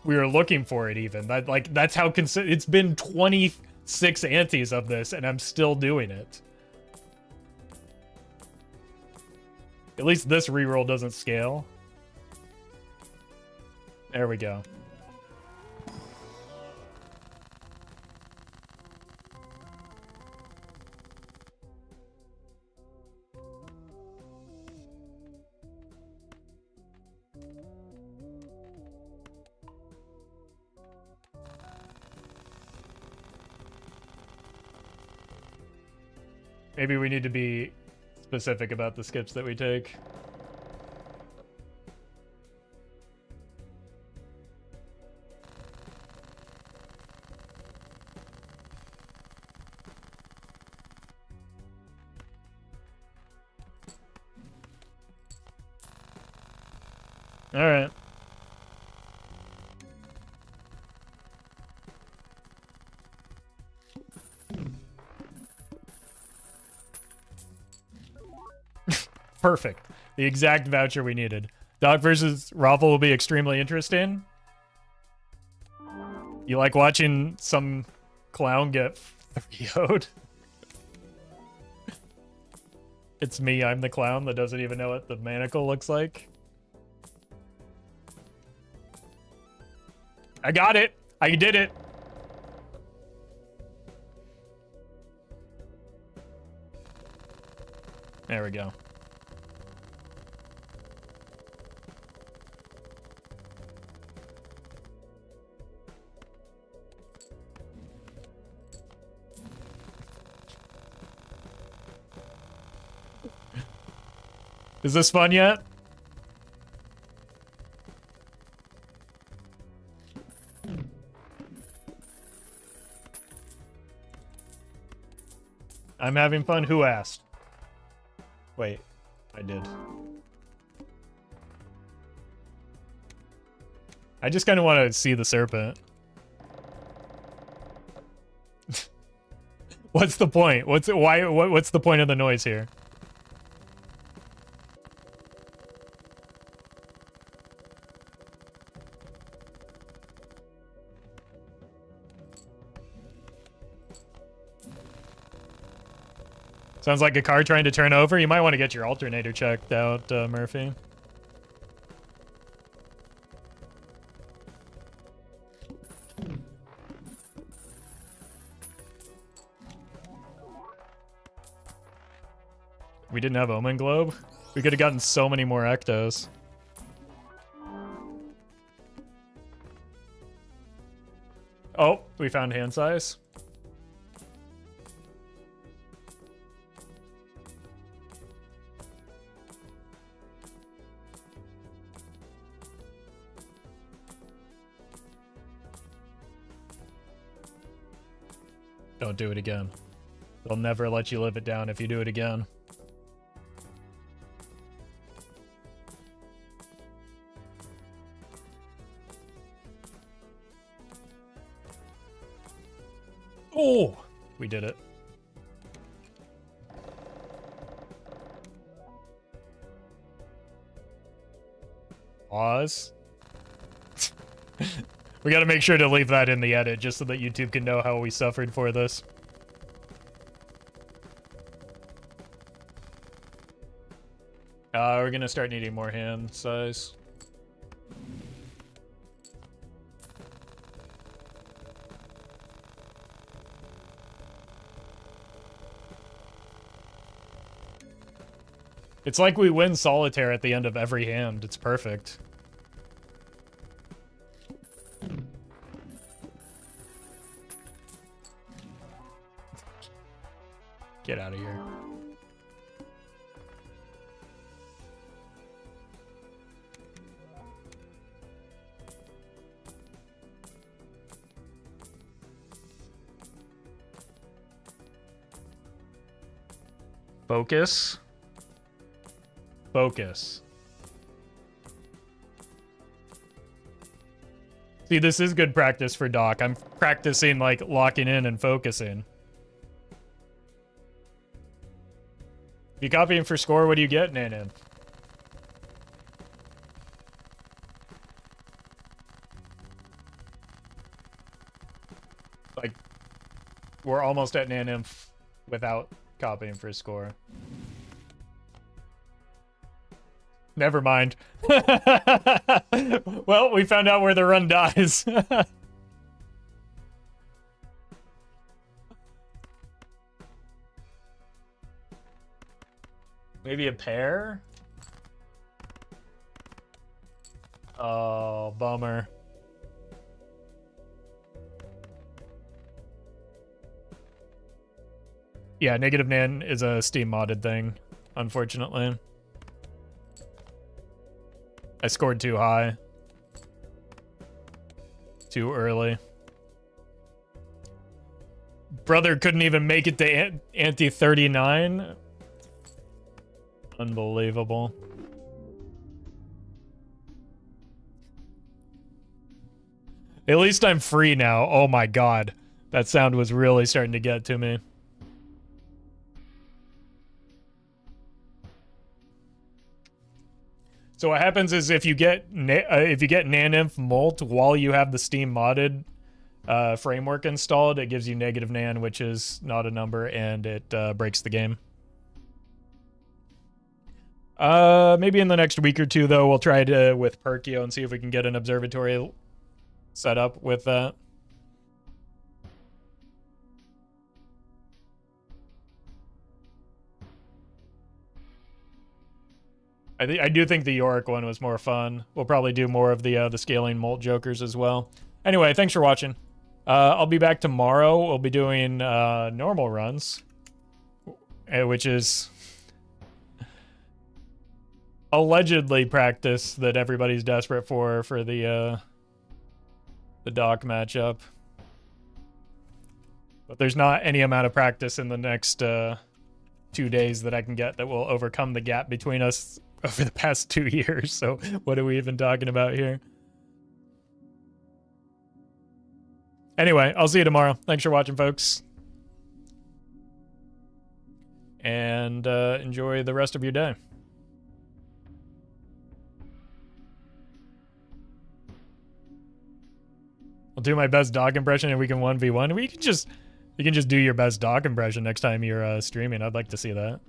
we were looking for it even. That's how it's been 26 antes of this and I'm still doing it. At least this reroll doesn't scale. There we go. Maybe we need to be specific about the skips that we take. All right. Perfect. The exact voucher we needed. Doc versus Roffle will be extremely interesting. You like watching some clown get 3-0'd? It's me, I'm the clown that doesn't even know what the manacle looks like. I got it! I did it! There we go. Is this fun yet? I'm having fun. Who asked? Wait, I did. I just kind of want to see the serpent. What's the point? What's the point of the noise here? Sounds like a car trying to turn over. You might want to get your alternator checked out, Murphy. We didn't have Omen Globe. We could have gotten so many more Ectos. Oh, we found hand size. Don't do it again. They'll never let you live it down if you do it again. Oh, we did it. Pause. We gotta make sure to leave that in the edit just so that YouTube can know how we suffered for this. We're gonna start needing more hand size. It's like we win solitaire at the end of every hand. It's perfect. Get out of here. Focus. Focus. See, this is good practice for Doc. I'm practicing, like, locking in and focusing. If you copy him for score, what do you get, Nanan? Like, we're almost at Nanan without copying for score. Never mind. Well, we found out where the run dies. Maybe a pair? Oh, bummer. Yeah, negative nan is a Steam modded thing, unfortunately. I scored too high. Too early. Brother couldn't even make it to Ante 39. Unbelievable. At least I'm free now. Oh my god. That sound was really starting to get to me. So what happens is if you get Naninf Molt while you have the Steam modded framework installed, it gives you negative nan, which is not a number, and it breaks the game. Maybe in the next week or two, though, we'll try to with Perkio and see if we can get an observatory set up with that. I do think the Yorick one was more fun. We'll probably do more of the scaling Molt Jokers as well. Anyway, thanks for watching. I'll be back tomorrow. We'll be doing normal runs, which is allegedly practice that everybody's desperate for the Doc matchup. But there's not any amount of practice in the next 2 days that I can get that will overcome the gap between us over the past 2 years. So what are we even talking about here? Anyway, I'll see you tomorrow. Thanks for watching, folks. And enjoy the rest of your day. I'll do my best Doc impression and we can 1v1. You can just do your best Doc impression next time you're streaming. I'd like to see that.